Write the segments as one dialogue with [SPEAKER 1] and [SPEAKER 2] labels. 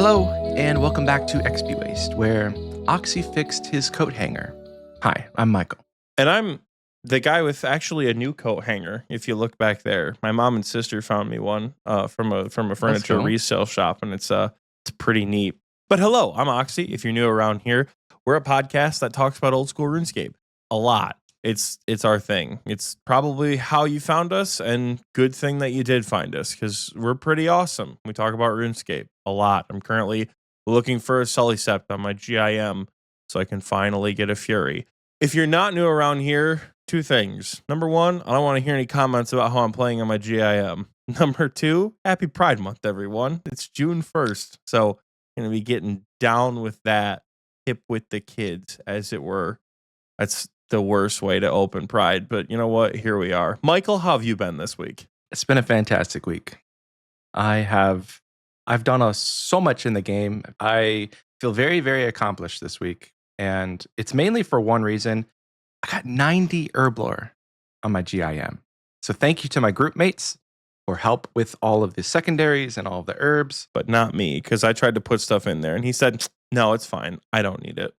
[SPEAKER 1] Hello, and welcome back to Xpwaste, where Oxie fixed his coat hanger. Hi, I'm Michael.
[SPEAKER 2] And I'm the guy with actually a new coat hanger. If you look back there, my mom and sister found me one from a furniture
[SPEAKER 1] cool.
[SPEAKER 2] resale shop, and it's pretty neat. But hello, I'm Oxie. If you're new around here, we're a podcast that talks about old school RuneScape a lot. It's our thing. It's probably how you found us, and good thing that you did find us because we're pretty awesome. We talk about RuneScape a lot. I'm currently looking for a Sullysept on my GIM so I can finally get a Fury. If you're not new around here, two things. Number one, I don't want to hear any comments about how I'm playing on my GIM. Number two, happy Pride Month, everyone. It's June 1st, so going to be getting down with that, hip with the kids, as it were. That's the worst way to open Pride, but you know what? Here we are. Michael, how have you been this week?
[SPEAKER 1] It's been a fantastic week. I've done so much in the game. I feel very, very accomplished this week, and it's mainly for one reason. I got 90 herblore on my GIM. So thank you to my group mates for help with all of the secondaries and all of the herbs.
[SPEAKER 2] But not me, because I tried to put stuff in there, and he said, no, it's fine. I don't need it.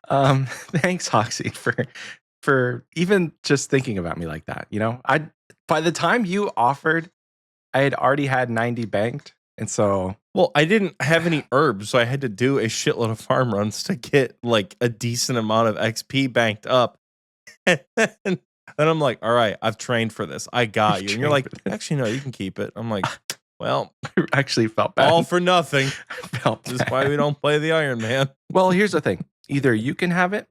[SPEAKER 1] Thanks, Oxie, for even just thinking about me like that. You know, by the time you offered, I had already had 90 banked, and so
[SPEAKER 2] well, I didn't have any herbs, so I had to do a shitload of farm runs to get like a decent amount of XP banked up. And then I'm like, all right, I've trained for this. I got you. And you're like, actually, no, you can keep it. I'm like, well,
[SPEAKER 1] I actually felt bad.
[SPEAKER 2] All for nothing.
[SPEAKER 1] I felt
[SPEAKER 2] This is why we don't play the Iron Man.
[SPEAKER 1] Well, here's the thing. Either you can have it,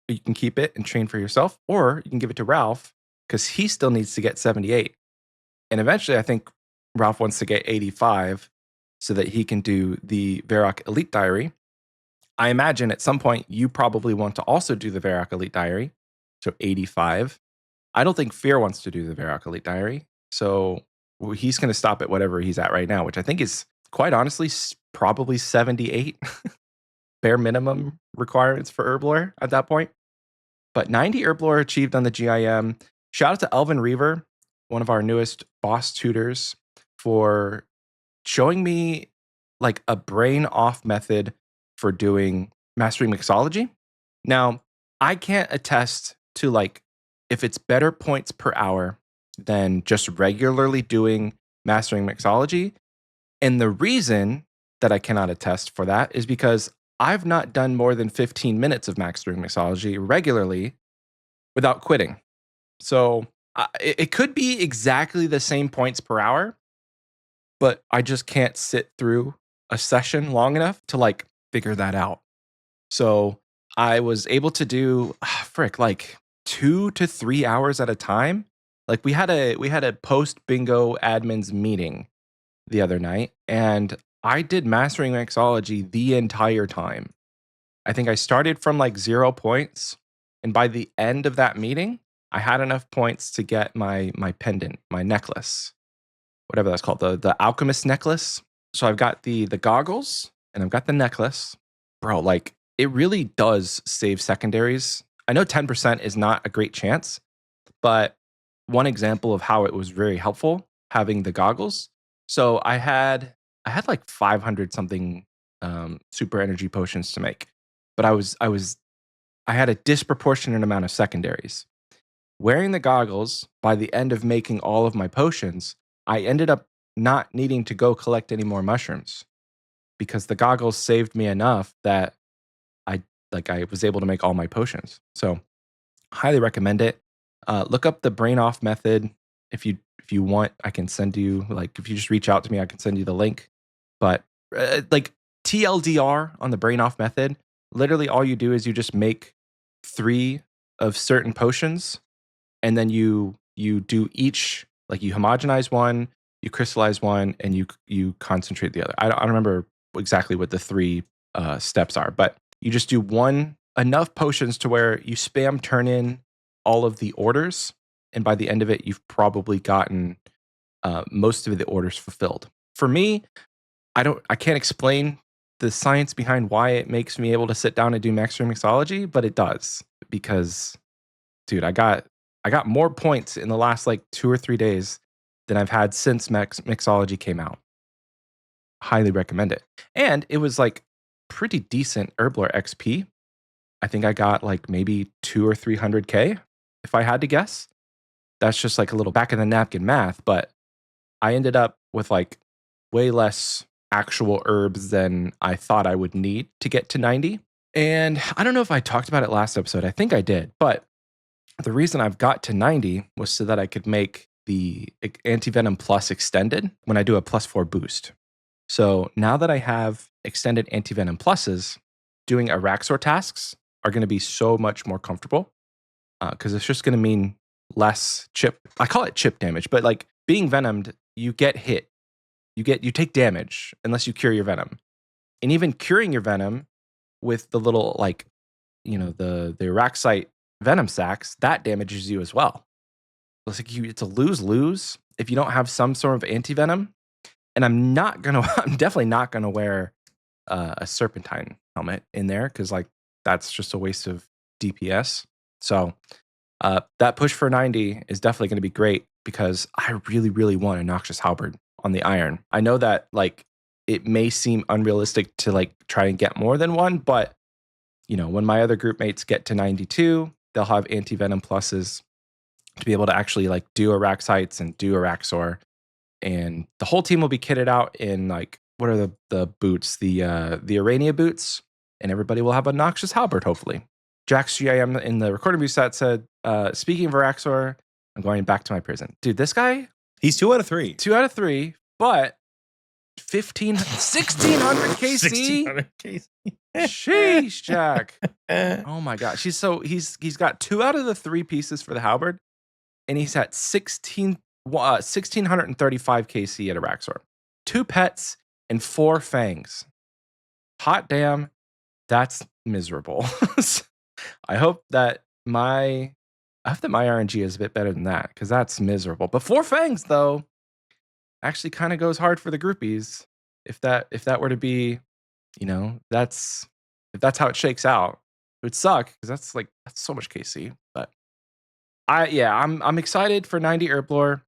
[SPEAKER 1] or you can keep it and train for yourself, or you can give it to Ralph because he still needs to get 78. And eventually, I think Ralph wants to get 85 so that he can do the Varrock Elite Diary. I imagine at some point you probably want to also do the Varrock Elite Diary, so 85. I don't think Fear wants to do the Varrock Elite Diary, so he's going to stop at whatever he's at right now, which I think is, quite honestly, probably 78. Bare minimum requirements for herblore at that point. But 90 herblore achieved on the GIM. Shout out to Elvin Reaver, one of our newest boss tutors, for showing me like a brain off method for doing mastering mixology. Now, I can't attest to like if it's better points per hour than just regularly doing mastering mixology. And the reason that I cannot attest for that is because I've not done more than 15 minutes of mastering mixology regularly without quitting. So it could be exactly the same points per hour, but I just can't sit through a session long enough to like figure that out. So I was able to do like 2 to 3 hours at a time. Like we had a post bingo admins meeting the other night, and I did mastering mixology the entire time. I think I started from like 0 points, and by the end of that meeting, I had enough points to get my pendant, my necklace, whatever that's called, the alchemist necklace. So I've got the goggles and I've got the necklace. Bro, like it really does save secondaries. I know 10% is not a great chance, but one example of how it was very helpful having the goggles. So I had like 500 something super energy potions to make, but I had a disproportionate amount of secondaries. Wearing the goggles, by the end of making all of my potions, I ended up not needing to go collect any more mushrooms because the goggles saved me enough that I was able to make all my potions. So highly recommend it. Look up the brain off method. If you want, I can send you, like, if you just reach out to me, I can send you the link. But like TLDR on the brain off method, literally all you do is you just make 3 of certain potions, and then you do each, like you homogenize one, you crystallize one, and you concentrate the other. I don't remember exactly what the 3 steps are, but you just do enough potions to where you spam turn in all of the orders, and by the end of it, you've probably gotten most of the orders fulfilled. For me, I can't explain the science behind why it makes me able to sit down and do mastering mixology, but it does, because, dude, I got more points in the last like 2 or 3 days than I've had since mixology came out. highly recommend it. And it was like pretty decent Herblore XP. I think I got like maybe 200 or 300k if I had to guess. That's just like a little back of the napkin math, but I ended up with like way less actual herbs than I thought I would need to get to 90. And I don't know if I talked about it last episode. I think I did, but the reason I've got to 90 was so that I could make the Anti-Venom Plus extended when I do a +4 boost. So now that I have extended Anti-Venom Pluses, doing Araxor tasks are going to be so much more comfortable because it's just going to mean less chip. I call it chip damage, but like being venomed, you get hit. You take damage unless you cure your venom. And even curing your venom with the little like, the Araxite venom sacks, that damages you as well. It's like it's a lose-lose if you don't have some sort of anti-venom. And I'm definitely not gonna wear a serpentine helmet in there because like that's just a waste of DPS. So that push for 90 is definitely going to be great because I really, really want a Noxious Halberd on the iron. I know that like it may seem unrealistic to like try and get more than one, but when my other group mates get to 92, they'll have anti-venom pluses to be able to actually like do Araxites and do Araxor. And the whole team will be kitted out in like, what are the boots? The Arania boots, and everybody will have a Noxious Halberd, hopefully. Jax GIM in the recording view set said, speaking of Araxor, I'm going back to my prison. Dude, this guy,
[SPEAKER 2] he's 2 out of 3.
[SPEAKER 1] 2 out of 3, but 1600 KC.
[SPEAKER 2] 1600 KC.
[SPEAKER 1] Sheesh, Jack. Oh my gosh. He's got 2 out of the 3 pieces for the halberd, and he's at 1635 KC at Araxor. 2 pets and 4 fangs. Hot damn, that's miserable. I hope that my RNG is a bit better than that, because that's miserable. But 4 fangs though actually kind of goes hard for the groupies. If that were to be, if that's how it shakes out, it would suck because that's so much KC. But I'm excited for 90 Herblore.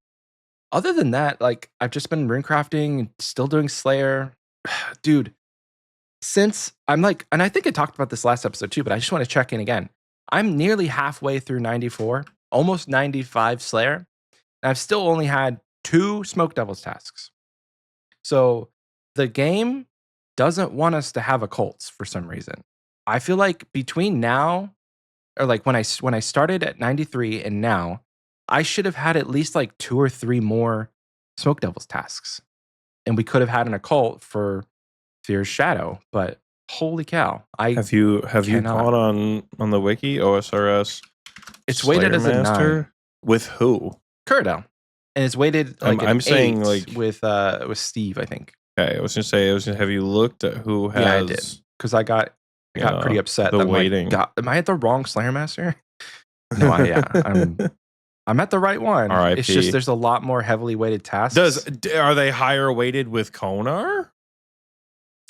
[SPEAKER 1] Other than that, like I've just been runecrafting and still doing Slayer. Dude, since I'm like, and I think I talked about this last episode too, but I just want to check in again. I'm nearly halfway through 94, almost 95 Slayer, and I've still only had 2 Smoke Devils tasks. So the game doesn't want us to have occults for some reason. I feel like between now, or like when I started at 93 and now, I should have had at least like 2 or 3 more Smoke Devils tasks, and we could have had an occult for Fear's Shadow. But holy cow!
[SPEAKER 2] Have you caught on the wiki OSRS?
[SPEAKER 1] It's weighted as a 9
[SPEAKER 2] with who?
[SPEAKER 1] Curadel, and it's weighted like
[SPEAKER 2] I'm saying like
[SPEAKER 1] with Steve, I think.
[SPEAKER 2] Okay, I was gonna say, have you looked at who has?
[SPEAKER 1] Yeah, I did, because I got pretty upset.
[SPEAKER 2] The
[SPEAKER 1] that
[SPEAKER 2] waiting.
[SPEAKER 1] Like, am I at the wrong Slayer Master? No, I'm at the right one.
[SPEAKER 2] R.I.P.
[SPEAKER 1] It's just there's a lot more heavily weighted tasks.
[SPEAKER 2] Are they higher weighted with Konar?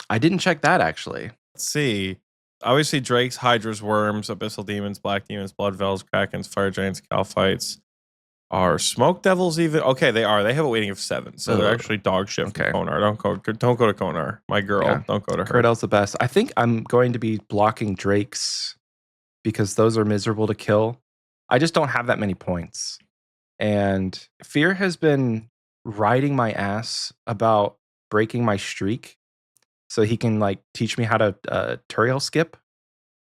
[SPEAKER 1] I didn't check that actually.
[SPEAKER 2] Let's see. Obviously, Drakes, Hydras, Worms, Abyssal Demons, Black Demons, Blood Vels, Krakens, Fire Giants, Calphites. Are Smoke Devils even? Okay, they are. They have a weighting of 7, so they're actually dog shit from Konar. Don't go to Konar. My girl, don't go to her.
[SPEAKER 1] Curadel's the best. I think I'm going to be blocking Drakes because those are miserable to kill. I just don't have that many points. And Fear has been riding my ass about breaking my streak so he can like teach me how to Turiel skip.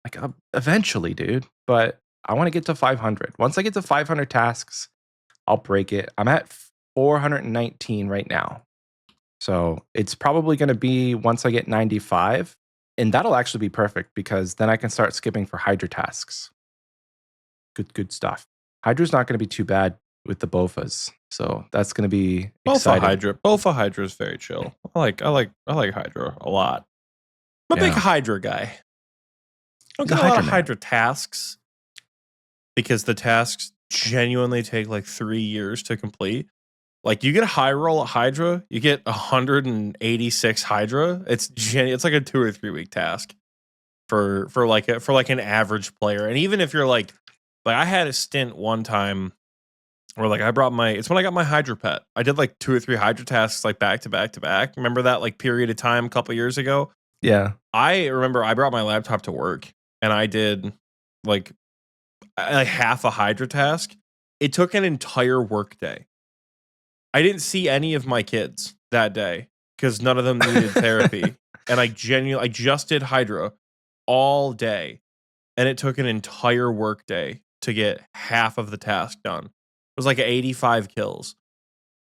[SPEAKER 1] Like eventually, dude. But I want to get to 500. Once I get to 500 tasks, I'll break it. I'm at 419 right now. So it's probably going to be once I get 95. And that'll actually be perfect because then I can start skipping for Hydra tasks. Good stuff. Hydra's not going to be too bad with the Bofas. So that's going to be exciting.
[SPEAKER 2] Bofa Hydra is very chill. I like Hydra a lot. I'm a big Hydra guy. I don't get a lot of Hydra tasks because the tasks genuinely take like 3 years to complete. Like you get a high roll at Hydra, you get 186 Hydra. It's like a 2 or 3 week task for an average player. And even if you're like I had a stint one time Or like it's when I got my Hydro Pet. I did like 2 or 3 Hydro tasks like back to back to back. Remember that like period of time a couple years ago?
[SPEAKER 1] Yeah.
[SPEAKER 2] I remember I brought my laptop to work and I did like half a Hydra task. It took an entire work day. I didn't see any of my kids that day because none of them needed therapy. And I just did Hydra all day. And it took an entire work day to get half of the task done. It was like 85 kills.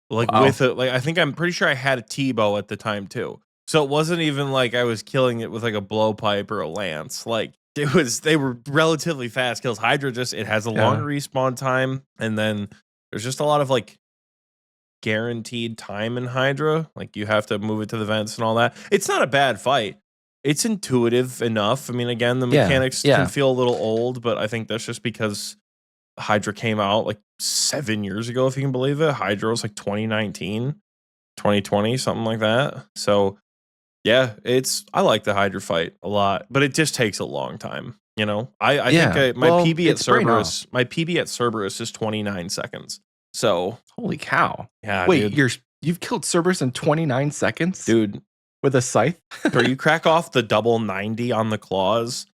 [SPEAKER 2] Like
[SPEAKER 1] Wow.
[SPEAKER 2] I'm pretty sure I had a T-bow at the time too. So it wasn't even like I was killing it with like a blowpipe or a lance. Like they were relatively fast kills. Hydra it has a long respawn time, and then there's just a lot of like guaranteed time in Hydra. Like you have to move it to the vents and all that. It's not a bad fight. It's intuitive enough. I mean, again, the mechanics can feel a little old, but I think that's just because Hydra came out like 7 years ago, if you can believe it. Hydra was like 2019, 2020, something like that. So yeah, I like the Hydra fight a lot, but it just takes a long time. You know, I think my PB at Cerberus is 29 seconds. So
[SPEAKER 1] holy cow!
[SPEAKER 2] Yeah,
[SPEAKER 1] wait,
[SPEAKER 2] dude.
[SPEAKER 1] You've killed Cerberus in 29 seconds,
[SPEAKER 2] dude,
[SPEAKER 1] with a scythe.
[SPEAKER 2] Or you crack off the double 90 on the claws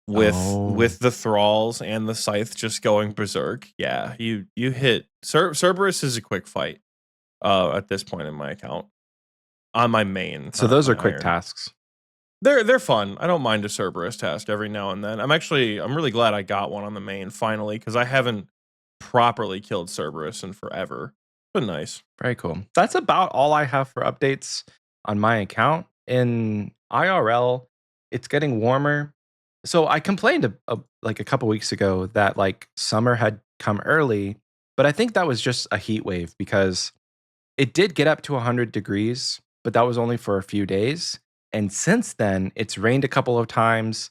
[SPEAKER 2] with the thralls and the scythe just going berserk. Yeah, you hit Cerberus is a quick fight. At this point in my account, on my main.
[SPEAKER 1] So those are quick tasks.
[SPEAKER 2] They're fun. I don't mind a Cerberus task every now and then. I'm really glad I got one on the main finally because I haven't properly killed Cerberus in forever. But nice.
[SPEAKER 1] Very cool. That's about all I have for updates on my account. In IRL, it's getting warmer. So I complained like a couple weeks ago that like summer had come early, but I think that was just a heat wave because it did get up to 100 degrees, but that was only for a few days. And since then, it's rained a couple of times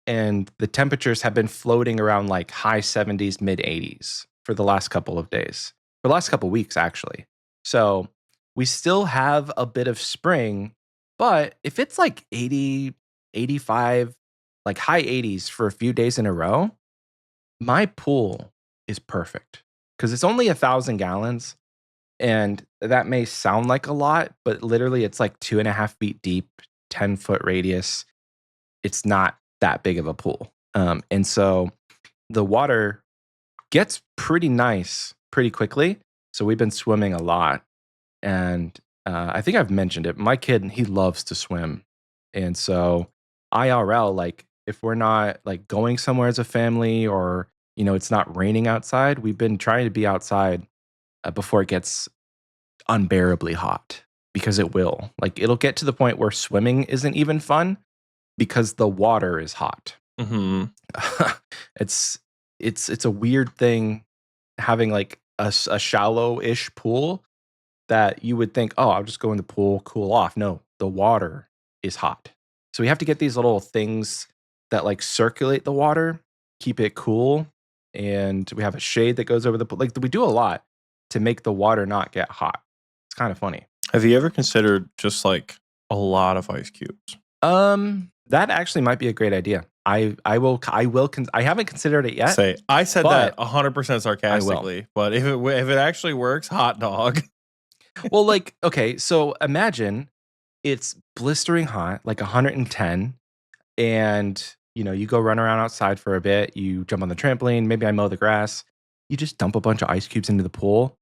[SPEAKER 1] and the temperatures have been floating around like high 70s, mid 80s for the last couple of days, for the last couple of weeks, actually. So we still have a bit of spring, but if it's like 80, 85, like high 80s for a few days in a row, my pool is perfect because it's only 1,000 gallons. And that may sound like a lot, but literally it's like 2.5 feet deep, 10-foot radius. It's not that big of a pool. And so the water gets pretty nice pretty quickly. So we've been swimming a lot. And I think I've mentioned it. My kid, he loves to swim. And so IRL, like if we're not like going somewhere as a family or, you know, it's not raining outside, we've been trying to be outside before it gets unbearably hot because it will. Like it'll get to the point where swimming isn't even fun because the water is hot.
[SPEAKER 2] Mm-hmm.
[SPEAKER 1] It's a weird thing having like a shallow-ish pool that you would think, oh, I'll just go in the pool, cool off. No, the water is hot. So we have to get these little things that like circulate the water, keep it cool. And we have a shade that goes over the pool. Like we do a lot to make the water not get hot. It's kind of funny.
[SPEAKER 2] Have you ever considered just like a lot of ice cubes?
[SPEAKER 1] That actually might be a great idea. I haven't considered it yet.
[SPEAKER 2] I said that 100% sarcastically, but if it actually works, hot dog.
[SPEAKER 1] Well, like, okay, so imagine it's blistering hot, like 110, and you know, you go run around outside for a bit, you jump on the trampoline, maybe I mow the grass, you just dump a bunch of ice cubes into the pool,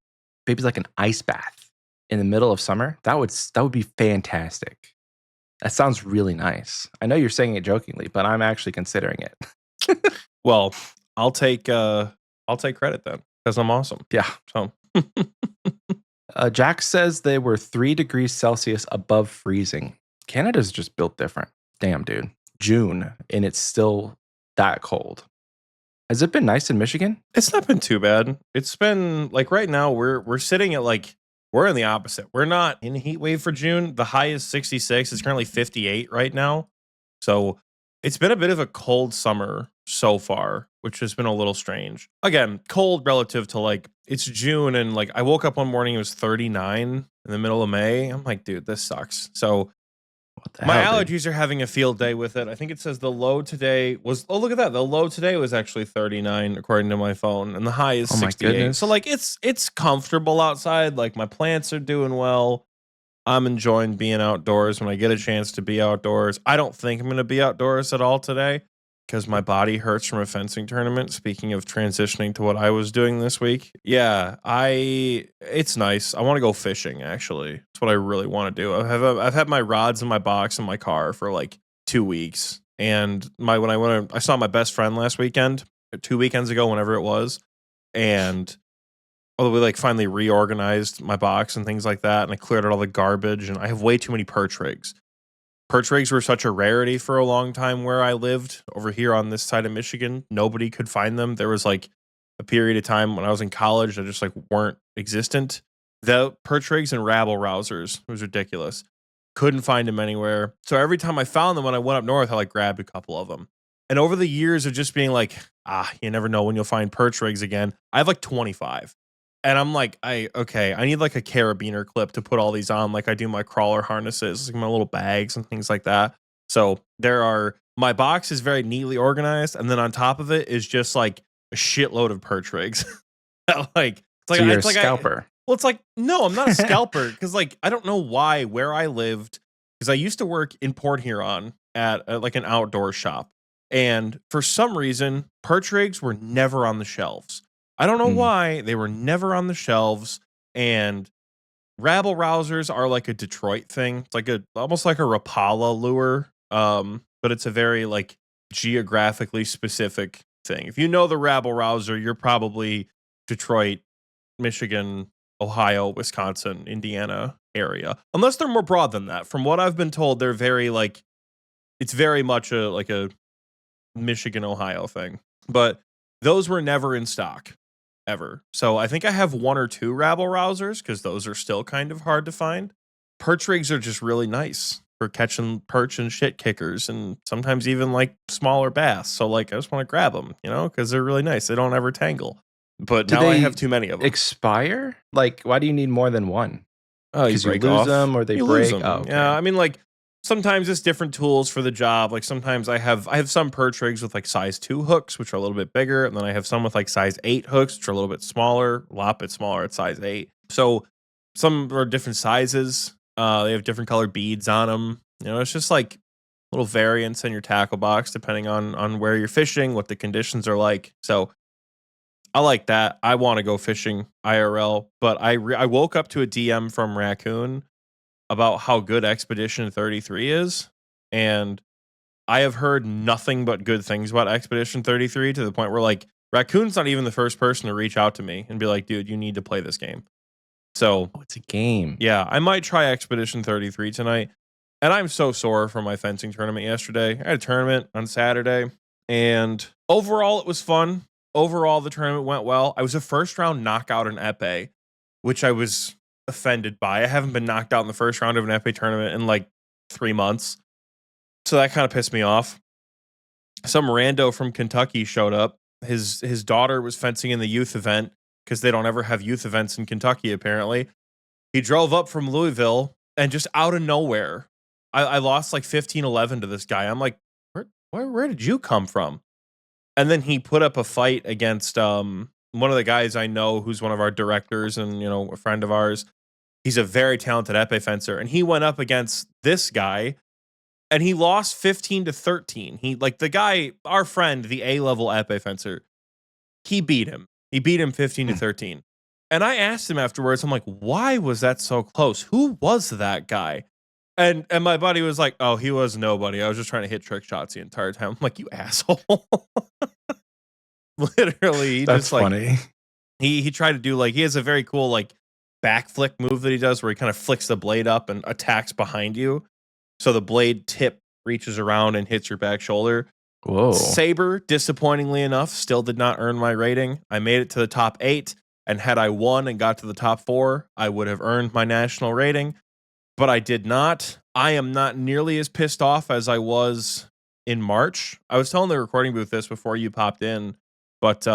[SPEAKER 1] maybe like an ice bath in the middle of summer. That would be fantastic. That sounds really nice. I know you're saying it jokingly, but I'm actually considering it.
[SPEAKER 2] Well, I'll take credit then because I'm awesome.
[SPEAKER 1] Yeah.
[SPEAKER 2] So
[SPEAKER 1] Jack says they were 3 degrees Celsius above freezing. Canada's just built different. Damn, dude. June, and it's still that cold. Has it been nice in Michigan?
[SPEAKER 2] It's not been too bad. It's been like right now we're sitting at like we're in the opposite. We're not in heat wave for June. The high is 66. It's currently 58 right now. So it's been a bit of a cold summer so far, which has been a little strange. Again, cold relative to like it's June and like I woke up one morning, it was 39 in the middle of May. I'm like, dude, this sucks. So
[SPEAKER 1] What the
[SPEAKER 2] My
[SPEAKER 1] hell, dude?
[SPEAKER 2] allergies are having a field day with it. I think it says the low today was, oh, look at that. The low today was actually 39 according to my phone, and the high is
[SPEAKER 1] Oh my
[SPEAKER 2] 68. So
[SPEAKER 1] goodness.
[SPEAKER 2] like it's comfortable outside. Like my plants are doing well. I'm enjoying being outdoors when I get a chance to be outdoors. I don't think I'm going to be outdoors at all today because my body hurts from a fencing tournament. Speaking of transitioning to what I was doing this week. Yeah, it's nice. I want to go fishing actually. That's what I really want to do. I've had my rods in my box in my car for like 2 weeks. And I saw my best friend last weekend, 2 weekends ago, whenever it was. And although we like finally reorganized my box and things like that, and I cleared out all the garbage, and I have way too many perch rigs. Perch rigs were such a rarity for a long time where I lived over here on this side of Michigan. Nobody could find them. There was like a period of time when I was in college that just like weren't existent. The perch rigs and rabble rousers was ridiculous. Couldn't find them anywhere. So every time I found them when I went up north, I like grabbed a couple of them. And over the years of just being like, you never know when you'll find perch rigs again. I have like 25. And I'm like, I need like a carabiner clip to put all these on, like I do my crawler harnesses, like my little bags and things like that. So my box is very neatly organized, and then on top of it is just like a shitload of perch rigs.
[SPEAKER 1] So you're a scalper.
[SPEAKER 2] Well, it's like, no, I'm not a scalper because like I don't know where I lived, because I used to work in Port Huron at like an outdoor shop, and for some reason perch rigs were never on the shelves. I don't know why they were never on the shelves. And rabble rousers are like a Detroit thing. It's like almost like a Rapala lure, but it's a very like geographically specific thing. If you know the rabble rouser, you're probably Detroit, Michigan, Ohio, Wisconsin, Indiana area. Unless they're more broad than that. From what I've been told, they're very like, it's very much a Michigan, Ohio thing. But those were never in stock ever. So I think I have 1 or 2 rabble rousers because those are still kind of hard to find. Perch rigs are just really nice for catching perch and shit kickers, and sometimes even like smaller bass. So like I just want to grab them, because they're really nice. They don't ever tangle. But
[SPEAKER 1] Do
[SPEAKER 2] now I
[SPEAKER 1] they
[SPEAKER 2] have too many of them.
[SPEAKER 1] expire? Like, why do you need more than one?
[SPEAKER 2] Oh, you
[SPEAKER 1] Because you
[SPEAKER 2] break
[SPEAKER 1] lose
[SPEAKER 2] off.
[SPEAKER 1] them or they
[SPEAKER 2] You lose
[SPEAKER 1] break?
[SPEAKER 2] them.
[SPEAKER 1] Oh, okay.
[SPEAKER 2] Yeah, I mean, like sometimes it's different tools for the job. Like sometimes I have some perch rigs with like size 2 hooks, which are a little bit bigger, and then I have some with like size 8 hooks, which are a little bit smaller, a lot bit smaller at size 8. So some are different sizes. They have different colored beads on them. It's just like little variants in your tackle box depending on where you're fishing, what the conditions are like. So I like that. I want to go fishing IRL, but I woke up to a DM from Raccoon about how good Expedition 33 is, and I have heard nothing but good things about Expedition 33 to the point where like Raccoon's not even the first person to reach out to me and be like, dude, you need to play this game. So
[SPEAKER 1] Oh, it's a game.
[SPEAKER 2] yeah, I might try Expedition 33 tonight. And I'm so sore from my fencing tournament yesterday. I had a tournament on Saturday, and overall it was fun. Overall, the tournament went well. I was a first round knockout in Epee, which I was offended by. I haven't been knocked out in the first round of an Epee tournament in like 3 months. So that kind of pissed me off. Some rando from Kentucky showed up. His daughter was fencing in the youth event because they don't ever have youth events in Kentucky, apparently. He drove up from Louisville, and just out of nowhere, I lost like 15-11 to this guy. I'm like, where did you come from? And then he put up a fight against one of the guys I know who's one of our directors and, a friend of ours. He's a very talented epee fencer, and he went up against this guy and he lost 15-13. He like the guy, our friend, the A-level epee fencer, he beat him. He beat him 15-13. And I asked him afterwards, I'm like, why was that so close? Who was that guy? And my buddy was like, oh, he was nobody. I was just trying to hit trick shots the entire time. I'm like, you asshole. Literally,
[SPEAKER 1] That's
[SPEAKER 2] just like
[SPEAKER 1] funny.
[SPEAKER 2] he tried to do like, he has a very cool like back flick move that he does where he kind of flicks the blade up and attacks behind you. So the blade tip reaches around and hits your back shoulder.
[SPEAKER 1] Whoa.
[SPEAKER 2] Saber, disappointingly enough, still did not earn my rating. I made it to the top 8, and had I won and got to the top 4, I would have earned my national rating, but I did not. I am not nearly as pissed off as I was in March. I was telling the recording booth this before you popped in, but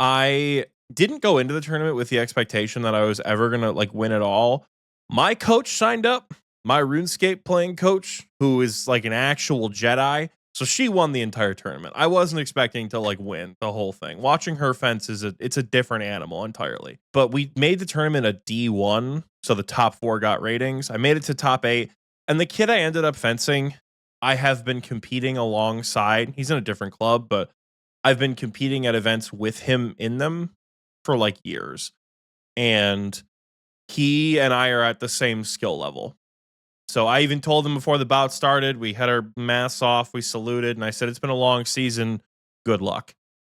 [SPEAKER 2] I didn't go into the tournament with the expectation that I was ever going to like win it all. My coach signed up my RuneScape playing coach, who is like an actual Jedi, so she won the entire tournament. I wasn't expecting to like win the whole thing. Watching her fence it's a different animal entirely. But we made the tournament a D1, so the top 4 got ratings. I made it to top 8, and the kid I ended up fencing, I have been competing alongside. He's in a different club, but I've been competing at events with him in them for like years. And he and I are at the same skill level. So I even told him before the bout started, we had our masks off, we saluted, and I said, it's been a long season. Good luck.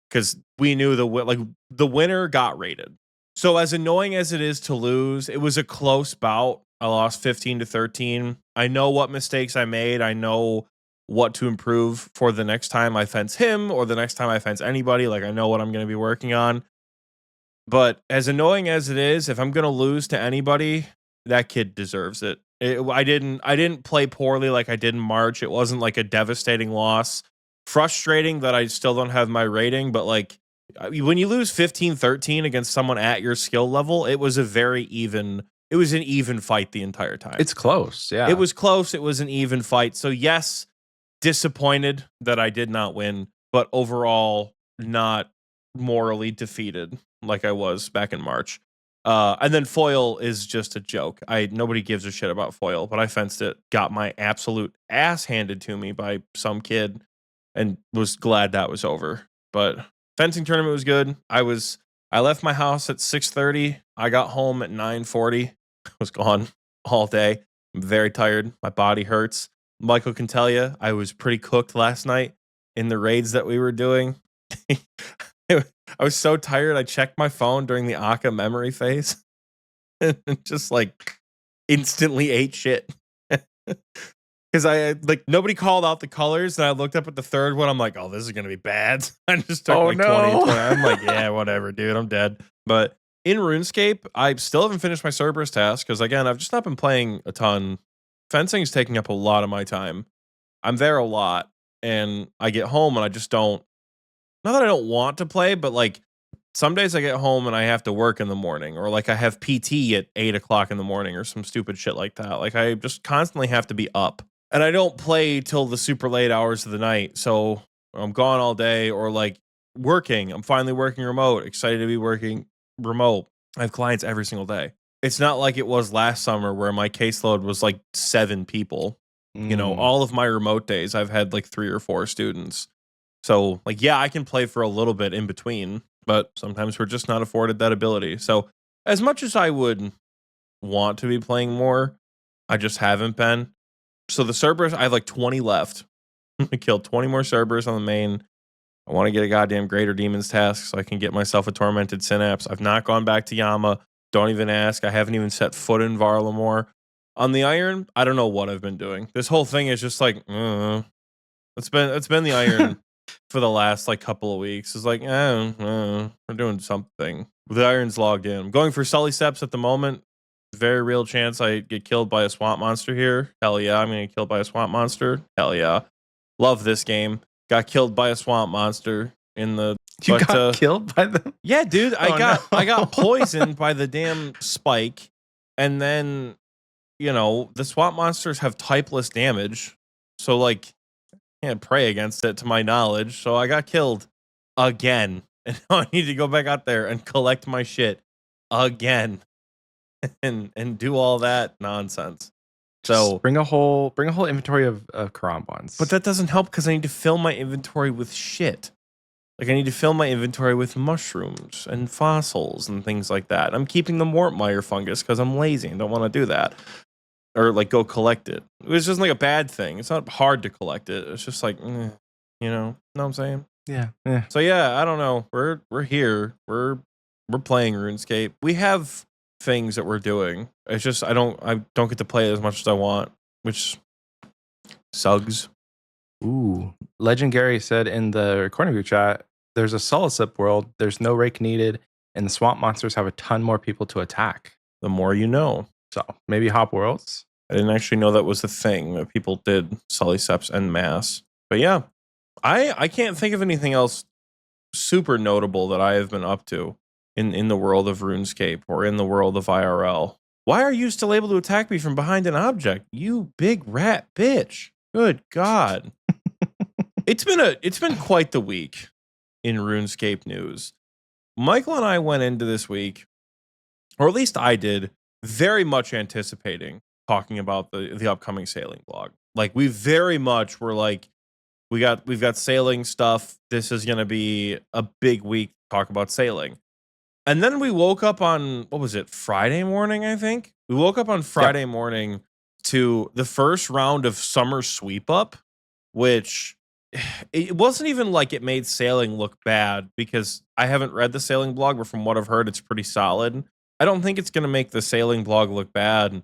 [SPEAKER 2] Because we knew the winner got rated. So as annoying as it is to lose, it was a close bout. I lost 15-13. I know what mistakes I made. I know what to improve for the next time I fence him or the next time I fence anybody. Like, I know what I'm going to be working on. But as annoying as it is, if I'm going to lose to anybody, that kid deserves it. I didn't play poorly like I did in March. It wasn't like a devastating loss. Frustrating that I still don't have my rating, but like when you lose 15-13 against someone at your skill level, it was an even fight the entire time.
[SPEAKER 1] It's close. Yeah.
[SPEAKER 2] It was close. It was an even fight. So yes, disappointed that I did not win, but overall not morally defeated like I was back in March. And then foil is just a joke. Nobody gives a shit about foil, but I fenced it, got my absolute ass handed to me by some kid, and was glad that was over. But fencing tournament was good. I left my house at 6:30. I got home at 9:40. I was gone all day. I'm very tired. My body hurts. Michael can tell you I was pretty cooked last night in the raids that we were doing. I was so tired. I checked my phone during the Akka memory phase and just like instantly ate shit. Because nobody called out the colors, and I looked up at the third one. I'm like, oh, this is gonna be bad. I just took 20. I'm like, yeah, whatever, dude. I'm dead. But in RuneScape, I still haven't finished my Cerberus task because again, I've just not been playing a ton. Fencing is taking up a lot of my time. I'm there a lot, and I get home and I just don't. Not that I don't want to play, but like some days I get home and I have to work in the morning, or like I have PT at 8 o'clock in the morning or some stupid shit like that. Like I just constantly have to be up, and I don't play till the super late hours of the night. So I'm gone all day, or like working. I'm finally working remote, excited to be working remote. I have clients every single day. It's not like it was last summer where my caseload was like 7 people. You know, all of my remote days, I've had like 3 or 4 students. So, like, yeah, I can play for a little bit in between, but sometimes we're just not afforded that ability. So, as much as I would want to be playing more, I just haven't been. So, the Cerberus, I have like 20 left. I killed 20 more Cerberus on the main. I want to get a goddamn Greater Demons task so I can get myself a Tormented Synapse. I've not gone back to Yama. Don't even ask. I haven't even set foot in Varlamore. On the Iron, I don't know what I've been doing. This whole thing is just like, it's been the Iron for the last like couple of weeks. It's like, we're doing something. The Iron's logged in. I'm going for Sully Steps at the moment. Very real chance I get killed by a swamp monster here. Hell yeah, I'm gonna get killed by a swamp monster. Hell yeah. Love this game. Got killed by a swamp monster in the.
[SPEAKER 1] You got killed by them?
[SPEAKER 2] Yeah, dude. I got poisoned by the damn spike, and then the swamp monsters have typeless damage, so like can't pray against it to my knowledge. So I got killed again, and now I need to go back out there and collect my shit again, and do all that nonsense. So
[SPEAKER 1] just bring a whole inventory of Karambans.
[SPEAKER 2] But that doesn't help because I need to fill my inventory with shit. Like I need to fill my inventory with mushrooms and fossils and things like that. I'm keeping the Mortmire fungus because I'm lazy and don't want to do that. Or like go collect it. It's just like a bad thing. It's not hard to collect it. It's just like, know what I'm saying?
[SPEAKER 1] Yeah.
[SPEAKER 2] So yeah, I don't know. We're here. We're playing RuneScape. We have things that we're doing. It's just I don't get to play it as much as I want, which sucks.
[SPEAKER 1] Ooh. Legend Gary said in the recording group chat, there's a Solicip world, there's no rake needed, and the swamp monsters have a ton more people to attack.
[SPEAKER 2] The more you know.
[SPEAKER 1] So maybe Hop Worlds.
[SPEAKER 2] I didn't actually know that was a thing that people did Solicep en masse. But yeah, I can't think of anything else super notable that I have been up to in the world of RuneScape or in the world of IRL. Why are you still able to attack me from behind an object? You big rat bitch. Good God. It's been quite the week in RuneScape news. Michael and I went into this week, or at least I did, very much anticipating talking about the upcoming sailing blog. Like we very much were like, we've got sailing stuff. This is gonna be a big week to talk about sailing. And then we woke up on, what was it, Friday morning, I think? We woke up on Friday morning to the first round of summer sweep up, which it wasn't even like it made sailing look bad because I haven't read the sailing blog, but from what I've heard, it's pretty solid. I don't think it's going to make the sailing blog look bad.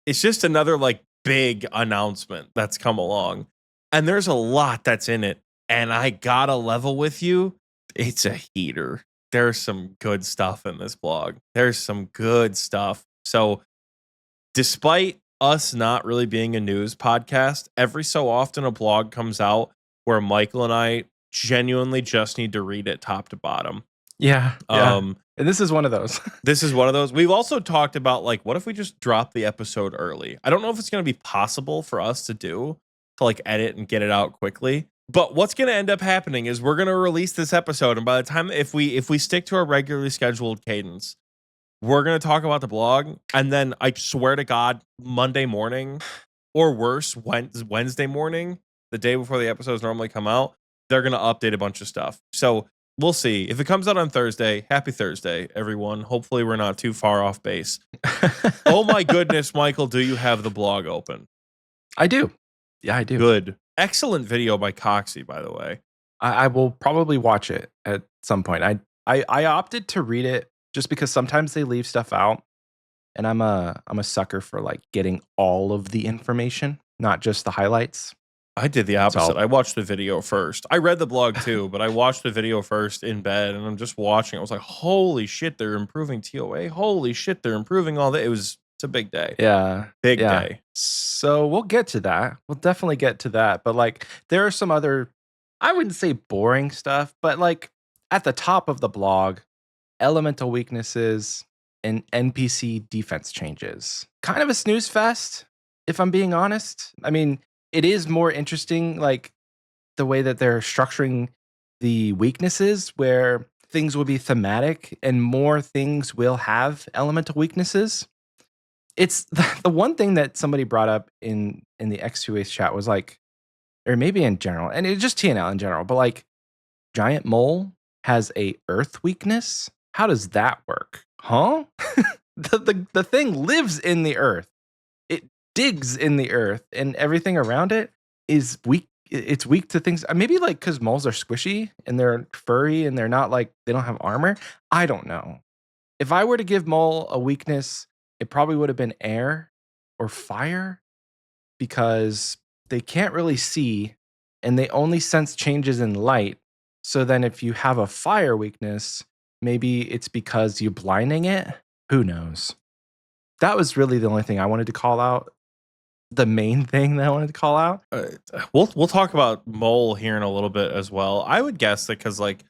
[SPEAKER 2] It's just another like big announcement that's come along. And there's a lot that's in it. And I gotta level with you. It's a heater. There's some good stuff in this blog. There's some good stuff. So despite us not really being a news podcast, every so often a blog comes out where Michael and I genuinely just need to read it top to bottom.
[SPEAKER 1] Yeah. And this is one of those.
[SPEAKER 2] This is one of those. We've also talked about like, what if we just drop the episode early? I don't know if it's going to be possible for us to like edit and get it out quickly. But what's going to end up happening is we're going to release this episode, and by the time if we stick to our regularly scheduled cadence, we're going to talk about the blog, and then I swear to God, Monday morning, or worse, Wednesday morning, the day before the episodes normally come out, they're going to update a bunch of stuff. So we'll see. If it comes out on Thursday, happy Thursday, everyone. Hopefully we're not too far off base. Oh my goodness, Michael, do you have the blog open?
[SPEAKER 1] I do. Yeah, I do.
[SPEAKER 2] Good. Excellent video by Oxie, by the way.
[SPEAKER 1] I will probably watch it at some point. I opted to read it just because sometimes they leave stuff out, and I'm a sucker for like getting all of the information, not just the highlights.
[SPEAKER 2] I did the opposite. I watched the video first. I read the blog too, but I watched the video first in bed, and I'm just watching. I was like, holy shit, they're improving TOA. Holy shit, they're improving all that. It's a big day.
[SPEAKER 1] Yeah.
[SPEAKER 2] Big day.
[SPEAKER 1] So we'll get to that. We'll definitely get to that. But like there are some other, I wouldn't say boring stuff, but like at the top of the blog, elemental weaknesses and NPC defense changes. Kind of a snooze fest, if I'm being honest. I mean, it is more interesting, like the way that they're structuring the weaknesses where things will be thematic and more things will have elemental weaknesses. It's the one thing that somebody brought up in the Xpwaste chat was like, or maybe in general, and it's just TNL in general, but like giant mole has a earth weakness. How does that work? Huh? the thing lives in the earth. It digs in the earth, and everything around it is weak. It's weak to things. Maybe like because moles are squishy and they're furry and they're not like, they don't have armor. I don't know. If I were to give mole a weakness, it probably would have been air or fire because they can't really see and they only sense changes in light. So then if you have a fire weakness, maybe it's because you're blinding it. Who knows? That was really the only thing I wanted to call out. The main thing that I wanted to call out.
[SPEAKER 2] We'll talk about mole here in a little bit as well. I would guess that because like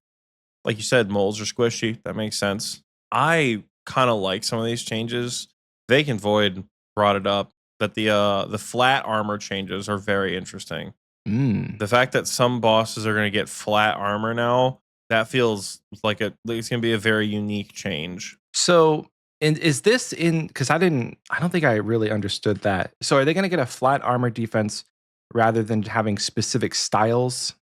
[SPEAKER 2] you said, moles are squishy. That makes sense. I kind of like some of these changes. Vacant Void brought it up that the flat armor changes are very interesting. The fact that some bosses are going to get flat armor now, that feels like it's going to be a very unique change.
[SPEAKER 1] So, and is this in, because I don't think I really understood that. So are they going to get a flat armor defense rather than having specific styles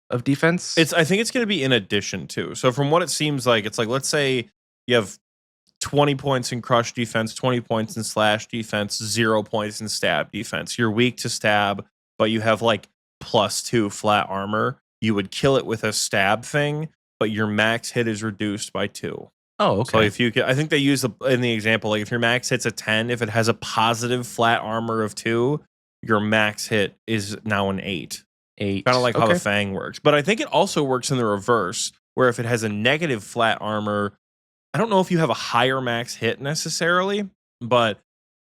[SPEAKER 1] of defense?
[SPEAKER 2] I think it's going to be in addition to. So from what it seems like, it's like, let's say you have 20 points in crush defense, 20 points in slash defense, 0 points in stab defense. You're weak to stab, but you have like +2 flat armor. You would kill it with a stab thing, but your max hit is reduced by 2.
[SPEAKER 1] Oh, okay.
[SPEAKER 2] So if you I think they use in the example, like if your max hits a 10, if it has a positive flat armor of 2, your max hit is now an 8. Kind of like how the Fang works. But I think it also works in the reverse, where if it has a negative flat armor, I don't know if you have a higher max hit necessarily, but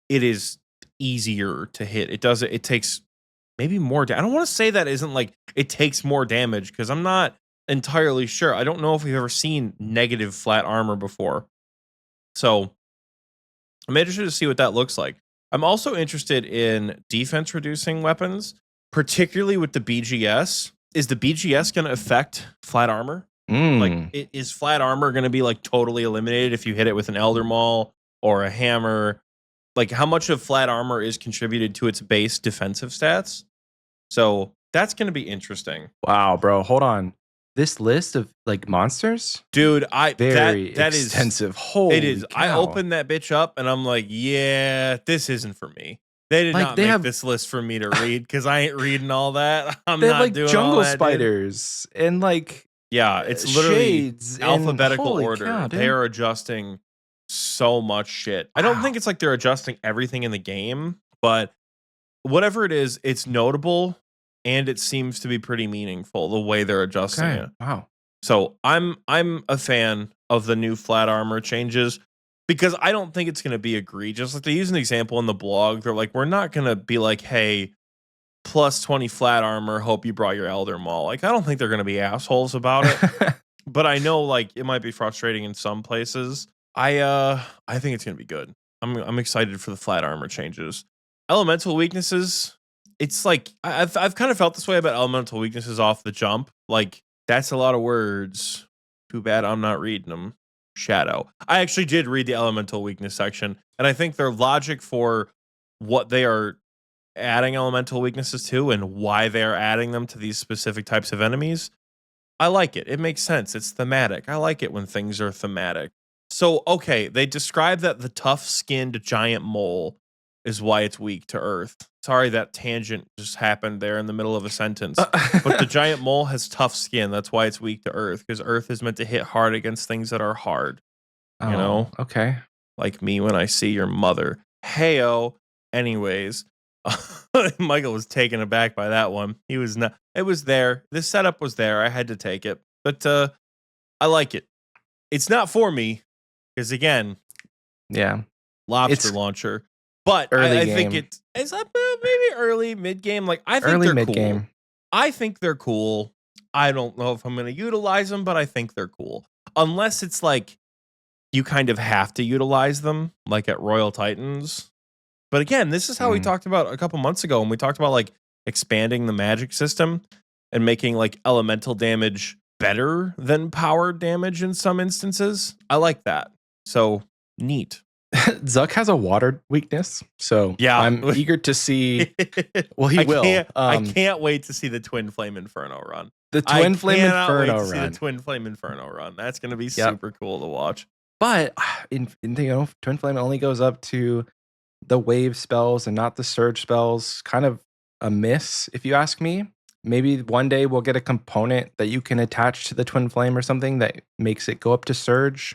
[SPEAKER 2] it is easier to hit. It takes maybe more. I don't want to say that isn't like it takes more damage because I'm not entirely sure. I don't know if we've ever seen negative flat armor before. So I'm interested to see what that looks like. I'm also interested in defense reducing weapons, particularly with the BGS. Is the BGS going to affect flat armor? Like, is flat armor going to be like totally eliminated if you hit it with an Elder Maul or a hammer? Like, how much of flat armor is contributed to its base defensive stats? So that's going to be interesting.
[SPEAKER 1] Wow, bro. Hold on. This list of like monsters,
[SPEAKER 2] dude,
[SPEAKER 1] very
[SPEAKER 2] that
[SPEAKER 1] extensive.
[SPEAKER 2] is
[SPEAKER 1] Holy
[SPEAKER 2] it is.
[SPEAKER 1] cow.
[SPEAKER 2] I opened that bitch up and I'm like, yeah, this isn't for me. They did
[SPEAKER 1] Like,
[SPEAKER 2] not
[SPEAKER 1] they
[SPEAKER 2] make
[SPEAKER 1] have-
[SPEAKER 2] this list for me to read because I ain't reading all that. I'm
[SPEAKER 1] They have
[SPEAKER 2] not
[SPEAKER 1] like
[SPEAKER 2] doing all
[SPEAKER 1] jungle
[SPEAKER 2] that, dude.
[SPEAKER 1] spiders and like
[SPEAKER 2] Yeah, it's literally
[SPEAKER 1] shades and
[SPEAKER 2] alphabetical
[SPEAKER 1] holy
[SPEAKER 2] order.
[SPEAKER 1] cow, dude.
[SPEAKER 2] They are adjusting so much shit. I don't think it's like they're adjusting everything in the game, but whatever it is, it's notable and it seems to be pretty meaningful the way they're adjusting it.
[SPEAKER 1] Wow.
[SPEAKER 2] So I'm a fan of the new flat armor changes because I don't think it's going to be egregious. Like, they use an example in the blog. They're like, we're not going to be like, hey, plus 20 flat armor. Hope you brought your Elder Maul. Like, I don't think they're going to be assholes about it. But I know like it might be frustrating in some places. I think it's going to be good. I'm excited for the flat armor changes. Elemental weaknesses. It's like I've kind of felt this way about elemental weaknesses off the jump. Like, that's a lot of words. Too bad I'm not reading them. Shadow. I actually did read the elemental weakness section, and I think their logic for what they are adding elemental weaknesses to and why they are adding them to these specific types of enemies, I like it. It makes sense. It's thematic. I like it when things are thematic. So, okay, they describe that the tough-skinned giant mole is why it's weak to Earth. Sorry, that tangent just happened there in the middle of a sentence. But the giant mole has tough skin. That's why it's weak to Earth, because Earth is meant to hit hard against things that are hard. You know?
[SPEAKER 1] Okay.
[SPEAKER 2] Like me when I see your mother. Heyo. Anyways, Michael was taken aback by that one. He was not. It was there. This setup was there. I had to take it. But I like it. It's not for me, because again,
[SPEAKER 1] yeah,
[SPEAKER 2] lobster launcher. But I think it's up maybe early, mid game. Like, I think
[SPEAKER 1] early
[SPEAKER 2] they're
[SPEAKER 1] mid
[SPEAKER 2] cool.
[SPEAKER 1] game.
[SPEAKER 2] I think they're cool. I don't know if I'm going to utilize them, but I think they're cool. Unless it's like you kind of have to utilize them, like at Royal Titans. But again, this is how we talked about a couple months ago when we talked about like expanding the magic system and making like elemental damage better than powered damage in some instances. I like that. So neat.
[SPEAKER 1] Zuck has a water weakness, so
[SPEAKER 2] yeah,
[SPEAKER 1] I'm eager to see. Well, he will.
[SPEAKER 2] I can't wait to see the Twin Flame Inferno run.
[SPEAKER 1] The Twin Flame Inferno
[SPEAKER 2] run. See the Twin Flame Inferno run. That's going to be super cool to watch.
[SPEAKER 1] But in Twin Flame only goes up to the wave spells and not the surge spells. Kind of a miss, if you ask me. Maybe one day we'll get a component that you can attach to the Twin Flame or something that makes it go up to surge.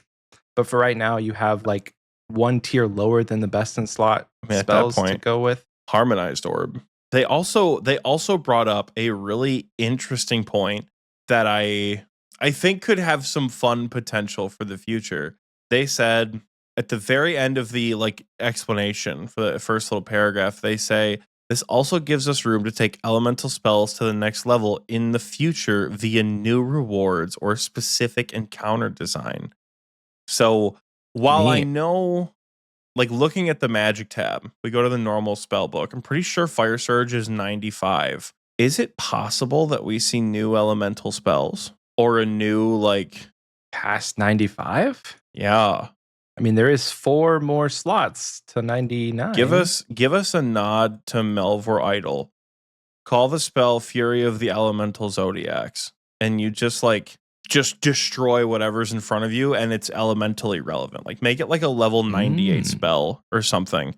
[SPEAKER 1] But for right now, you have like one tier lower than the best in slot spells to go with.
[SPEAKER 2] Harmonized Orb. They also brought up a really interesting point that I think could have some fun potential for the future. They said at the very end of the like explanation for the first little paragraph, they say this also gives us room to take elemental spells to the next level in the future via new rewards or specific encounter design. So while I know, like, looking at the magic tab, we go to the normal spell book. I'm pretty sure Fire Surge is 95. Is it possible that we see new elemental spells or a new like
[SPEAKER 1] past 95?
[SPEAKER 2] Yeah.
[SPEAKER 1] I mean, there is 4 more slots to 99.
[SPEAKER 2] Give us a nod to Melvor Idol. Call the spell Fury of the Elemental Zodiacs, and you just destroy whatever's in front of you, and it's elementally relevant. Like, make it like a level 98 spell or something.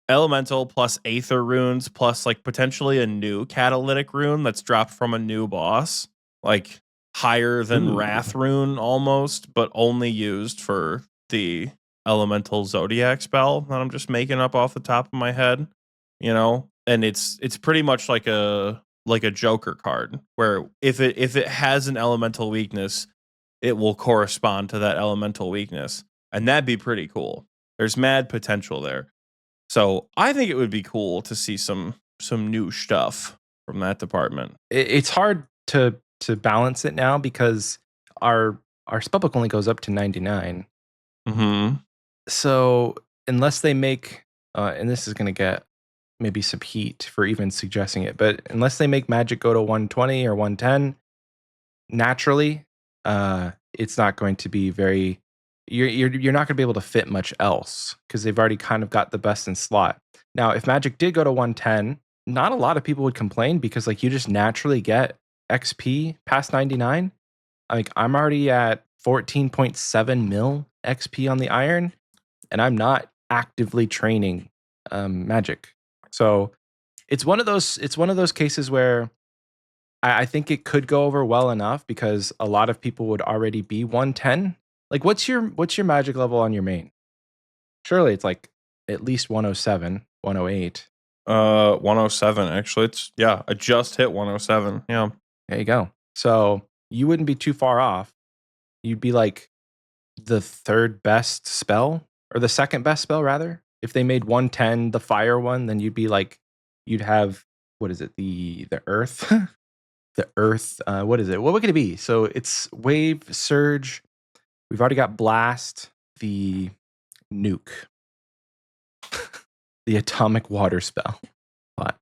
[SPEAKER 2] Elemental plus Aether runes plus like potentially a new catalytic rune that's dropped from a new boss, like higher than Wrath rune almost, but only used for the Elemental Zodiac spell that I'm just making up off the top of my head, you know? And it's pretty much like a Joker card where if it has an elemental weakness, it will correspond to that elemental weakness, and that'd be pretty cool. There's mad potential there. So I think it would be cool to see some new stuff from that department.
[SPEAKER 1] It's hard to balance it now because our spellbook only goes up to 99.
[SPEAKER 2] Mm-hmm.
[SPEAKER 1] So unless they make, and this is going to get maybe some heat for even suggesting it, but unless they make magic go to 120 or 110, naturally, it's not going to be very. You're not going to be able to fit much else because they've already kind of got the best in slot. Now, if magic did go to 110, not a lot of people would complain because like you just naturally get XP past 99. Like I'm already at 14.7 mil XP on the iron, and I'm not actively training magic. So it's one of those cases where I think it could go over well enough because a lot of people would already be 110. Like what's your magic level on your main? Surely it's like at least 107, 108.
[SPEAKER 2] 107 actually. I just hit 107. Yeah.
[SPEAKER 1] There you go. So you wouldn't be too far off. You'd be like the third best spell or the second best spell rather. If they made 110 the fire one, then you'd have, what is it? The earth. The earth, what is it? What would it be? So it's wave, surge. We've already got blast, the nuke, the atomic water spell. But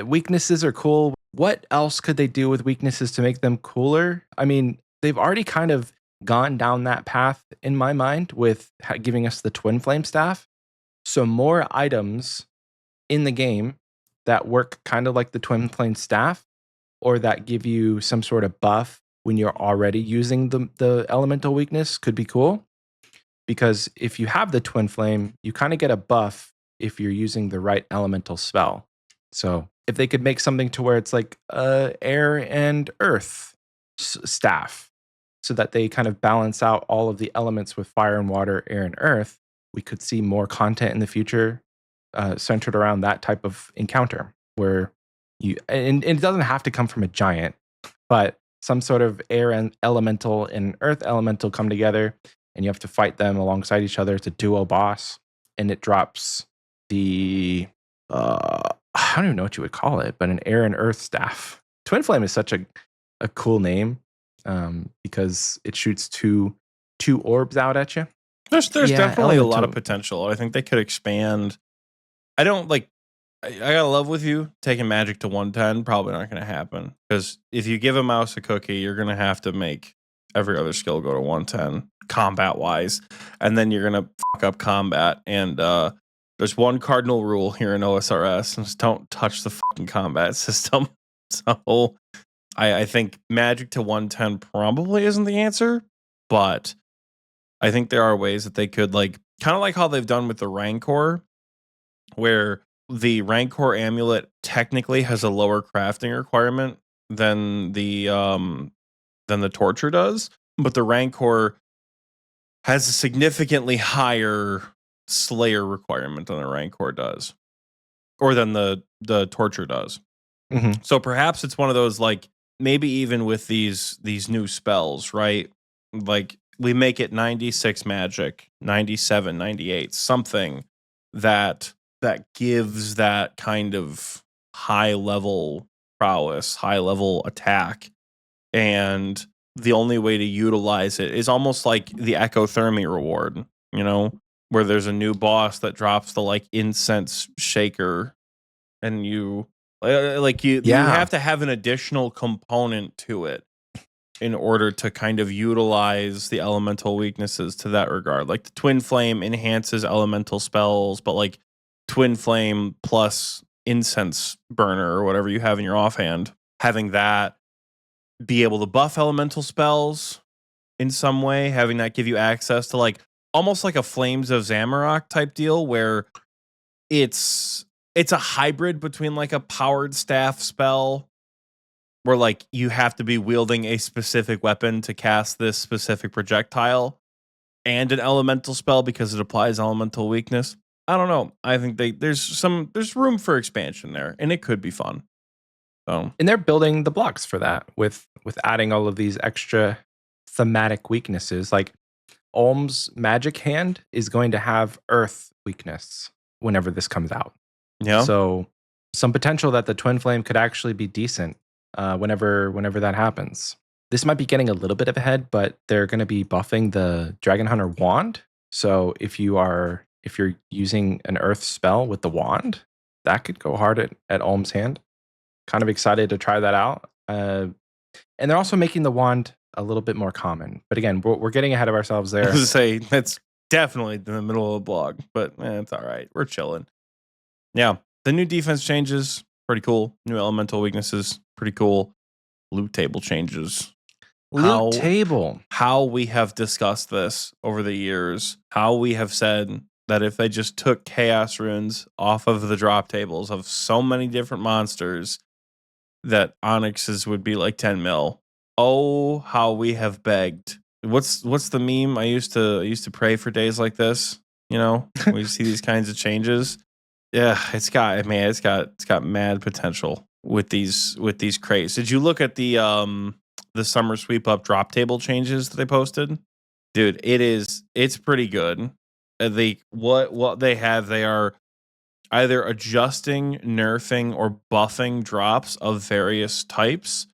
[SPEAKER 1] weaknesses are cool. What else could they do with weaknesses to make them cooler? I mean, they've already kind of gone down that path in my mind with giving us the twin flame staff. So more items in the game that work kind of like the twin flame staff, or that give you some sort of buff when you're already using the elemental weakness could be cool. Because if you have the twin flame, you kind of get a buff if you're using the right elemental spell. So if they could make something to where it's like air and earth staff, so that they kind of balance out all of the elements with fire and water, air and earth, we could see more content in the future centered around that type of encounter where and it doesn't have to come from a giant, but some sort of air and elemental and earth elemental come together and you have to fight them alongside each other. It's a duo boss and it drops the I don't even know what you would call it, but an air and earth staff. Twin flame is such a cool name because it shoots two orbs out at you.
[SPEAKER 2] There's definitely a lot of potential. I think they could expand. I don't like. I gotta love with you taking magic to 110. Probably not going to happen because if you give a mouse a cookie, you're going to have to make every other skill go to 110 combat wise, and then you're going to fuck up combat. And there's one cardinal rule here in OSRS: and just don't touch the fucking combat system. So I think magic to 110 probably isn't the answer, but I think there are ways that they could like kind of like how they've done with the Rancor, where the Rancor amulet technically has a lower crafting requirement than the Torture does, but the Rancor has a significantly higher Slayer requirement than the Rancor does, or than the Torture does.
[SPEAKER 1] Mm-hmm.
[SPEAKER 2] So perhaps it's one of those like maybe even with these new spells, right? Like we make it 96 magic, 97, 98, something that gives that kind of high level prowess, high level attack. And the only way to utilize it is almost like the ecothermy reward, you know, where there's a new boss that drops the like incense shaker and you have to have an additional component to it in order to kind of utilize the elemental weaknesses to that regard. Like the twin flame enhances elemental spells, but like twin flame plus incense burner or whatever you have in your offhand, having that be able to buff elemental spells in some way, having that give you access to like almost like a Flames of Zamorak type deal where it's a hybrid between like a powered staff spell where like you have to be wielding a specific weapon to cast this specific projectile and an elemental spell because it applies elemental weakness. I don't know. I think there's room for expansion there, and it could be fun. So,
[SPEAKER 1] and they're building the blocks for that with adding all of these extra thematic weaknesses. Like Olm's magic hand is going to have earth weakness whenever this comes out.
[SPEAKER 2] Yeah.
[SPEAKER 1] So some potential that the twin flame could actually be decent whenever that happens. This might be getting a little bit of ahead, but they're going to be buffing the Dragon Hunter wand. So if you are if you're using an earth spell with the wand, that could go hard at Olm's hand. Kind of excited to try that out. And they're also making the wand a little bit more common. But again, we're getting ahead of ourselves
[SPEAKER 2] I
[SPEAKER 1] there.
[SPEAKER 2] was gonna say that's definitely in the middle of a blog, but it's all right. We're chilling. Yeah, the new defense changes, pretty cool. New elemental weaknesses, pretty cool. Loot table changes.
[SPEAKER 1] Loot table.
[SPEAKER 2] How we have discussed this over the years, how we have said that if they just took chaos runes off of the drop tables of so many different monsters, that onyxes would be like 10 mil. Oh, how we have begged. What's the meme? I used to pray for days like this, you know, when you see these kinds of changes. Yeah, it's got mad potential with these crates. Did you look at the summer sweep up drop table changes that they posted? Dude, it's pretty good. What they have, they are either adjusting, nerfing, or buffing drops of various types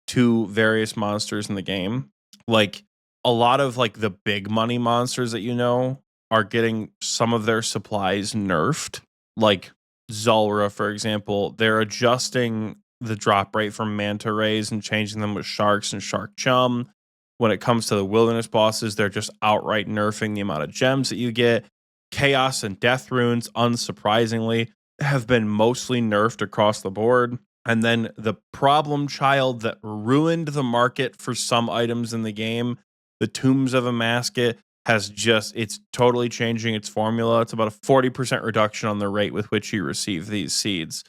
[SPEAKER 2] to various monsters in the game. Like a lot of like the big money monsters that you know are getting some of their supplies nerfed. Like Zulrah, for example, they're adjusting the drop rate from manta rays and changing them with sharks and shark chum. When it comes to the wilderness bosses, they're just outright nerfing the amount of gems that you get. Chaos and death runes, unsurprisingly, have been mostly nerfed across the board. And then the problem child that ruined the market for some items in the game, the Tombs of a Masket, it's totally changing its formula. It's about a 40% reduction on the rate with which you receive these seeds.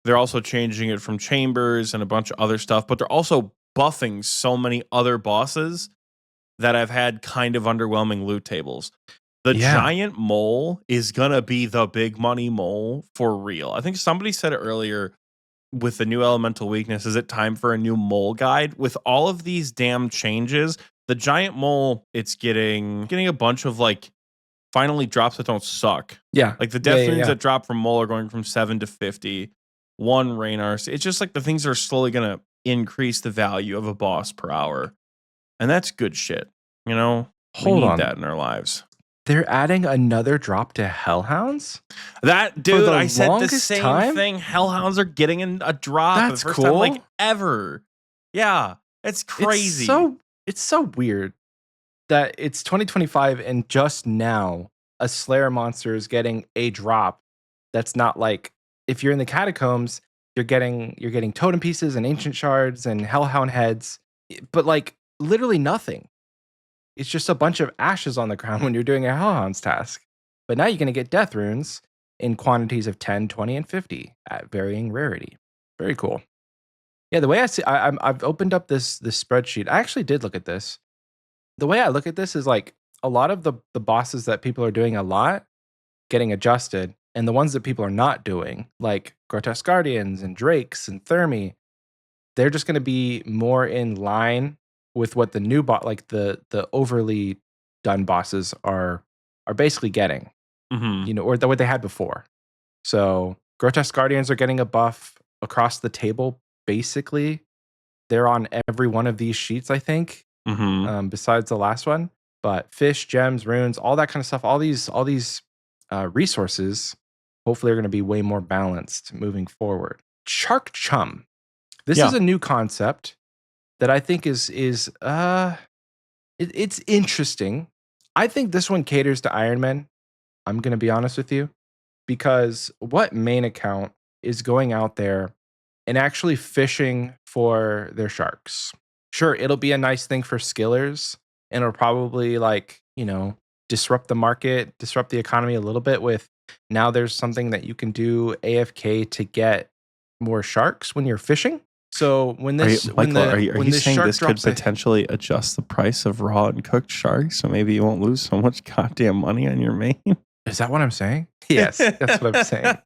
[SPEAKER 2] They're also changing it from chambers and a bunch of other stuff, but they're also buffing so many other bosses that I've had kind of underwhelming loot tables. The giant mole is going to be the big money mole for real. I think somebody said it earlier with the new elemental weakness. Is it time for a new mole guide? With all of these damn changes, the giant mole, it's getting a bunch of like finally drops that don't suck.
[SPEAKER 1] Yeah.
[SPEAKER 2] Like the death runes that drop from mole are going from 7 to 50. One Raynar. It's just like the things that are slowly going to increase the value of a boss per hour. And that's good shit. You know, we need that in our lives.
[SPEAKER 1] They're adding another drop to Hellhounds?
[SPEAKER 2] That dude, I said the same thing. Hellhounds are getting a drop.
[SPEAKER 1] That's
[SPEAKER 2] the first
[SPEAKER 1] cool.
[SPEAKER 2] time like ever. Yeah, it's crazy.
[SPEAKER 1] It's so weird that it's 2025 and just now a Slayer monster is getting a drop that's not like if you're in the catacombs, you're getting totem pieces and ancient shards and hellhound heads, but like literally nothing. It's just a bunch of ashes on the ground when you're doing a hellhound's task. But now you're going to get death runes in quantities of 10, 20, and 50 at varying rarity. Very cool. Yeah, the way I see, I've opened up this spreadsheet. I actually did look at this. The way I look at this is like a lot of the bosses that people are doing a lot getting adjusted, and the ones that people are not doing, like Grotesque Guardians and Drakes and Thermi, they're just going to be more in line with what the new like the overly done bosses are basically getting, you know, or what they had before. So Grotesque Guardians are getting a buff across the table. Basically, they're on every one of these sheets, I think, besides the last one. But fish, gems, runes, all that kind of stuff, all these resources, hopefully, are going to be way more balanced moving forward. Shark Chum. This is a new concept that I think is it's interesting. I think this one caters to Iron Men. I'm going to be honest with you, because what main account is going out there and actually fishing for their sharks? Sure, it'll be a nice thing for skillers, and it'll probably like, you know, disrupt the market, disrupt the economy a little bit with now there's something that you can do AFK to get more sharks when you're fishing. So when this,
[SPEAKER 2] are you saying this could potentially adjust the price of raw and cooked sharks, so maybe you won't lose so much goddamn money on your main?
[SPEAKER 1] Is that what I'm saying? Yes, that's what I'm saying.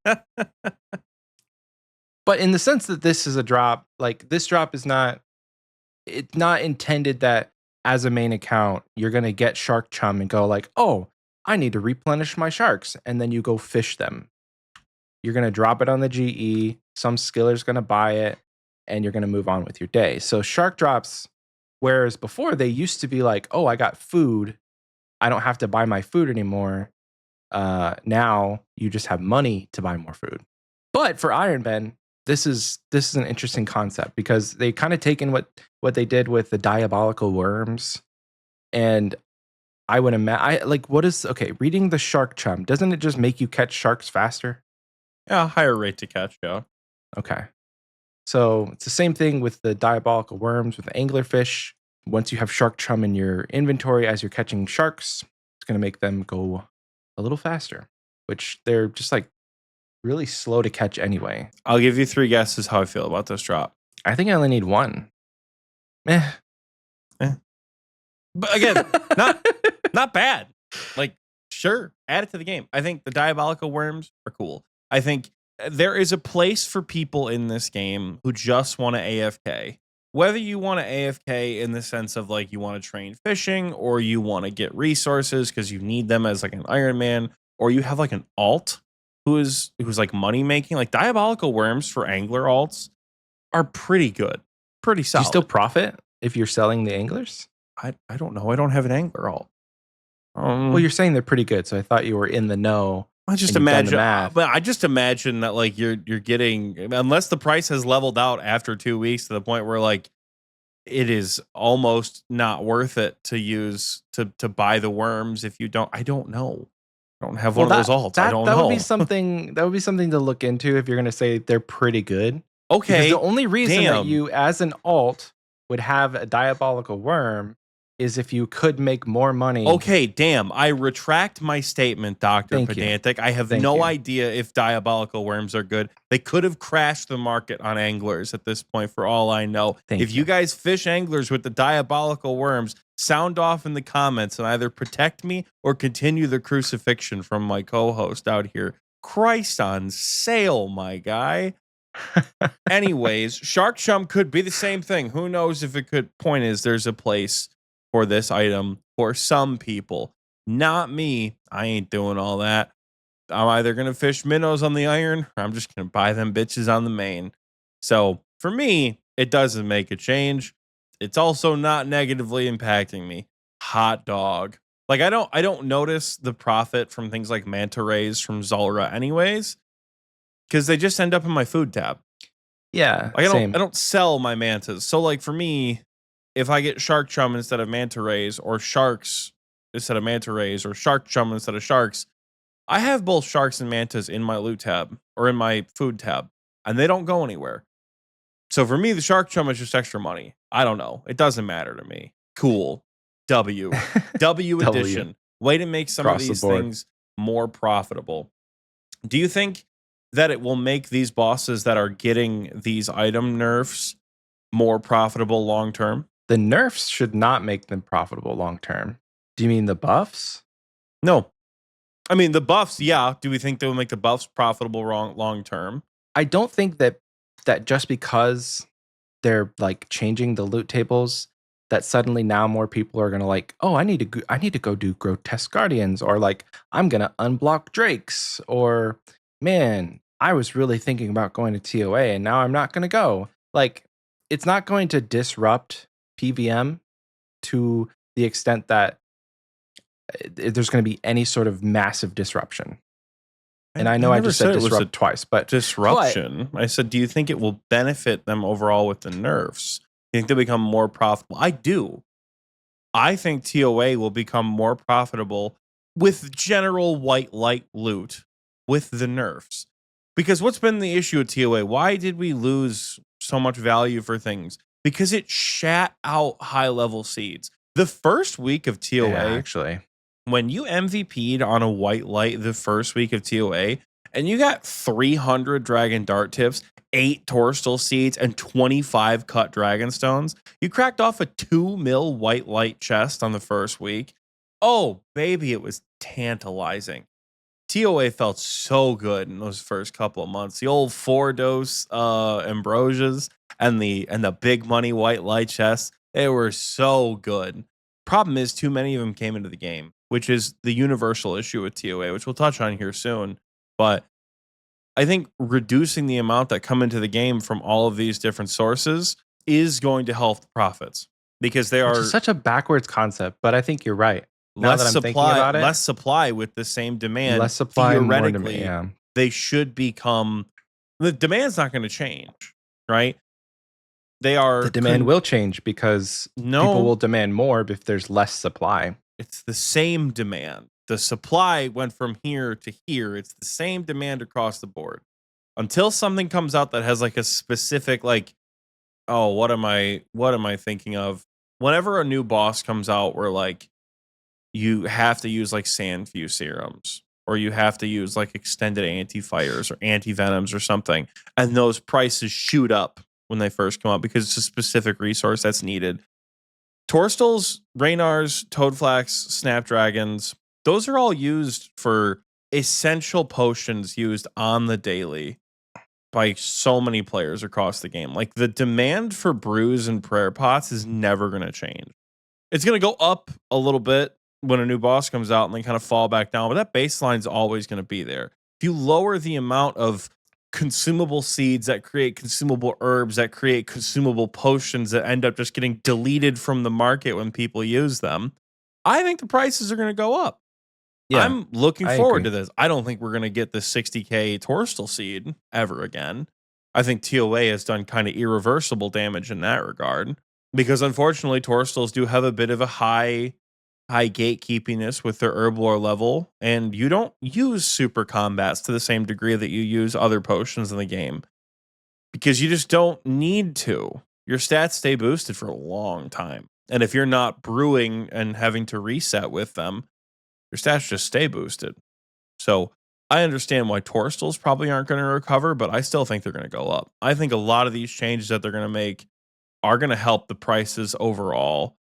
[SPEAKER 1] But in the sense that this is a drop, like this drop is not, it's not intended that as a main account, you're going to get Shark Chum and go like, oh, I need to replenish my sharks. And then you go fish them. You're going to drop it on the GE. Some skiller's going to buy it and you're going to move on with your day. So shark drops, whereas before they used to be like, oh, I got food. I don't have to buy my food anymore. now you just have money to buy more food. But for Iron Ben, this is an interesting concept because they kind of taken what they did with the diabolical worms, and I would imagine reading the shark chum, doesn't it just make you catch sharks faster?
[SPEAKER 2] Yeah, higher rate to catch, yeah.
[SPEAKER 1] Okay. So it's the same thing with the diabolical worms with the anglerfish. Once you have shark chum in your inventory as you're catching sharks, it's going to make them go a little faster, which they're just like really slow to catch anyway.
[SPEAKER 2] I'll give you 3 guesses how I feel about this drop.
[SPEAKER 1] I think I only need 1. Eh.
[SPEAKER 2] But again, not bad. Like, sure, add it to the game. I think the diabolical worms are cool. I think there is a place for people in this game who just want to AFK. Whether you want to AFK in the sense of like you want to train fishing, or you want to get resources because you need them as like an Iron Man, or you have like an alt who's like money making, like diabolical worms for angler alts are pretty good, pretty
[SPEAKER 1] Do
[SPEAKER 2] solid.
[SPEAKER 1] you still profit if you're selling the anglers?
[SPEAKER 2] I don't know. I don't have an angler alt.
[SPEAKER 1] Well, you're saying they're pretty good, so I thought you were in the know.
[SPEAKER 2] I just imagine, but I just imagine that like you're getting, unless the price has leveled out after 2 weeks to the point where like it is almost not worth it to use to buy the worms if you don't. I don't know. I don't have one of those alts. I don't know.
[SPEAKER 1] That would be something. That would be something to look into if you're going to say they're pretty good.
[SPEAKER 2] Okay.
[SPEAKER 1] Because the only reason that you, as an alt, would have a diabolical worm is if you could make more money.
[SPEAKER 2] Okay, damn. I retract my statement, Dr. Pedantic. I have no idea if diabolical worms are good. They could have crashed the market on anglers at this point, for all I know. If you guys fish anglers with the diabolical worms, sound off in the comments and either protect me or continue the crucifixion from my co-host out here. Christ on sale, my guy. Anyways, Shark Chum could be the same thing. Who knows if it could. Point is, there's a place for this item for some people. Not me. I ain't doing all that. I'm either going to fish minnows on the iron, or I'm just going to buy them bitches on the main. So for me, it doesn't make a change. It's also not negatively impacting me. Hot dog. Like I don't notice the profit from things like manta rays from Zulrah anyways, because they just end up in my food tab.
[SPEAKER 1] Yeah,
[SPEAKER 2] like I don't sell my mantas. So like for me, if I get shark chum instead of manta rays, or sharks instead of manta rays, or shark chum instead of sharks, I have both sharks and mantas in my loot tab or in my food tab, and they don't go anywhere. So for me, the shark chum is just extra money. I don't know. It doesn't matter to me. Cool. W edition. Way to make some of these things more profitable. Do you think that it will make these bosses that are getting these item nerfs more profitable long term?
[SPEAKER 1] The nerfs should not make them profitable long term. Do you mean the buffs?
[SPEAKER 2] No. I mean, the buffs, yeah. Do we think they will make the buffs profitable long term?
[SPEAKER 1] I don't think that just because they're like changing the loot tables, that suddenly now more people are gonna like, oh, I need to go do grotesque guardians, or like I'm gonna unblock drakes, or man, I was really thinking about going to TOA and now I'm not gonna go. Like, it's not going to disrupt PVM to the extent that there's going to be any sort of massive disruption. And I know I just said disrupt twice, but
[SPEAKER 2] disruption. I said, do you think it will benefit them overall with the nerfs? You think they'll become more profitable? I do. I think TOA will become more profitable with general white light loot with the nerfs. Because what's been the issue with TOA? Why did we lose so much value for things? Because it shat out high level seeds. The first week of TOA,
[SPEAKER 1] actually,
[SPEAKER 2] when you MVP'd on a white light the first week of TOA, and you got 300 dragon dart tips, 8 torstal seeds, and 25 cut dragon stones, you cracked off a 2 mil white light chest on the first week. Oh, baby, it was tantalizing. TOA felt so good in those first couple of months. The old 4-dose ambrosias and the big money white light chests, they were so good. Problem is, too many of them came into the game, which is the universal issue with TOA, which we'll touch on here soon. But I think reducing the amount that come into the game from all of these different sources is going to help the profits, because they are
[SPEAKER 1] such a backwards concept. But I think you're right. Now that I'm thinking about it,
[SPEAKER 2] less supply with the same demand.
[SPEAKER 1] less supply, more demand.
[SPEAKER 2] Theoretically,
[SPEAKER 1] Yeah.
[SPEAKER 2] they should become. The demand's not going to change, right? They are
[SPEAKER 1] The demand will change because people will demand more if there's less supply.
[SPEAKER 2] It's the same demand. The supply went from here to here. It's the same demand across the board. Until something comes out that has like a specific like, oh, what am I thinking of? Whenever a new boss comes out where like you have to use like Sandview serums or you have to use like extended anti-fires or anti-venoms or something, and those prices shoot up when they first come out because it's a specific resource that's needed. Torstals, Raynars, Toadflax, Snapdragons, those are all used for essential potions used on the daily by so many players across the game. Like the demand for brews and prayer pots is never going to change. It's going to go up a little bit when a new boss comes out and then kind of fall back down, but that baseline's always going to be there. If you lower the amount of consumable seeds that create consumable herbs that create consumable potions that end up just getting deleted from the market when people use them, I think the prices are going to go up. Yeah, I'm looking forward to this. I don't think we're going to get the 60k Torstal seed ever again. I think TOA has done kind of irreversible damage in that regard because unfortunately Torstals do have a bit of a high gatekeepiness with their herblore level, and you don't use super combats to the same degree that you use other potions in the game because you just don't need to. Your stats stay boosted for a long time, and if you're not brewing and having to reset with them, your stats just stay boosted. So I understand why Torstals probably aren't going to recover, but I still think they're going to go up. I think a lot of these changes that they're going to make are going to help the prices overall,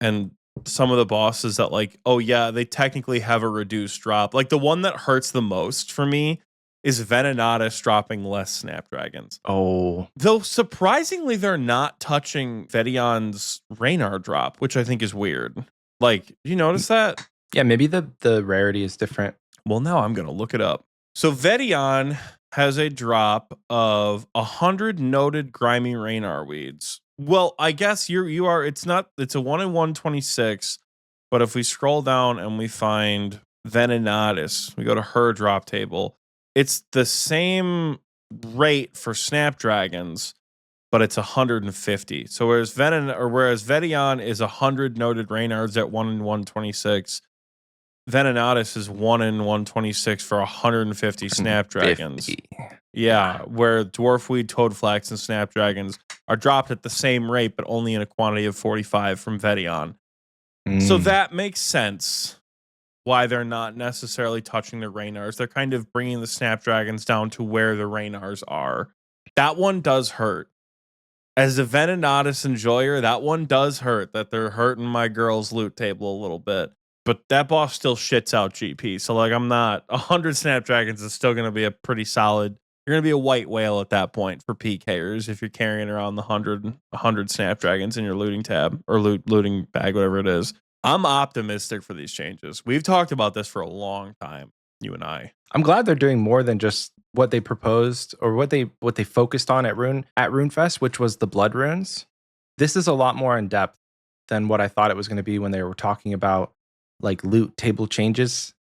[SPEAKER 2] and some of the bosses that like, oh yeah, they technically have a reduced drop. Like the one that hurts the most for me is Venenatis dropping less Snapdragons.
[SPEAKER 1] Oh.
[SPEAKER 2] Though surprisingly, they're not touching Vedion's Raynar drop, which I think is weird. Like, you notice that?
[SPEAKER 1] Yeah, maybe the rarity is different.
[SPEAKER 2] Well, now I'm going to look it up. So Vedion has a drop of 100 noted grimy Raynar weeds. Well, I guess you are. It's a 1 in 126. But if we scroll down and we find Venenatis, we go to her drop table. It's the same rate for Snapdragons, but it's 150. So whereas Vedion is 100 noted Raynards at 1 in 126, Venenatis is 1 in 126 for 150 Snapdragons.
[SPEAKER 1] 50.
[SPEAKER 2] Yeah, where Dwarfweed, Toadflax, and Snapdragons are dropped at the same rate, but only in a quantity of 45 from Vedion. So that makes sense why they're not necessarily touching the Raynars. They're kind of bringing the Snapdragons down to where the Raynars are. That one does hurt. As a Venenatis enjoyer, that one does hurt, that they're hurting my girl's loot table a little bit. But that boss still shits out GP. So, like, 100 Snapdragons is still going to be a pretty solid. You're going to be a white whale at that point for PKers if you're carrying around the 100 Snapdragons in your looting tab or looting bag, whatever it is. I'm optimistic for these changes. We've talked about this for a long time, you and I.
[SPEAKER 1] I'm glad they're doing more than just what they proposed or what they focused on at RuneFest, which was the blood runes. This is a lot more in depth than what I thought it was going to be when they were talking about like loot table changes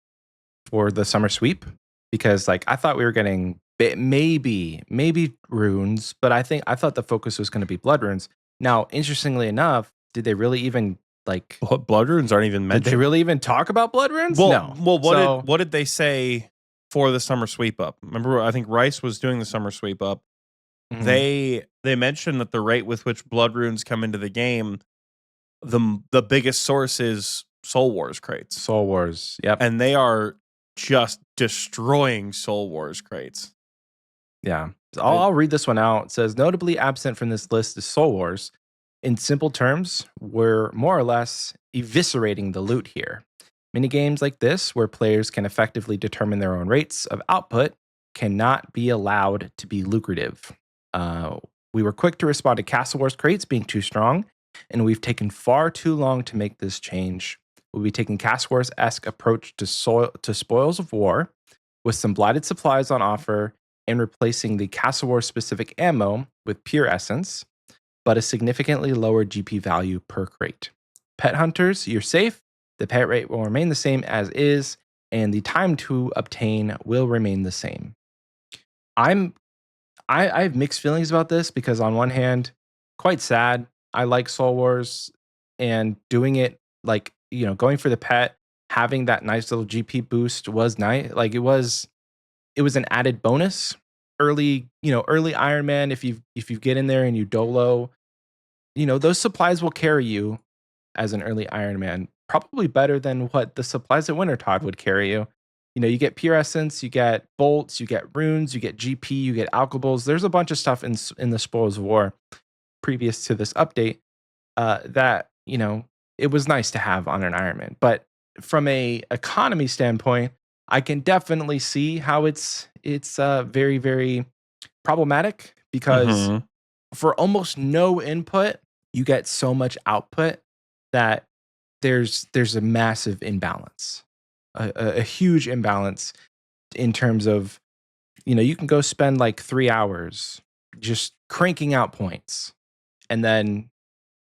[SPEAKER 1] for the summer sweep, because like I thought we were getting maybe runes, but I thought the focus was going to be blood runes. Now, interestingly enough, did they really even like
[SPEAKER 2] blood runes aren't even mentioned?
[SPEAKER 1] Did they really even talk about blood runes?
[SPEAKER 2] Well,
[SPEAKER 1] no.
[SPEAKER 2] Well, what did they say for the summer sweep up? Remember, I think Rice was doing the summer sweep up. Mm-hmm. They mentioned that the rate with which blood runes come into the game, the biggest source is Soul Wars crates.
[SPEAKER 1] Soul Wars, yep.
[SPEAKER 2] And they are just destroying Soul Wars crates.
[SPEAKER 1] Yeah. So I'll read this one out. It says, notably absent from this list is Soul Wars. In simple terms, we're more or less eviscerating the loot here. Minigames like this, where players can effectively determine their own rates of output, cannot be allowed to be lucrative. We were quick to respond to Castle Wars crates being too strong, and we've taken far too long to make this change. We'll be taking Castle Wars-esque approach to spoils of war, with some blighted supplies on offer, and replacing the Castle Wars specific ammo with pure essence, but a significantly lower GP value per crate. Pet hunters, you're safe, The pet rate will remain the same as is, and the time to obtain will remain the same. I have mixed feelings about this because on one hand, quite sad. I like Soul Wars and doing it like, going for the pet, having that nice little GP boost was nice. Like it was an added bonus. Early Iron Man, if you get in there and you dolo, those supplies will carry you as an early Iron Man, probably better than what the supplies at Winter Todd would carry you. You get pure essence, you get bolts, you get runes, you get GP, you get alcohols. There's a bunch of stuff in the Spoils of War previous to this update that it was nice to have on an Iron Man. But from a economy standpoint, I can definitely see how it's very, very problematic because
[SPEAKER 2] Mhm.
[SPEAKER 1] for almost no input, you get so much output that there's a massive imbalance, a huge imbalance in terms of you can go spend like 3 hours just cranking out points, and then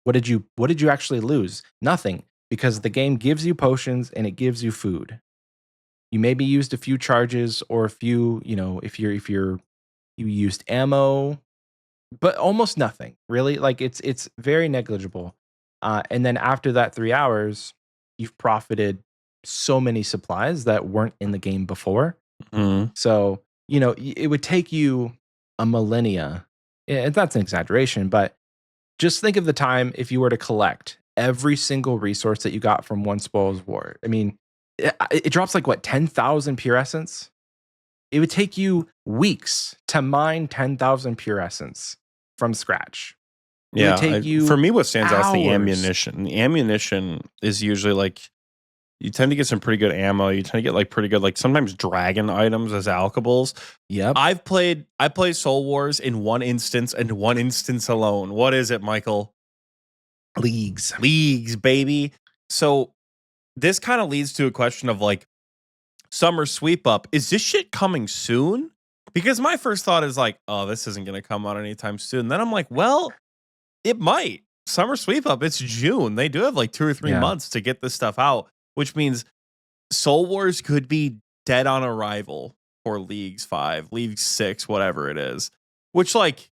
[SPEAKER 1] what did you actually lose? Nothing, because the game gives you potions and it gives you food. You maybe used a few charges or a few, if you used ammo, but almost nothing really. Like it's very negligible. And then after that 3 hours, you've profited so many supplies that weren't in the game before.
[SPEAKER 2] Mhm.
[SPEAKER 1] So it would take you a millennia. And that's an exaggeration, but just think of the time if you were to collect every single resource that you got from one Spoils War. I mean, it drops like what, 10,000 pure essence? It would take you weeks to mine 10,000 pure essence from scratch. It would
[SPEAKER 2] Yeah,
[SPEAKER 1] take
[SPEAKER 2] for
[SPEAKER 1] you
[SPEAKER 2] me, what stands out is the
[SPEAKER 1] hours.
[SPEAKER 2] ammunition. The ammunition is usually like you tend to get some pretty good ammo. You tend to get like pretty good, like sometimes dragon items as alkables.
[SPEAKER 1] Yep.
[SPEAKER 2] I played Soul Wars in one instance and one instance alone. What is it, Michael?
[SPEAKER 1] Leagues.
[SPEAKER 2] Leagues, baby. So this kind of leads to a question of like summer sweep up. Is this shit coming soon? Because my first thought is like, oh, this isn't going to come out anytime soon. Then I'm like, well, it might. Summer sweep up. It's June. They do have like 2 or 3
[SPEAKER 1] Yeah.
[SPEAKER 2] months to get this stuff out, which means Soul Wars could be dead on arrival for Leagues 5, League 6, whatever it is, which like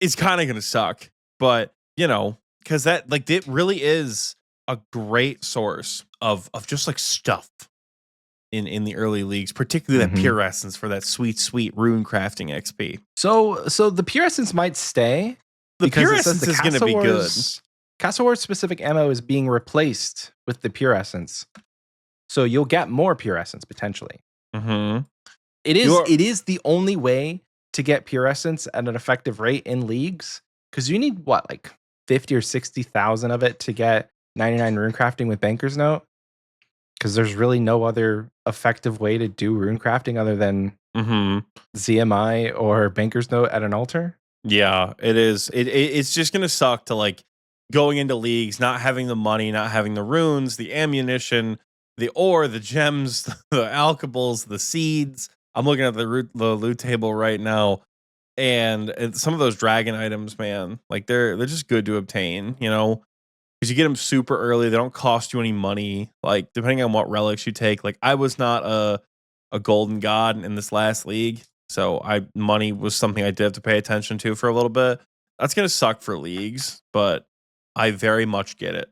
[SPEAKER 2] is kind of going to suck. But, because that like it really is a great source of just like stuff in the early leagues, particularly that
[SPEAKER 1] Mhm.
[SPEAKER 2] pure essence for that sweet rune crafting XP.
[SPEAKER 1] So the pure essence might stay
[SPEAKER 2] The
[SPEAKER 1] because
[SPEAKER 2] pure
[SPEAKER 1] it says
[SPEAKER 2] essence
[SPEAKER 1] the
[SPEAKER 2] is going to be good.
[SPEAKER 1] Castle Wars specific ammo is being replaced with the pure essence. So you'll get more pure essence potentially.
[SPEAKER 2] Mm-hmm.
[SPEAKER 1] It is
[SPEAKER 2] You're
[SPEAKER 1] it is the only way to get pure essence at an effective rate in leagues, because you need what, like 50 or 60,000 of it to get 99 rune crafting with Banker's Note, because there's really no other effective way to do rune crafting other than
[SPEAKER 2] mm-hmm.
[SPEAKER 1] ZMI or Banker's Note at an altar.
[SPEAKER 2] Yeah, it is. It's just gonna suck to like going into leagues, not having the money, not having the runes, the ammunition, the ore, the gems, the alkables, the seeds. I'm looking at the loot table right now, and some of those dragon items, man, like they're just good to obtain, because you get them super early. They don't cost you any money. Like depending on what relics you take. Like I was not a golden god in this last league, so money was something I did have to pay attention to for a little bit. That's gonna suck for leagues, but I very much get it,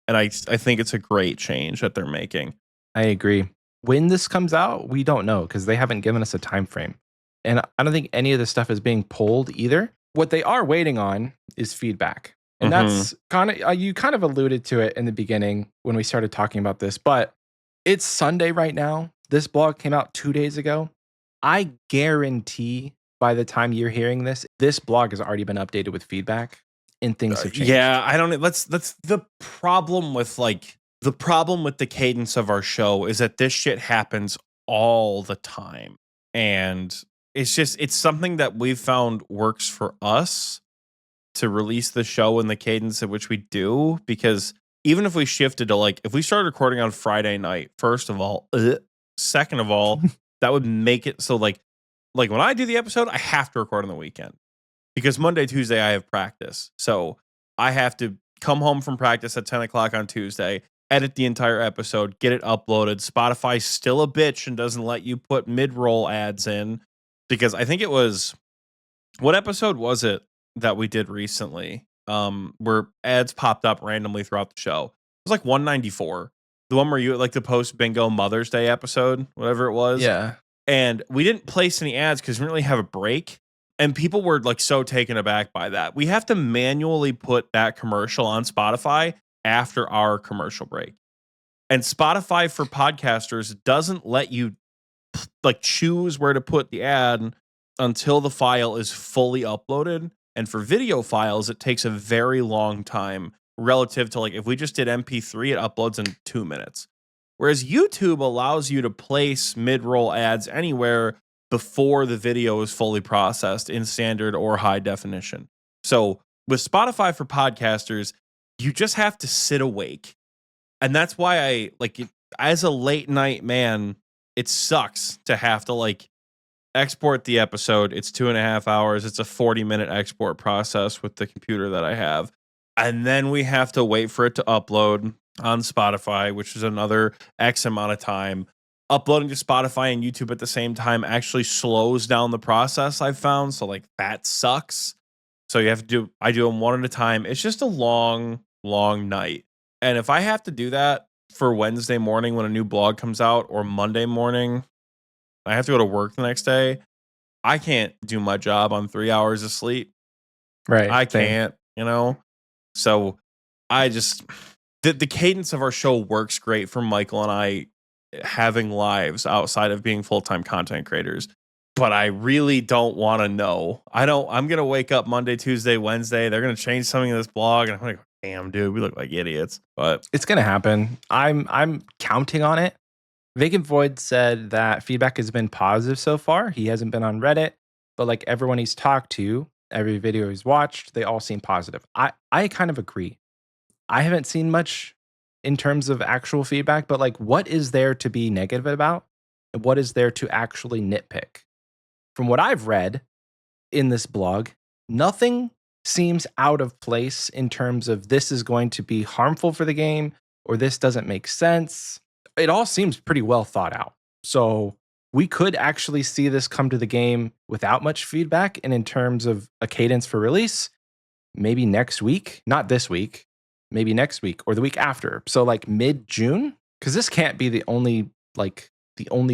[SPEAKER 2] and I think it's a great change that they're making.
[SPEAKER 1] I agree. When this comes out, we don't know because they haven't given us a time frame. And I don't think any of this stuff is being pulled either. What they are waiting on is feedback. And
[SPEAKER 2] Mm-hmm.
[SPEAKER 1] that's kind of, you kind of alluded to it in the beginning when we started talking about this, but it's Sunday right now. This blog came out 2 days ago. I guarantee by the time you're hearing this, this blog has already been updated with feedback and things have changed.
[SPEAKER 2] Yeah, I don't. That's the problem with the cadence of our show is that this shit happens all the time, and it's something that we've found works for us to release the show in the cadence at which we do. Because even if we shifted to like if we started recording on Friday night, first of all, second of all, that would make it so like when I do the episode, I have to record on the weekend because Monday, Tuesday, I have practice. So I have to come home from practice at 10 o'clock on Tuesday. edit the entire episode, get it uploaded. Spotify's still a bitch and doesn't let you put mid-roll ads in, because I think it was, what episode was it that we did recently? Where ads popped up randomly throughout the show. It was like 194. The one where you like the post bingo Mother's Day episode, whatever it was.
[SPEAKER 1] Yeah.
[SPEAKER 2] And we didn't place any ads because we didn't really have a break. And people were like so taken aback by that. We have to manually put that commercial on Spotify after our commercial break. And Spotify for podcasters doesn't let you like choose where to put the ad until the file is fully uploaded. And for video files, it takes a very long time relative to like if we just did MP3, it uploads in 2 minutes. Whereas YouTube allows you to place mid-roll ads anywhere before the video is fully processed in standard or high definition. So with Spotify for podcasters, you just have to sit awake. And that's why I like it, as a late night man, it sucks to have to like export the episode. It's 2.5 hours. It's a 40-minute export process with the computer that I have. And then we have to wait for it to upload on Spotify, which is another X amount of time. Uploading to Spotify and YouTube at the same time actually slows down the process, I've found. So like that sucks. So you have to do, I do them one at a time. It's just a long, long night. And if I have to do that for Wednesday morning when a new blog comes out, or Monday morning, I have to go to work the next day, I can't do my job on 3 hours of sleep.
[SPEAKER 1] Right.
[SPEAKER 2] I can't, you know? So I just, the cadence of our show works great for Michael and I having lives outside of being full-time content creators. But I really don't want to know. I'm going to wake up Monday, Tuesday, Wednesday. They're going to change something in this blog. And I'm like, damn, dude, we look like idiots. But
[SPEAKER 1] it's going to happen. I'm counting on it. Vacant Void said that feedback has been positive so far. He hasn't been on Reddit, but like everyone he's talked to, every video he's watched, they all seem positive. I kind of agree. I haven't seen much in terms of actual feedback, but like what is there to be negative about? And what is there to actually nitpick? From what I've read in this blog, nothing seems out of place in terms of this is going to be harmful for the game or this doesn't make sense. It all seems pretty well thought out. So we could actually see this come to the game without much feedback. And in terms of a cadence for release, maybe next week, not this week, maybe next week or the week after. So like mid-June, because this can't be the only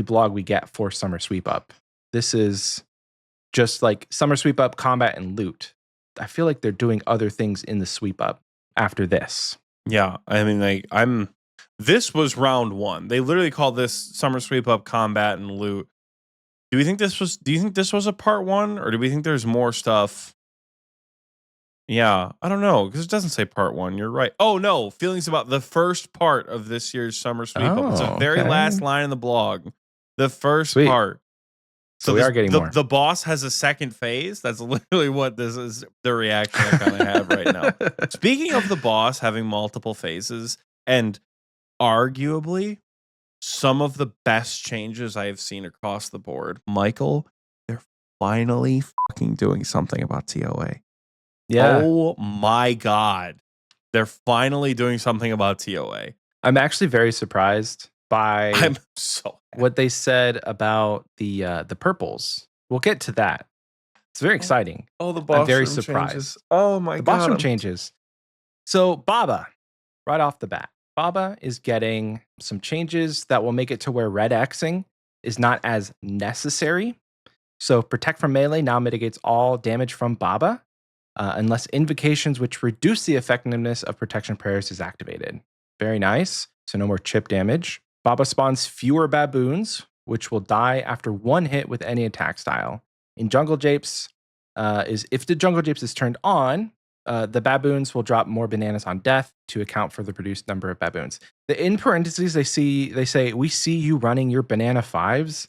[SPEAKER 1] blog we get for Summer Sweep Up. This is just like Summer Sweep Up, Combat, and Loot. I feel like they're doing other things in the Sweep Up after this.
[SPEAKER 2] Yeah, I mean, this was round one. They literally called this Summer Sweep Up, Combat, and Loot. Do you think this was a part one, or do we think there's more stuff? Yeah, I don't know, because it doesn't say part one. You're right. Oh no, feelings about the first part of this year's Summer Sweep Up. It's the very last line in the blog. The first part.
[SPEAKER 1] So we are getting more.
[SPEAKER 2] The boss has a second phase. That's literally what this is, the reaction I kind of have right now. Speaking of the boss having multiple phases, and arguably some of the best changes I have seen across the board, Michael, they're finally fucking doing something about TOA.
[SPEAKER 1] Yeah.
[SPEAKER 2] Oh my God. They're finally doing something about TOA.
[SPEAKER 1] I'm actually very surprised by
[SPEAKER 2] I'm so
[SPEAKER 1] what they said about the purples. We'll get to that. It's very exciting.
[SPEAKER 2] Oh, the boss
[SPEAKER 1] I'm very
[SPEAKER 2] room
[SPEAKER 1] surprised.
[SPEAKER 2] changes. Oh my God.
[SPEAKER 1] The boss room changes. So Baba, right off the bat, Baba is getting some changes that will make it to where red Xing is not as necessary. So Protect from Melee now mitigates all damage from Baba, unless invocations which reduce the effectiveness of protection prayers is activated. Very nice. So no more chip damage. Baba spawns fewer baboons, which will die after one hit with any attack style. In Jungle Japes, if the Jungle Japes is turned on, the baboons will drop more bananas on death to account for the produced number of baboons. In parentheses, they say, we see you running your banana fives.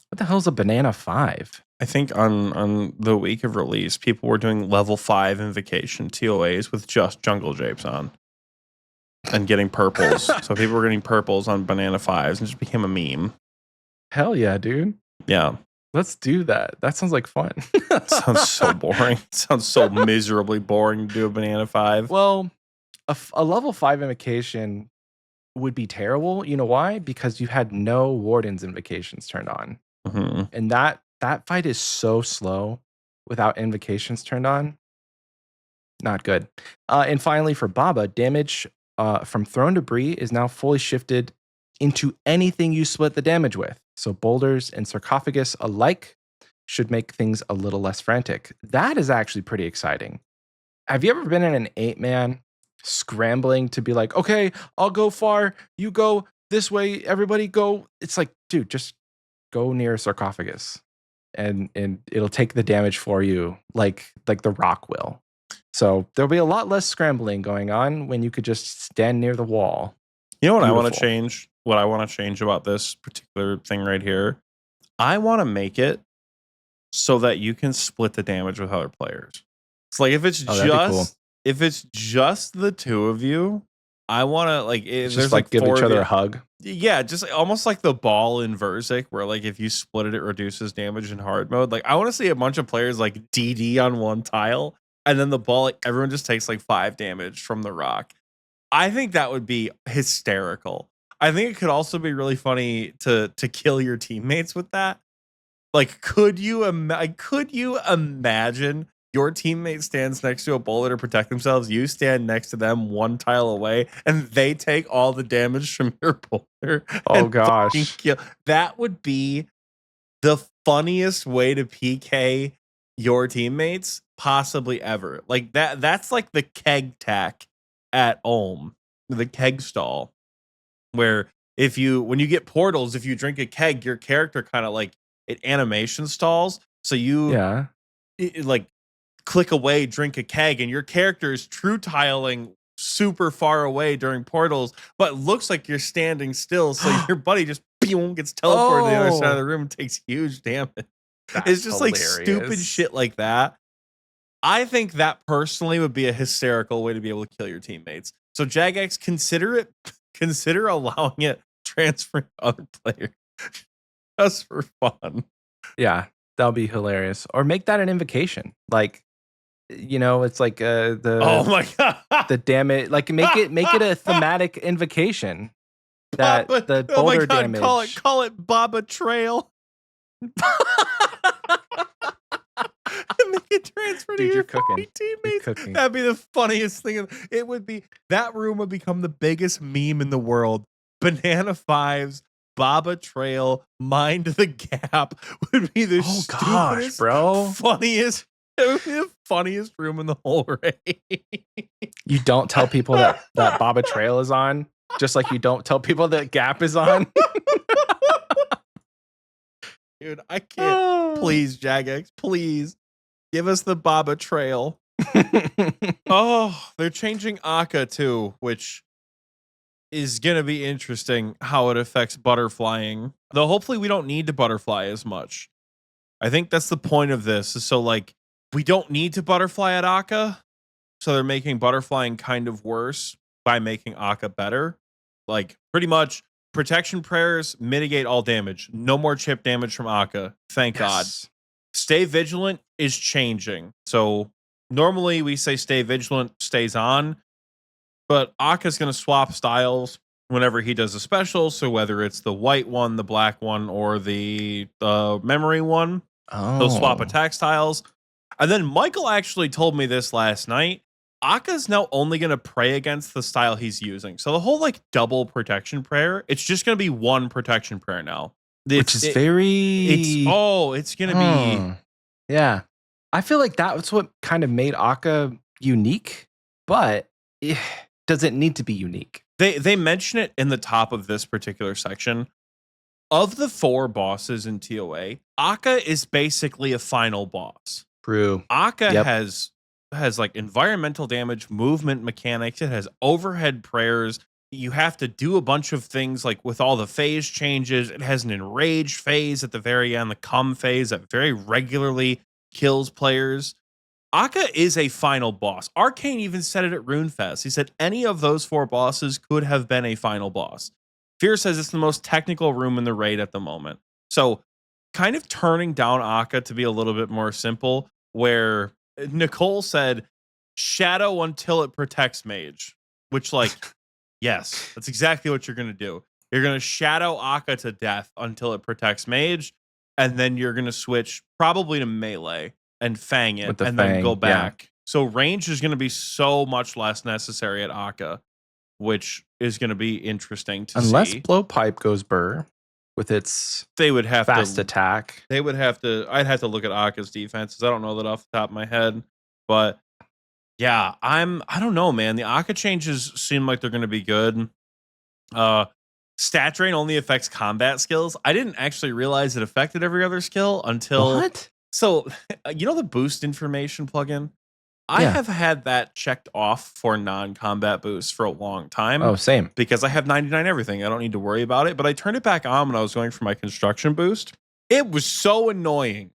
[SPEAKER 1] What the hell is a banana 5?
[SPEAKER 2] I think on the week of release, people were doing level 5 invocation TOAs with just Jungle Japes on. And getting purples. So people were getting purples on banana 5s and it just became a meme.
[SPEAKER 1] Hell yeah, dude.
[SPEAKER 2] Yeah.
[SPEAKER 1] Let's do that. That sounds like fun.
[SPEAKER 2] Sounds so boring. It sounds so miserably boring to do a banana 5.
[SPEAKER 1] Well, a level 5 invocation would be terrible. You know why? Because you had no Warden's Invocations turned on.
[SPEAKER 2] Mhm.
[SPEAKER 1] And that fight is so slow without invocations turned on. Not good. And finally, for Baba, damage from thrown debris is now fully shifted into anything you split the damage with. So boulders and sarcophagus alike should make things a little less frantic. That is actually pretty exciting. Have you ever been in an 8-man scrambling to be like, okay, I'll go far, you go this way, everybody go? It's like, dude, just go near a sarcophagus and it'll take the damage for you like the rock will. So there'll be a lot less scrambling going on when you could just stand near the wall.
[SPEAKER 2] You know what I want to
[SPEAKER 1] Beautiful.
[SPEAKER 2] change? What I want to change about this particular thing right here? I want to make it so that you can split the damage with other players. It's like if it's just the two of you, I want to like if
[SPEAKER 1] Just
[SPEAKER 2] there's
[SPEAKER 1] like give
[SPEAKER 2] four
[SPEAKER 1] each
[SPEAKER 2] of
[SPEAKER 1] other
[SPEAKER 2] you-
[SPEAKER 1] a hug.
[SPEAKER 2] Yeah, just almost like the ball in Verzic, where like if you split it, it reduces damage in hard mode. Like I want to see a bunch of players like DD on one tile, and then the ball, like, everyone just takes like 5 damage from the rock. I think that would be hysterical. I think it could also be really funny to kill your teammates with that. Like, could you imagine your teammate stands next to a bullet to protect themselves, you stand next to them 1 tile away, and they take all the damage from your boulder?
[SPEAKER 1] Oh
[SPEAKER 2] and fucking
[SPEAKER 1] gosh.
[SPEAKER 2] kill? That would be the funniest way to PK your teammates possibly ever. Like that's like the keg tack at Ulm, the keg stall, where when you get portals, if you drink a keg, your character kind of like it animation stalls. So you
[SPEAKER 1] Yeah.
[SPEAKER 2] like click away, drink a keg, and your character is true tiling super far away during portals, but looks like you're standing still. So your buddy just gets teleported to the other side of the room and takes huge damage. It's just like stupid shit like that. I think that personally would be a hysterical way to be able to kill your teammates. So Jagex, consider allowing it transferring to other players just for fun.
[SPEAKER 1] Yeah, that'll be hilarious. Or make that an invocation. Like, it's like
[SPEAKER 2] Oh my god.
[SPEAKER 1] the damage. Like make it a thematic invocation. That
[SPEAKER 2] Baba,
[SPEAKER 1] the
[SPEAKER 2] oh my
[SPEAKER 1] boulder
[SPEAKER 2] god,
[SPEAKER 1] damage.
[SPEAKER 2] call it Baba Trail. Make it transfer to
[SPEAKER 1] Dude,
[SPEAKER 2] your
[SPEAKER 1] you're cooking.
[SPEAKER 2] teammates.
[SPEAKER 1] Cooking.
[SPEAKER 2] That'd be the funniest thing. It would be that room would become the biggest meme in the world. Banana Fives, Baba Trail, Mind the Gap would be the stupidest,
[SPEAKER 1] bro.
[SPEAKER 2] funniest. It would be the funniest room in the whole raid.
[SPEAKER 1] You don't tell people that Baba Trail is on, just like you don't tell people that Gap is on.
[SPEAKER 2] Dude, I can't. Please, Jagex, please give us the Baba Trail. Oh, they're changing Akka too, which is gonna be interesting how it affects butterflying. Though hopefully we don't need to butterfly as much. I think that's the point of this. Is so like we don't need to butterfly at Akka, so they're making butterflying kind of worse by making Akka better. Like pretty much protection prayers mitigate all damage. No more chip damage from Akka. Thank God. Stay vigilant is changing. So normally we say stay vigilant stays on, but Akka's going to swap styles whenever he does a special. So whether it's the white one, the black one, or the memory one, they'll swap attack styles. And then Michael actually told me this last night. Akka's now only going to pray against the style he's using. So the whole like double protection prayer, it's just going to be 1 protection prayer now.
[SPEAKER 1] Which is very...
[SPEAKER 2] It's going to be...
[SPEAKER 1] Yeah. I feel like that's what kind of made Akka unique, but does it need to be unique?
[SPEAKER 2] They mention it in the top of this particular section. Of the 4 bosses in TOA, Akka is basically a final boss.
[SPEAKER 1] True.
[SPEAKER 2] Akka has like environmental damage, movement mechanics. It has overhead prayers. You have to do a bunch of things like with all the phase changes. It has an enraged phase at the very end, the come phase that very regularly kills players. Akka is a final boss. Arcane even said it at RuneFest. He said any of those 4 bosses could have been a final boss. Fear says it's the most technical room in the raid at the moment. So kind of turning down Akka to be a little bit more simple, where Nicole said shadow until it protects mage, which like Yes, that's exactly what you're going to do. You're going to shadow Akka to death until it protects mage, and then you're going to switch probably to melee and fang it,
[SPEAKER 1] With the
[SPEAKER 2] and then go
[SPEAKER 1] fang, yeah.
[SPEAKER 2] back. So range is going to be so much less necessary at Akka, which is going to be interesting to
[SPEAKER 1] Unless
[SPEAKER 2] see.
[SPEAKER 1] blowpipe goes burr with its
[SPEAKER 2] They would have
[SPEAKER 1] fast
[SPEAKER 2] to
[SPEAKER 1] attack.
[SPEAKER 2] They would have to. I'd have to look at Akka's defenses. I don't know that off the top of my head, but yeah, I don't know, man. The Akka changes seem like they're going to be good. Stat drain only affects combat skills. I didn't actually realize it affected every other skill until.
[SPEAKER 1] What?
[SPEAKER 2] So, you know the boost information plugin? I
[SPEAKER 1] Yeah.
[SPEAKER 2] have had that checked off for non-combat boosts for a long time.
[SPEAKER 1] Oh, same.
[SPEAKER 2] Because I have 99 everything. I don't need to worry about it. But I turned it back on when I was going for my construction boost. It was so annoying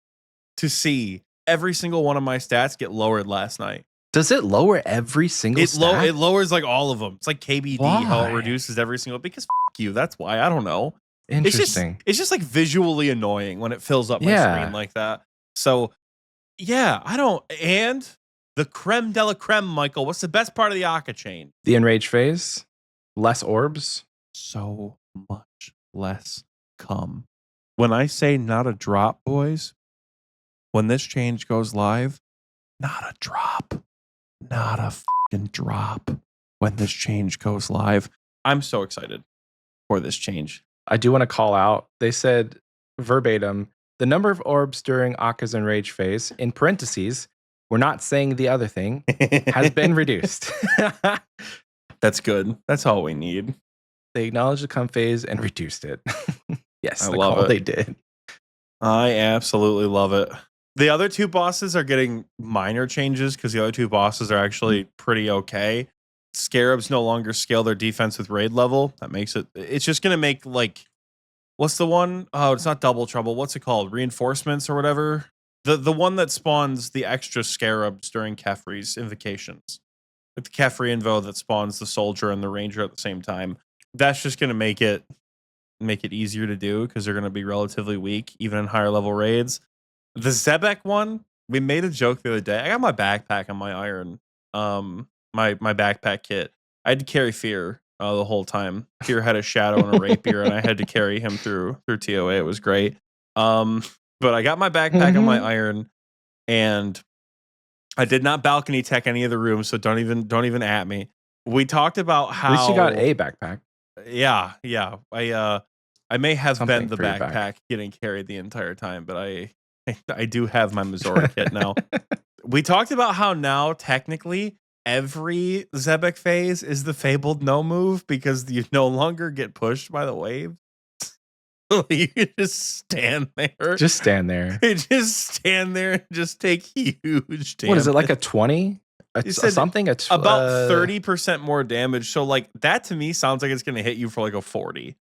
[SPEAKER 2] to see every single one of my stats get lowered last night.
[SPEAKER 1] Does it lower every single stat?
[SPEAKER 2] It lowers like all of them. It's like KBD, how it
[SPEAKER 1] Why?
[SPEAKER 2] reduces every single, because you. That's why. I don't know.
[SPEAKER 1] Interesting.
[SPEAKER 2] It's just like visually annoying when it fills up my
[SPEAKER 1] Yeah.
[SPEAKER 2] screen like that. So yeah, I don't. And the creme de la creme, Michael. What's the best part of the Akka chain?
[SPEAKER 1] The enrage phase, less orbs.
[SPEAKER 2] So much less cum. When I say not a drop, boys, when this change goes live, not a drop. Not a fucking drop when this change goes live. I'm so excited for this change.
[SPEAKER 1] I do want to call out. They said verbatim, the number of orbs during Akka's enrage phase, in parentheses, we're not saying the other thing, has been reduced.
[SPEAKER 2] That's good. That's all we need.
[SPEAKER 1] They acknowledged the cum phase and reduced it. Yes,
[SPEAKER 2] I
[SPEAKER 1] the
[SPEAKER 2] love
[SPEAKER 1] call
[SPEAKER 2] it.
[SPEAKER 1] they did.
[SPEAKER 2] I absolutely love it. The other two bosses are getting minor changes because the other two bosses are actually pretty okay. Scarabs no longer scale their defense with raid level. That makes it. It's just gonna make like, what's the one? Oh, it's not double trouble. What's it called? Reinforcements or whatever. The one that spawns the extra scarabs during Kefri's invocations. With the Kefri invo that spawns the soldier and the ranger at the same time. That's just gonna make it easier to do because they're gonna be relatively weak even in higher level raids. The Zebek one, we made a joke the other day. I got my backpack on my iron, my backpack kit. I had to carry Fear the whole time. Fear had a shadow and a rapier, and I had to carry him through TOA. It was great. But I got my backpack on my iron, and I did not balcony tech any of the rooms, so don't even at me. We talked about how
[SPEAKER 1] At least you got a backpack.
[SPEAKER 2] Yeah. I may have
[SPEAKER 1] Something
[SPEAKER 2] been the
[SPEAKER 1] for your
[SPEAKER 2] backpack
[SPEAKER 1] back.
[SPEAKER 2] getting carried the entire time, but I do have my Missouri kit now. We talked about how now technically every Zebek phase is the fabled no move because you no longer get pushed by the wave. You just stand there.
[SPEAKER 1] Just stand there.
[SPEAKER 2] You just stand there and just take huge damage.
[SPEAKER 1] What is it, like a 20?
[SPEAKER 2] You said
[SPEAKER 1] Something?
[SPEAKER 2] about 30% more damage. So like that to me sounds like it's going to hit you for like a 40.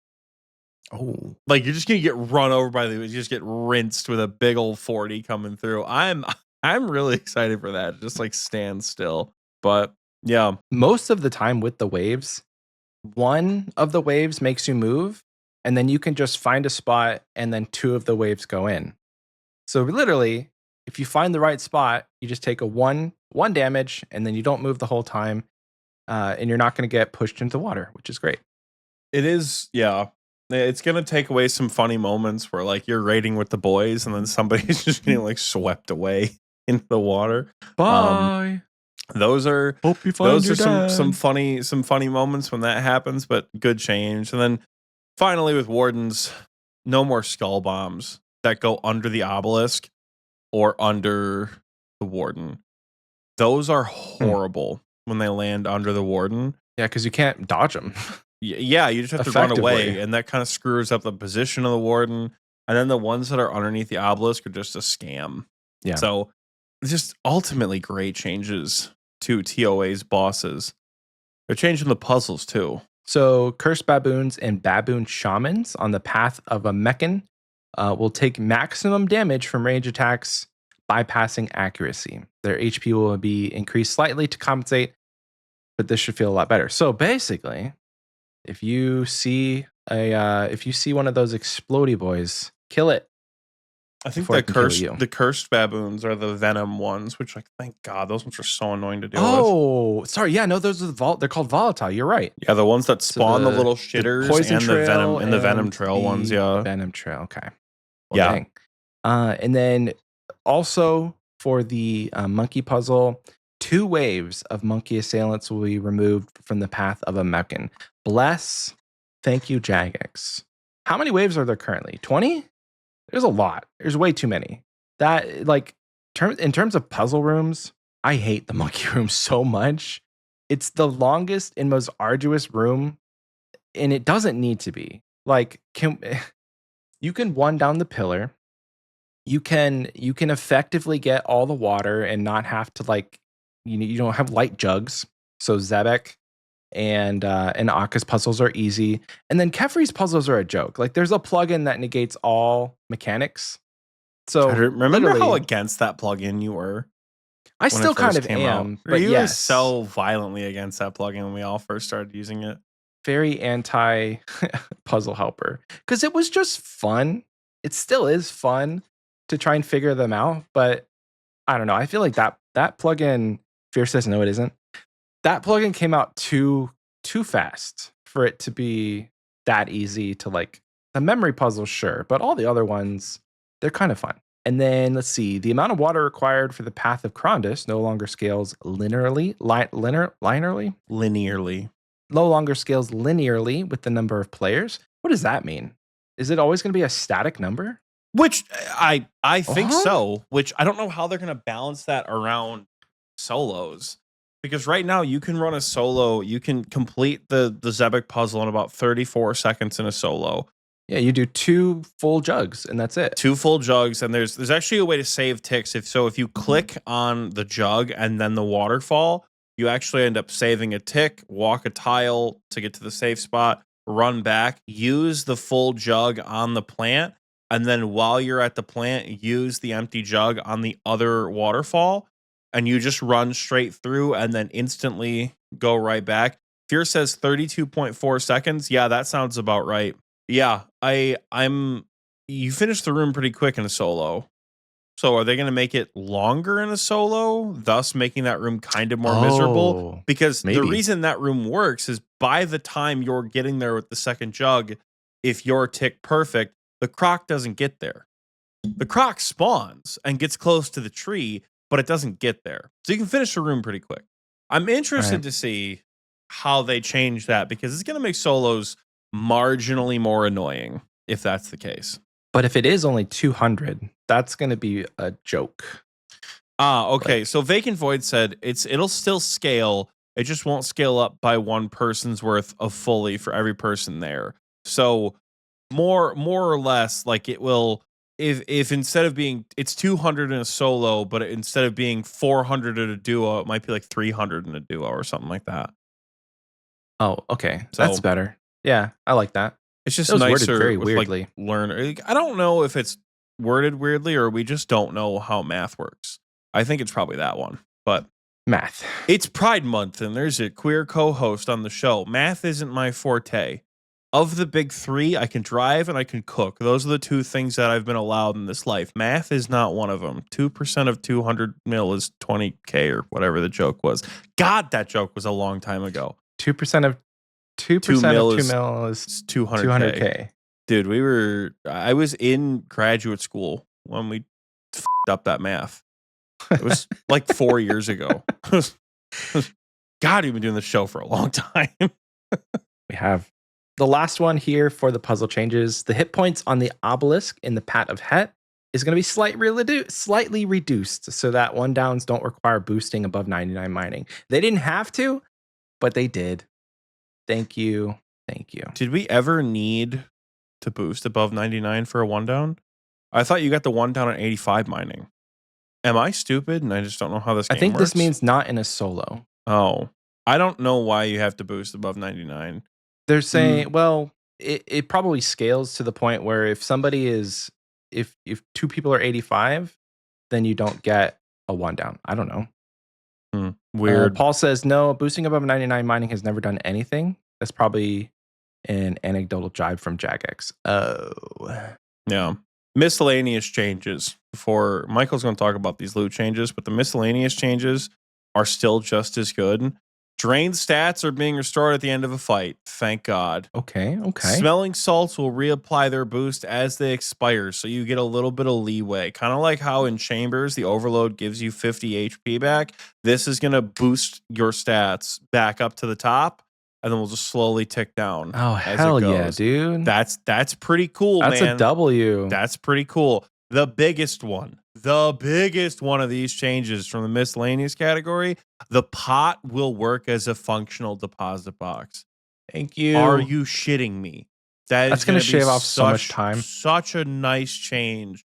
[SPEAKER 1] Oh,
[SPEAKER 2] Like you're just gonna get run over by you just get rinsed with a big old 40 coming through. I'm really excited for that. Just like stand still. But yeah.
[SPEAKER 1] most of the time with the waves, one of the waves makes you move, and then you can just find a spot, and then two of the waves go in. So literally, if you find the right spot, you just take a one damage, and then you don't move the whole time, and you're not going to get pushed into the water, which is great.
[SPEAKER 2] It is, yeah. It's gonna take away some funny moments where like you're raiding with the boys and then somebody's just getting like swept away into the water.
[SPEAKER 1] Bye.
[SPEAKER 2] Those are
[SPEAKER 1] Hope you find
[SPEAKER 2] those
[SPEAKER 1] your
[SPEAKER 2] are
[SPEAKER 1] dad.
[SPEAKER 2] some funny moments when that happens, but good change. And then finally with wardens, no more skull bombs that go under the obelisk or under the warden. Those are horrible when they land under the warden.
[SPEAKER 1] Yeah, because you can't dodge them.
[SPEAKER 2] Yeah, you just have to run away,
[SPEAKER 1] Effectively.
[SPEAKER 2] and that kind of screws up the position of the warden. And then the ones that are underneath the obelisk are just a scam.
[SPEAKER 1] Yeah.
[SPEAKER 2] So just ultimately great changes to TOA's bosses. They're changing the puzzles too.
[SPEAKER 1] So cursed baboons and baboon shamans on the path of a mechan will take maximum damage from range attacks, bypassing accuracy. Their HP will be increased slightly to compensate, but this should feel a lot better. So basically, if you see one of those explodey boys, kill it.
[SPEAKER 2] I think
[SPEAKER 1] before I can kill you.
[SPEAKER 2] the cursed baboons are the venom ones, which like thank God those ones are so annoying to deal with.
[SPEAKER 1] Oh, sorry. Yeah, no, those are they're called volatile. You're right.
[SPEAKER 2] Yeah, the ones that spawn the little shitters
[SPEAKER 1] poison
[SPEAKER 2] and the venom
[SPEAKER 1] trail
[SPEAKER 2] and the venom
[SPEAKER 1] and
[SPEAKER 2] trail ones.
[SPEAKER 1] the
[SPEAKER 2] Yeah,
[SPEAKER 1] venom trail. Okay. Well,
[SPEAKER 2] yeah.
[SPEAKER 1] dang. And then also for the monkey puzzle, 2 waves of monkey assailants will be removed from the path of a Meccan. Bless. Thank you, Jagex. How many waves are there currently? 20? There's a lot. There's way too many. That like in terms of puzzle rooms, I hate the monkey room so much. It's the longest and most arduous room, and it doesn't need to be. Like, you can one down the pillar. You can effectively get all the water and not have to like you don't have light jugs. So Zebek and Akka's puzzles are easy. And then Kefri's puzzles are a joke. Like there's a plugin that negates all mechanics. So
[SPEAKER 2] I remember how
[SPEAKER 1] literally,
[SPEAKER 2] against that plugin you were.
[SPEAKER 1] I
[SPEAKER 2] when it
[SPEAKER 1] still kind
[SPEAKER 2] first
[SPEAKER 1] of
[SPEAKER 2] came out.
[SPEAKER 1] am, but
[SPEAKER 2] you were
[SPEAKER 1] yes,
[SPEAKER 2] so violently against that plugin when we all first started using it.
[SPEAKER 1] very anti puzzle helper because it was just fun. It still is fun to try and figure them out, but I don't know. I feel like that plugin, Fear says no, it isn't. That plugin came out too fast for it to be that easy to like the memory puzzle, sure, but all the other ones, they're kind of fun. And then let's see, the amount of water required for the Path of Krondus no longer scales linearly.
[SPEAKER 2] Linearly.
[SPEAKER 1] No longer scales linearly with the number of players. What does that mean? Is it always going to be a static number?
[SPEAKER 2] Which I think
[SPEAKER 1] Uh-huh.
[SPEAKER 2] so. Which I don't know how they're going to balance that around solos. Because right now you can run a solo, you can complete the Zebek puzzle in about 34 seconds in a solo.
[SPEAKER 1] Yeah, you do 2 full jugs and that's it.
[SPEAKER 2] 2 full jugs, and there's actually a way to save ticks. If you click on the jug and then the waterfall, you actually end up saving a tick, walk a tile to get to the safe spot, run back, use the full jug on the plant, and then while you're at the plant, use the empty jug on the other waterfall, and you just run straight through and then instantly go right back. Fear says 32.4 seconds. Yeah, that sounds about right. Yeah, you finished the room pretty quick in a solo. So are they going to make it longer in a solo, thus making that room kind of more miserable? Because the reason that room works is by the time you're getting there with the second jug, if you're tick perfect, the croc doesn't get there. The croc spawns and gets close to the tree, but it doesn't get there. So you can finish the room pretty quick. I'm interested to see how they change that because it's going to make solos marginally more annoying if that's the case.
[SPEAKER 1] But if it is only 200, that's going to be a joke.
[SPEAKER 2] Okay. Like, so Vacant Void said it'll still scale. It just won't scale up by 1 person's worth of fully for every person there. So more or less, like it will. If instead of being it's 200 in a solo, but instead of being 400 in a duo, it might be like 300 in a duo or something like that.
[SPEAKER 1] Oh, okay. So, that's better. Yeah, I like that.
[SPEAKER 2] It's just nicer
[SPEAKER 1] worded very
[SPEAKER 2] with
[SPEAKER 1] weirdly.
[SPEAKER 2] Like learner. I don't know if it's worded weirdly or we just don't know how math works. I think it's probably that one. But
[SPEAKER 1] math.
[SPEAKER 2] It's Pride Month and there's a queer co-host on the show. Math isn't my forte. Of the big 3, I can drive and I can cook. Those are the 2 things that I've been allowed in this life. Math is not one of them. 2% of 200 mil is 20K or whatever the joke was. God, that joke was a long time ago.
[SPEAKER 1] 2% of 2% of 2 mil is 200K.
[SPEAKER 2] Dude, I was in graduate school when we f***ed up that math. It was like 4 years ago. God, we've been doing this show for a long time.
[SPEAKER 1] We have. The last one here for the puzzle changes, the hit points on the obelisk in the Pat of Het is going to be slightly reduced so that 1 downs don't require boosting above 99 mining. They didn't have to, but they did. Thank you.
[SPEAKER 2] Did we ever need to boost above 99 for a 1 down? I thought you got the 1 down at 85 mining. Am I stupid and I just don't know how this game works?
[SPEAKER 1] I think this means not in a solo.
[SPEAKER 2] Oh. I don't know why you have to boost above 99.
[SPEAKER 1] They're saying, well, it probably scales to the point where if somebody is if 2 people are 85, then you don't get a 1 down. I don't know.
[SPEAKER 2] Weird.
[SPEAKER 1] Paul says, no, boosting above 99 mining has never done anything. That's probably an anecdotal jibe from Jagex. Oh.
[SPEAKER 2] Yeah. Miscellaneous changes. For Michael's going to talk about these loot changes, but the miscellaneous changes are still just as good. Drained stats are being restored at the end of a fight. Thank God.
[SPEAKER 1] Okay.
[SPEAKER 2] Smelling salts will reapply their boost as they expire, so you get a little bit of leeway. Kind of like how in Chambers, the overload gives you 50 HP back. This is going to boost your stats back up to the top, and then we'll just slowly tick down
[SPEAKER 1] Oh,
[SPEAKER 2] as
[SPEAKER 1] hell
[SPEAKER 2] it goes.
[SPEAKER 1] yeah, dude.
[SPEAKER 2] That's pretty cool,
[SPEAKER 1] That's
[SPEAKER 2] man.
[SPEAKER 1] a W.
[SPEAKER 2] That's pretty cool. The biggest one of these changes from the miscellaneous category, the pot will work as a functional deposit box.
[SPEAKER 1] Thank you.
[SPEAKER 2] Are you shitting me?
[SPEAKER 1] That's going to shave off so much time.
[SPEAKER 2] Such a nice change,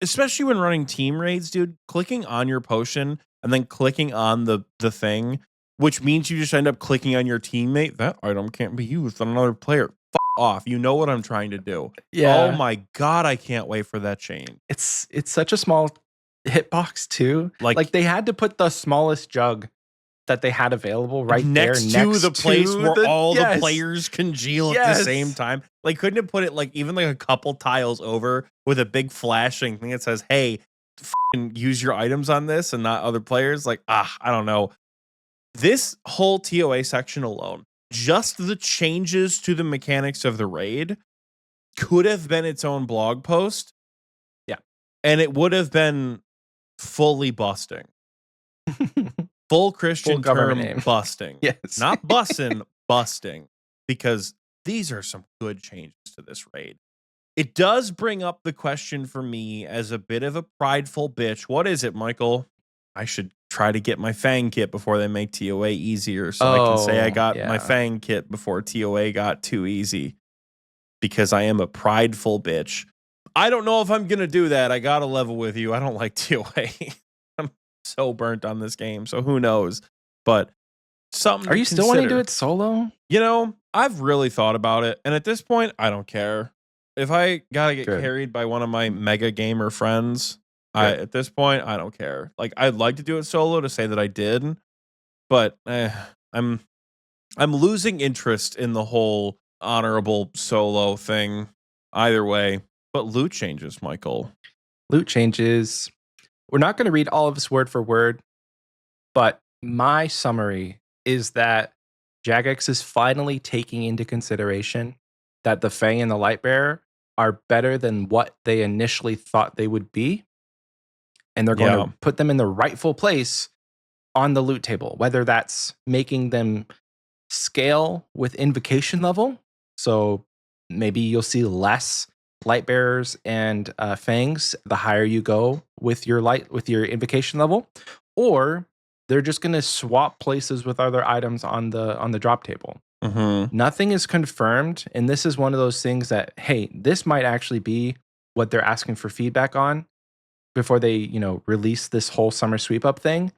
[SPEAKER 2] especially when running team raids, dude. Clicking on your potion and then clicking on the thing, which means you just end up clicking on your teammate. That item can't be used on another player. Off. You know what I'm trying to do.
[SPEAKER 1] Yeah.
[SPEAKER 2] Oh my God, I can't wait for that change.
[SPEAKER 1] It's such a small hitbox too. Like they had to put the smallest jug that they had available right
[SPEAKER 2] next
[SPEAKER 1] there
[SPEAKER 2] to the place where all
[SPEAKER 1] yes.
[SPEAKER 2] the players congeal at the same time. Like, couldn't have put it like even like a couple tiles over with a big flashing thing that says, "Hey, use your items on this," and not other players. Like, I don't know. This whole TOA section alone, just the changes to the mechanics of the raid, could have been its own blog post.
[SPEAKER 1] Yeah.
[SPEAKER 2] And it would have been fully busting. Full Christian term
[SPEAKER 1] name.
[SPEAKER 2] Busting.
[SPEAKER 1] Yes.
[SPEAKER 2] Not bussin', busting. Because these are some good changes to this raid. It does bring up the question for me as a bit of a prideful bitch. What is it, Michael? I should try to get my Fang kit before they make TOA easier, so I can say I got my Fang kit before TOA got too easy. Because I am a prideful bitch. I don't know if I'm going to do that. I got to level with you. I don't like TOA. I'm so burnt on this game, so who knows? But something
[SPEAKER 1] Are you still wanting to do it solo?
[SPEAKER 2] You know, I've really thought about it, and at this point, I don't care. If I got to get carried by one of my mega gamer friends, at this point, I don't care. Like, I'd like to do it solo to say that I did, but I'm losing interest in the whole honorable solo thing either way. But loot changes, Michael.
[SPEAKER 1] Loot changes. We're not going to read all of this word for word, but my summary is that Jagex is finally taking into consideration that the Fang and the Lightbearer are better than what they initially thought they would be. And they're going to put them in the rightful place on the loot table, whether that's making them scale with invocation level. So maybe you'll see less Lightbearers and Fangs the higher you go with your invocation level, or they're just going to swap places with other items on the drop table.
[SPEAKER 2] Mm-hmm.
[SPEAKER 1] Nothing is confirmed, and this is one of those things that, hey, this might actually be what they're asking for feedback on before they, release this whole summer sweep up thing.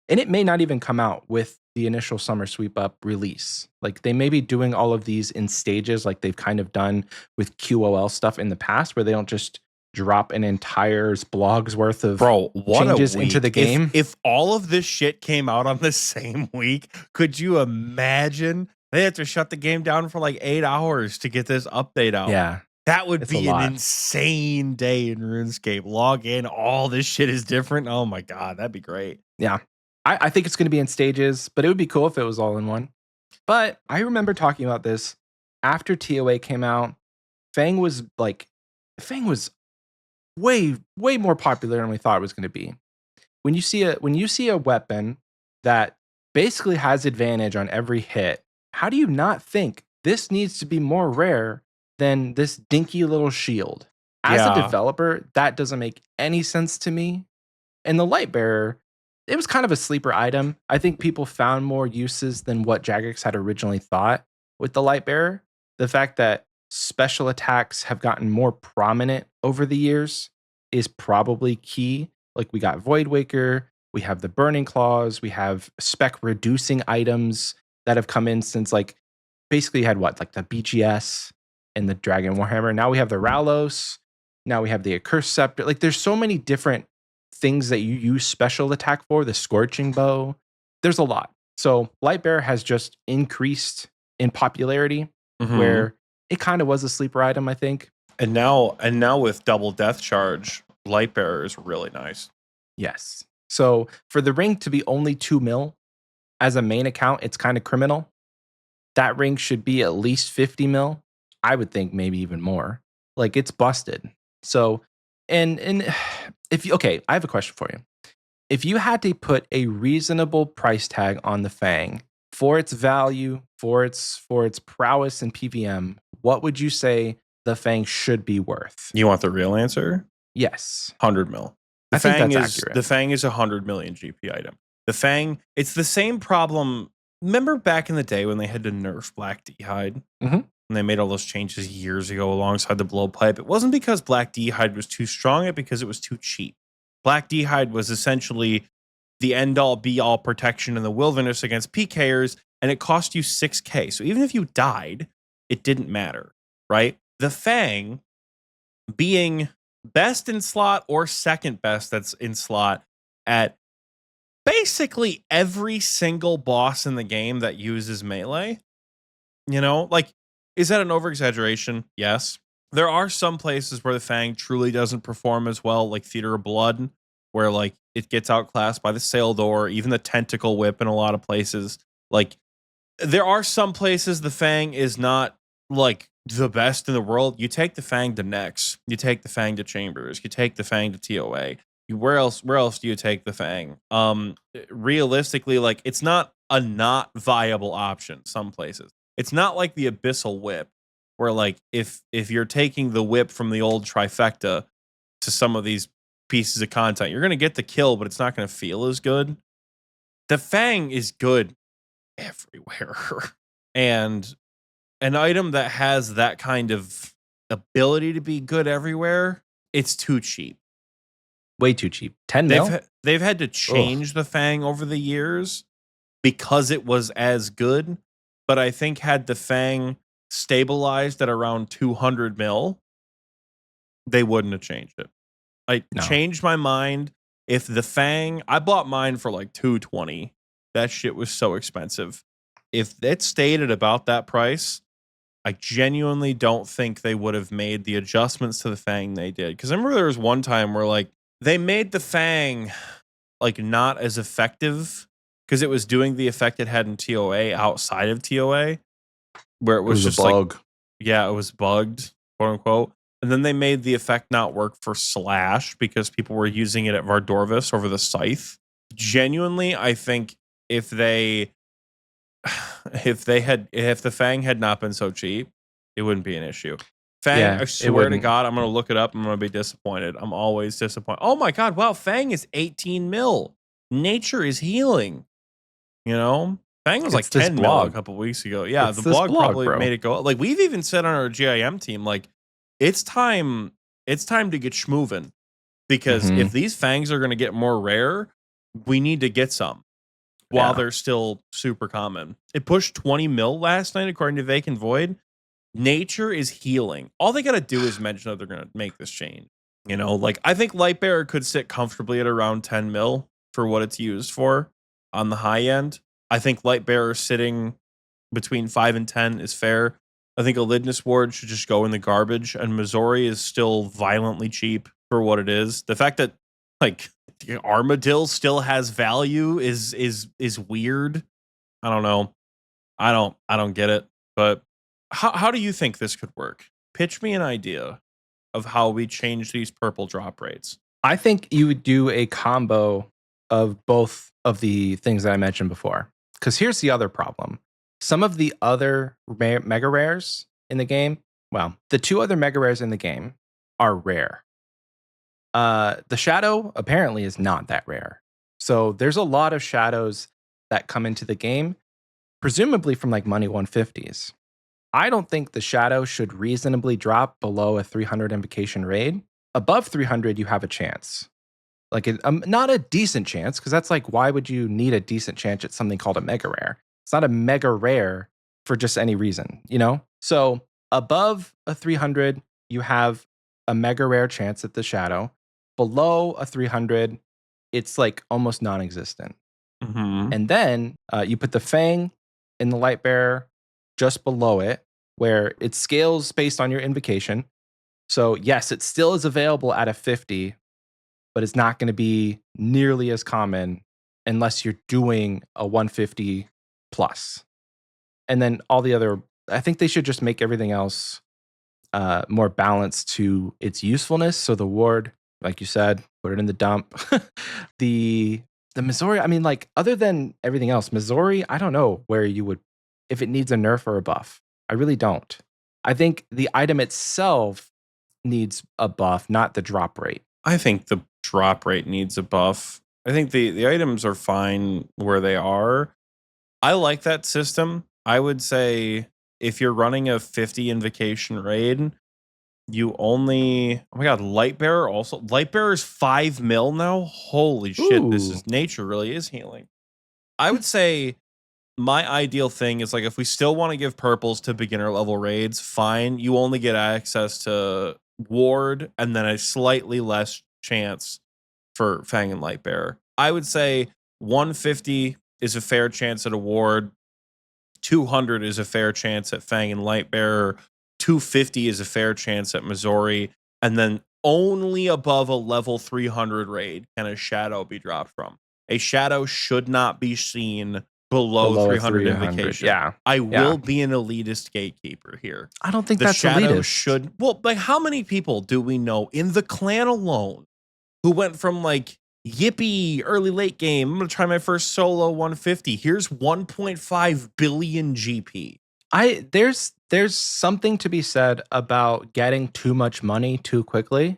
[SPEAKER 1] And it may not even come out with the initial summer sweep up release. Like, they may be doing all of these in stages, like they've kind of done with QOL stuff in the past, where they don't just drop an entire blog's worth of changes into the game.
[SPEAKER 2] If all of this shit came out on the same week, could you imagine? They have to shut the game down for like 8 hours to get this update out.
[SPEAKER 1] Yeah.
[SPEAKER 2] That would be an insane day in RuneScape. Log in, all this shit is different. Oh my God, that'd be great.
[SPEAKER 1] Yeah. I think it's going to be in stages, but it would be cool if it was all in one. But I remember talking about this after TOA came out. Fang was way more popular than we thought it was going to be. When you see a weapon that basically has advantage on every hit, how do you not think this needs to be more rare than this dinky little shield? As a developer, that doesn't make any sense to me. And the Lightbearer, it was kind of a sleeper item. I think people found more uses than what Jagex had originally thought with the Lightbearer. The fact that special attacks have gotten more prominent over the years is probably key. Like, we got Void Waker, we have the Burning Claws, we have spec reducing items that have come in since, like, basically you had like the BGS and the Dragon Warhammer. Now we have the Ralos. Now we have the Accursed Scepter. Like, there's so many different things that you use special attack for, the Scorching Bow. There's a lot. So Lightbearer has just increased in popularity, where it kind of was a sleeper item, I think.
[SPEAKER 2] And now with double death charge, Lightbearer is really nice.
[SPEAKER 1] Yes. So for the ring to be only 2 mil as a main account, it's kind of criminal. That ring should be at least 50 mil. I would think maybe even more. Like it's busted. So, and if you, okay, I have a question for you. If you had to put a reasonable price tag on the Fang for its value, for its prowess in PVM, what would you say the Fang should be worth?
[SPEAKER 2] You want the real answer?
[SPEAKER 1] Yes.
[SPEAKER 2] 100 mil.
[SPEAKER 1] I think that's accurate.
[SPEAKER 2] The Fang is a 100 million GP item. The Fang, it's the same problem. Remember back in the day when they had to nerf Black D'hide?
[SPEAKER 1] Mhm.
[SPEAKER 2] And they made all those changes years ago alongside the blowpipe. It wasn't because Black D'hide was too strong, it because it was too cheap. Black D'hide was essentially the end-all be-all protection in the wilderness against PKers, and it cost you 6k. So even if you died, it didn't matter, right? The Fang being best in slot or second best that's in slot at basically every single boss in the game that uses melee. You know, like, is that an over-exaggeration? Yes. There are some places where the Fang truly doesn't perform as well, like Theater of Blood, where like it gets outclassed by the Sail Door, even the Tentacle Whip in a lot of places. Like, there are some places the Fang is not like the best in the world. You take the Fang to Nex, you take the Fang to Chambers, you take the Fang to TOA. Where else do you take the Fang? Realistically, like, it's not a not viable option some places. It's not like the Abyssal Whip, where like if you're taking the whip from the old trifecta to some of these pieces of content, you're gonna get the kill, but it's not gonna feel as good. The Fang is good everywhere. And an item that has that kind of ability to be good everywhere, it's too cheap.
[SPEAKER 1] Way too cheap. 10 mil?
[SPEAKER 2] They've had to change the Fang over the years because it was as good. But I think had the Fang stabilized at around 200 mil, they wouldn't have changed it. I changed my mind. If the Fang, I bought mine for like 220. That shit was so expensive. If it stayed at about that price, I genuinely don't think they would have made the adjustments to the Fang they did. Because I remember there was one time where like they made the Fang like not as effective because it was doing the effect it had in TOA outside of TOA, where it was just
[SPEAKER 1] a bug.
[SPEAKER 2] Like, yeah, it was bugged, quote unquote. And then they made the effect not work for Slash because people were using it at Vardorvis over the Scythe. Genuinely, I think if the Fang had not been so cheap, it wouldn't be an issue. Fang, yeah, I swear to God, I'm gonna look it up. I'm gonna be disappointed. I'm always disappointed. Oh my God, wow, Fang is 18 mil. Nature is healing. You know, Fang was like 10 mil a couple weeks ago. Yeah, the blog probably made it go. Like we've even said on our GIM team, like it's time to get schmoving because if these Fangs are gonna get more rare, we need to get some while they're still super common. It pushed 20 mil last night according to Vacant Void. Nature is healing. All they got to do is mention that they're going to make this change. You know, like I think Lightbearer could sit comfortably at around 10 mil for what it's used for on the high end. I think Lightbearer sitting between 5 and 10 is fair. I think Elidness Ward should just go in the garbage, and Missouri is still violently cheap for what it is. The fact that like Armadillo still has value is weird. I don't know. I don't get it. But how do you think this could work? Pitch me an idea of how we change these purple drop rates.
[SPEAKER 1] I think you would do a combo of both of the things that I mentioned before. Because here's the other problem. Some of the other mega rares in the game, well, the two other mega rares in the game are rare. The shadow apparently is not that rare. So there's a lot of shadows that come into the game, presumably from like money 150s. I don't think the shadow should reasonably drop below a 300 invocation raid. Above 300, you have a chance. Like not a decent chance, because that's like, why would you need a decent chance at something called a mega rare? It's not a mega rare for just any reason, you know? So above a 300, you have a mega rare chance at the shadow. Below a 300, it's like almost non-existent. And then you put the Fang in the Light Bearer just below it, where it scales based on your invocation. So yes, it still is available at a 50, but it's not going to be nearly as common unless you're doing a 150 plus. And then all the other, I think they should just make everything else more balanced to its usefulness. So the ward, like you said, put it in the dump. the Missouri, I mean, like other than everything else, Missouri, I don't know where you would, if it needs a nerf or a buff. I really don't. I think the item itself needs a buff, not the drop rate.
[SPEAKER 2] I think the drop rate needs a buff. I think the items are fine where they are. I like that system. I would say if you're running a 50 invocation raid, you only, oh my god, Lightbearer also. Lightbearer is 5 mil now. Holy shit, this
[SPEAKER 1] Ooh.
[SPEAKER 2] is nature really is healing. I would say my ideal thing is like if we still want to give purples to beginner level raids, fine. You only get access to ward and then a slightly less chance for Fang and Lightbearer. I would say 150 is a fair chance at a ward. 200 is a fair chance at Fang and Lightbearer. 250 is a fair chance at Missouri. And then only above a level 300 raid can a shadow be dropped from. A shadow should not be seen below 300 invocation.
[SPEAKER 1] Yeah.
[SPEAKER 2] I will be an elitist gatekeeper here.
[SPEAKER 1] I don't think
[SPEAKER 2] The
[SPEAKER 1] that's
[SPEAKER 2] shadow
[SPEAKER 1] elitist.
[SPEAKER 2] should, well, like how many people do we know in the clan alone who went from like yippee early late game, I'm gonna try my first solo 150, here's 1.5 billion GP.
[SPEAKER 1] There's something to be said about getting too much money too quickly.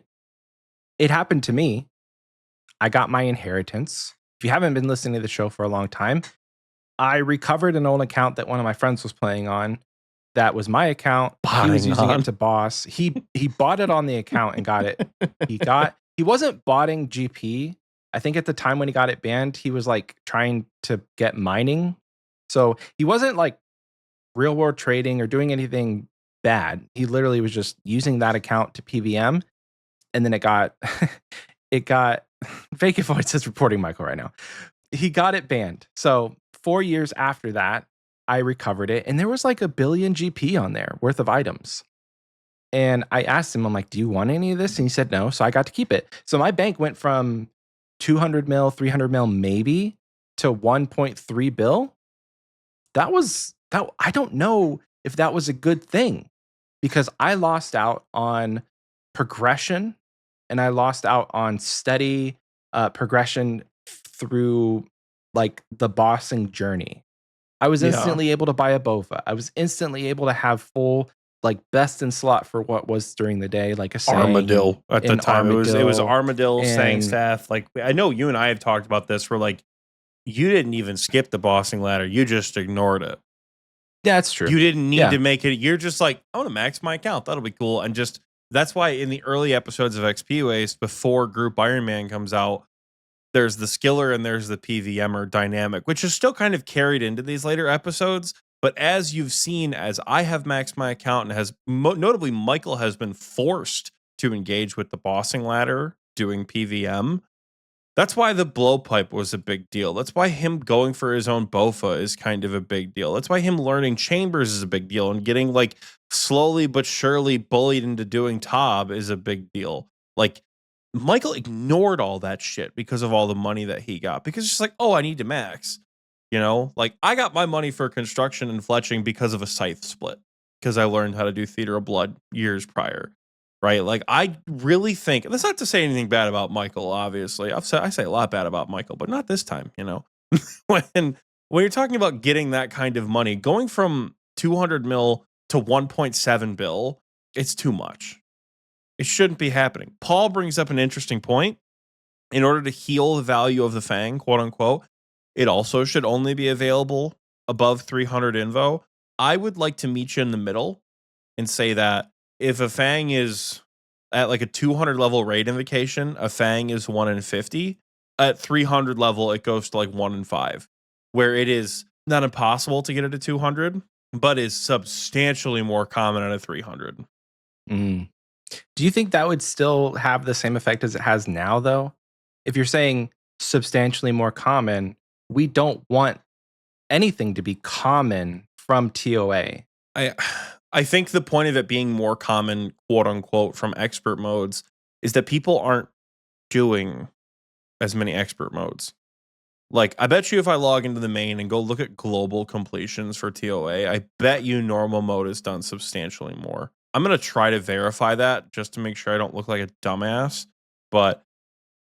[SPEAKER 1] It happened to me. I got my inheritance. If you haven't been listening to the show for a long time, I recovered an old account that one of my friends was playing on. That was my account. He was using it to boss. He bought it on the account and got it. He wasn't botting GP. I think at the time when he got it banned, he was like trying to get mining. So he wasn't like real world trading or doing anything bad. He literally was just using that account to PVM. And then it got Vacant Void says reporting Michael right now. He got it banned. So 4 years after that, I recovered it. And there was like 1 billion GP on there worth of items. And I asked him, I'm like, do you want any of this? And he said no. So I got to keep it. So my bank went from 200 mil, 300 mil maybe to 1.3 bill. That I don't know if that was a good thing because I lost out on progression and I lost out on steady progression through like the bossing journey. I was instantly able to buy a Bofa. I was instantly able to have full like best in slot for what was during the day, like a
[SPEAKER 2] Armadillo at the time. It was Armadillo, Sang
[SPEAKER 1] and
[SPEAKER 2] Staff. Like I know you and I have talked about this where like you didn't even skip the bossing ladder. You just ignored it.
[SPEAKER 1] Yeah, that's true.
[SPEAKER 2] You didn't need to make it. You're just like, I want to max my account. That'll be cool. And just that's why in the early episodes of Xpwaste, before Group Iron Man comes out, there's the skiller and there's the PVMer dynamic, which is still kind of carried into these later episodes. But as you've seen, as I have maxed my account and has notably Michael has been forced to engage with the bossing ladder doing PVM. That's why the blowpipe was a big deal. That's why him going for his own Bofa is kind of a big deal. That's why him learning chambers is a big deal and getting like slowly but surely bullied into doing Tob is a big deal. Like Michael ignored all that shit because of all the money that he got because it's just like, oh, I need to max. You know, like I got my money for construction and fletching because of a scythe split because I learned how to do Theater of Blood years prior. Right. Like, I really think that's not to say anything bad about Michael, obviously. I say a lot bad about Michael, but not this time, you know, when you're talking about getting that kind of money, going from 200 mil to 1.7 bill, it's too much. It shouldn't be happening. Paul brings up an interesting point. In order to heal the value of the Fang, quote unquote, it also should only be available above 300 invo. I would like to meet you in the middle and say that if a Fang is at like a 200 level raid invocation, a Fang is 1 in 50. At 300 level, it goes to like 1 in 5, where it is not impossible to get it to 200, but is substantially more common at a 300.
[SPEAKER 1] Do you think that would still have the same effect as it has now, though? If you're saying substantially more common, we don't want anything to be common from TOA.
[SPEAKER 2] I think the point of it being more common, quote unquote, from expert modes is that people aren't doing as many expert modes. Like, I bet you if I log into the main and go look at global completions for TOA, I bet you normal mode is done substantially more. I'm going to try to verify that just to make sure I don't look like a dumbass. But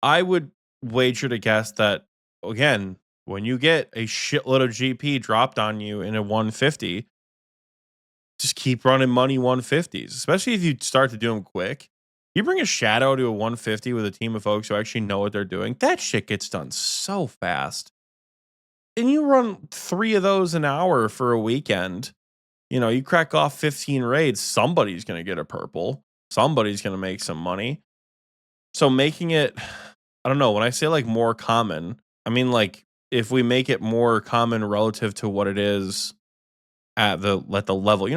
[SPEAKER 2] I would wager to guess that, again, when you get a shitload of GP dropped on you in a 150, just keep running money 150s, especially if you start to do them quick. You bring a shadow to a 150 with a team of folks who actually know what they're doing, that shit gets done so fast. And you run 3 of those an hour for a weekend. You know, you crack off 15 raids, somebody's going to get a purple. Somebody's going to make some money. So making it, I don't know, when I say like more common, I mean like if we make it more common relative to what it is at the level.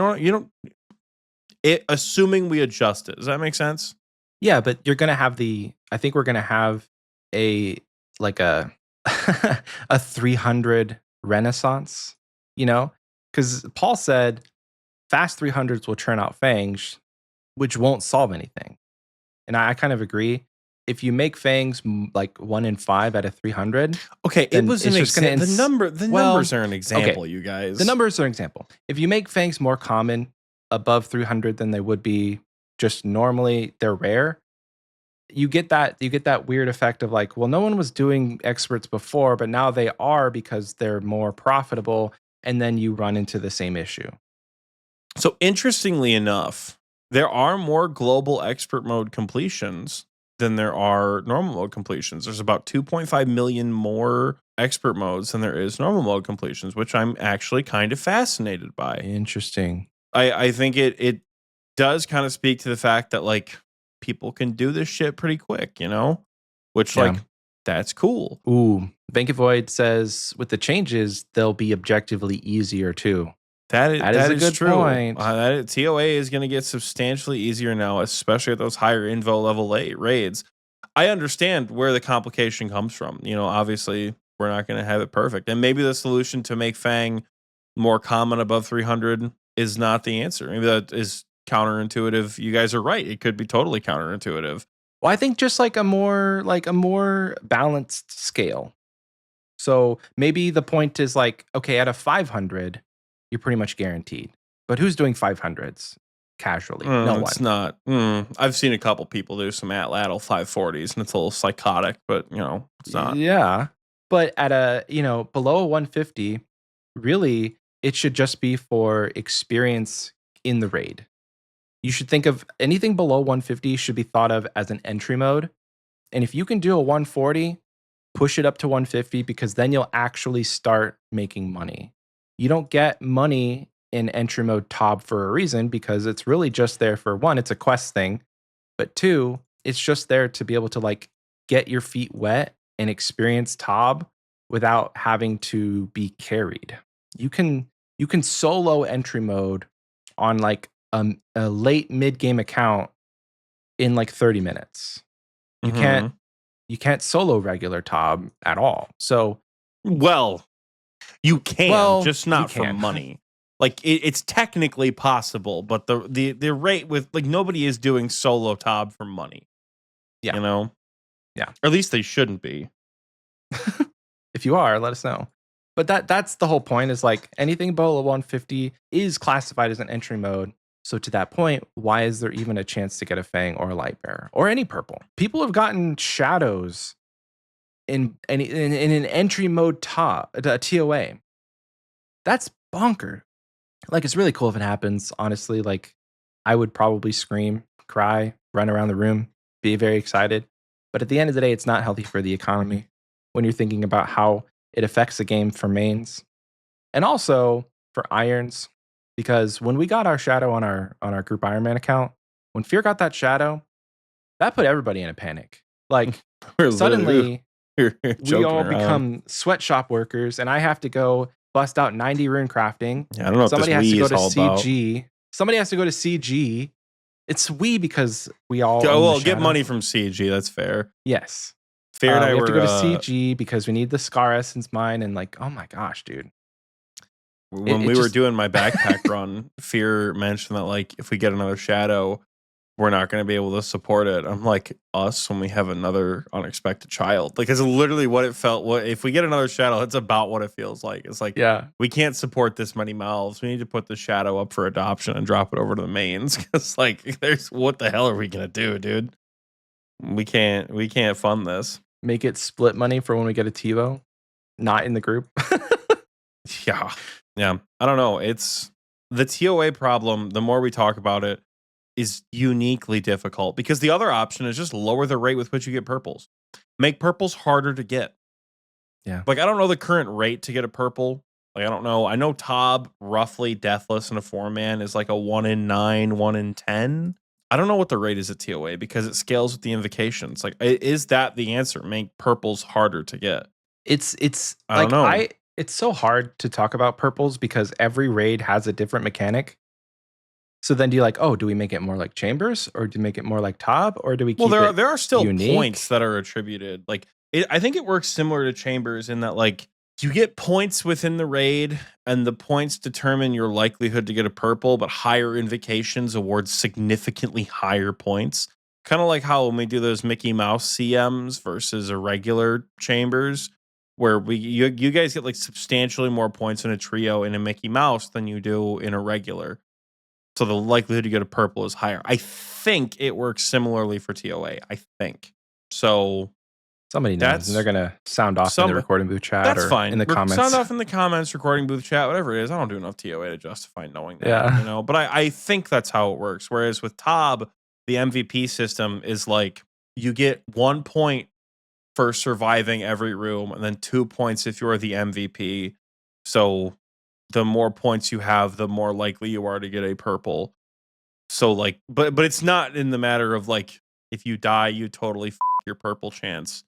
[SPEAKER 2] Assuming we adjust it. Does that make sense?
[SPEAKER 1] Yeah, but you're gonna have I think we're gonna have a like a a 300 renaissance, because Paul said fast 300s will churn out fangs, which won't solve anything. And I kind of agree. If you make fangs like 1 in 5 out of 300,
[SPEAKER 2] okay, it was an example. The numbers are an example,
[SPEAKER 1] okay,
[SPEAKER 2] you guys.
[SPEAKER 1] The numbers are an example. If you make fangs more common above 300 than they would be just normally, they're rare. You get that weird effect of like, well, no one was doing experts before, but now they are because they're more profitable, and then you run into the same issue.
[SPEAKER 2] So interestingly enough, there are more global expert mode completions than there are normal mode completions. There's about 2.5 million more expert modes than there is normal mode completions, which I'm actually kind of fascinated by.
[SPEAKER 1] Interesting.
[SPEAKER 2] I think it does kind of speak to the fact that like people can do this shit pretty quick, which like that's cool.
[SPEAKER 1] Ooh, Vacant Void says with the changes, they'll be objectively easier too.
[SPEAKER 2] That is a good
[SPEAKER 1] true point.
[SPEAKER 2] TOA is going to get substantially easier now, especially at those higher invo level raids. I understand where the complication comes from. Obviously, we're not going to have it perfect. And maybe the solution to make Fang more common above 300 is not the answer. Maybe that is counterintuitive. You guys are right. It could be totally counterintuitive.
[SPEAKER 1] Well, I think just like a more balanced scale. So maybe the point is like, okay, at a 500, you're pretty much guaranteed. But who's doing 500s casually? No one.
[SPEAKER 2] It's not. I've seen a couple people do some at-lateral 540s, and it's a little psychotic, but, it's not.
[SPEAKER 1] Yeah. But at a, below 150, really, it should just be for experience in the raid. You should think of anything below 150 should be thought of as an entry mode. And if you can do a 140, push it up to 150 because then you'll actually start making money. You don't get money in entry mode TOB for a reason because it's really just there for one, it's a quest thing, but two, it's just there to be able to like get your feet wet and experience TOB without having to be carried. You can solo entry mode on like a late mid game account in like 30 minutes. You can't solo regular TOB at all. So,
[SPEAKER 2] well, you can, just not for money. Like it's technically possible, but the rate with like nobody is doing solo TOB for money.
[SPEAKER 1] Yeah.
[SPEAKER 2] Yeah. Or at least they shouldn't be.
[SPEAKER 1] If you are, let us know. But that's the whole point is like anything below 150 is classified as an entry mode. So to that point, why is there even a chance to get a Fang or a Lightbearer or any purple? People have gotten shadows in an entry mode TOA. That's bonker. Like it's really cool if it happens. Honestly, like I would probably scream, cry, run around the room, be very excited. But at the end of the day, it's not healthy for the economy when you're thinking about how it affects the game for mains and also for irons. Because when we got our shadow on our group Iron Man account, when Fear got that shadow, that put everybody in a panic. Like suddenly we all become sweatshop workers, and I have to go bust out 90 rune crafting.
[SPEAKER 2] Yeah, I don't know. Somebody has to go to
[SPEAKER 1] CG.
[SPEAKER 2] About.
[SPEAKER 1] Somebody has to go to CG. It's we because we all
[SPEAKER 2] get money from CG. That's fair.
[SPEAKER 1] Yes.
[SPEAKER 2] Fear and I
[SPEAKER 1] we have
[SPEAKER 2] were
[SPEAKER 1] to go to CG because we need the Scar Essence mine, and like, oh my gosh, dude.
[SPEAKER 2] When
[SPEAKER 1] it
[SPEAKER 2] we were
[SPEAKER 1] just
[SPEAKER 2] doing my backpack run, Fear mentioned that like if we get another shadow, we're not going to be able to support it. I'm like, us when we have another unexpected child. Like it's literally what it felt. What if we get another shadow? It's about what it feels like. It's like
[SPEAKER 1] yeah.
[SPEAKER 2] we can't support this many mouths. We need to put the shadow up for adoption and drop it over to the mains. Because like, there's what the hell are we gonna do, dude? We can't fund this.
[SPEAKER 1] Make it split money for when we get a TiVo, not in the group.
[SPEAKER 2] Yeah, yeah. I don't know. It's the TOA problem. The more we talk about it, is uniquely difficult because the other option is just lower the rate with which you get purples. Make purples harder to get.
[SPEAKER 1] Yeah.
[SPEAKER 2] Like I don't know the current rate to get a purple. Like I don't know. I know Tob roughly deathless in a 4-man is like a 1 in 9, 1 in 10. I don't know what the rate is at TOA because it scales with the invocations. Like is that the answer? Make purples harder to get.
[SPEAKER 1] It's
[SPEAKER 2] I don't know.
[SPEAKER 1] it's so hard to talk about purples because every raid has a different mechanic. So then do you like, oh, do we make it more like Chambers or do we make it more like Tob or do we keep
[SPEAKER 2] Well,
[SPEAKER 1] it
[SPEAKER 2] there are still
[SPEAKER 1] unique?
[SPEAKER 2] points that are attributed. Like I think it works similar to Chambers in that like you get points within the raid, and the points determine your likelihood to get a purple, but higher invocations award significantly higher points. Kind of like how when we do those Mickey Mouse CMs versus a regular Chambers, where you guys get like substantially more points in a trio in a Mickey Mouse than you do in a regular. So the likelihood to get a purple is higher. I think it works similarly for TOA. I think. So
[SPEAKER 1] Somebody knows, and they're gonna sound off in the recording booth chat
[SPEAKER 2] that's
[SPEAKER 1] or
[SPEAKER 2] fine.
[SPEAKER 1] in the comments.
[SPEAKER 2] Sound off in the comments, recording booth chat, whatever it is. I don't do enough TOA to justify knowing that,
[SPEAKER 1] Yeah.
[SPEAKER 2] you know. But I think that's how it works. Whereas with Tob, the MVP system is like you get 1 point for surviving every room, and then 2 points if you're the MVP. So the more points you have, the more likely you are to get a purple. So like, but it's not in the matter of like if you die, you totally your purple chance.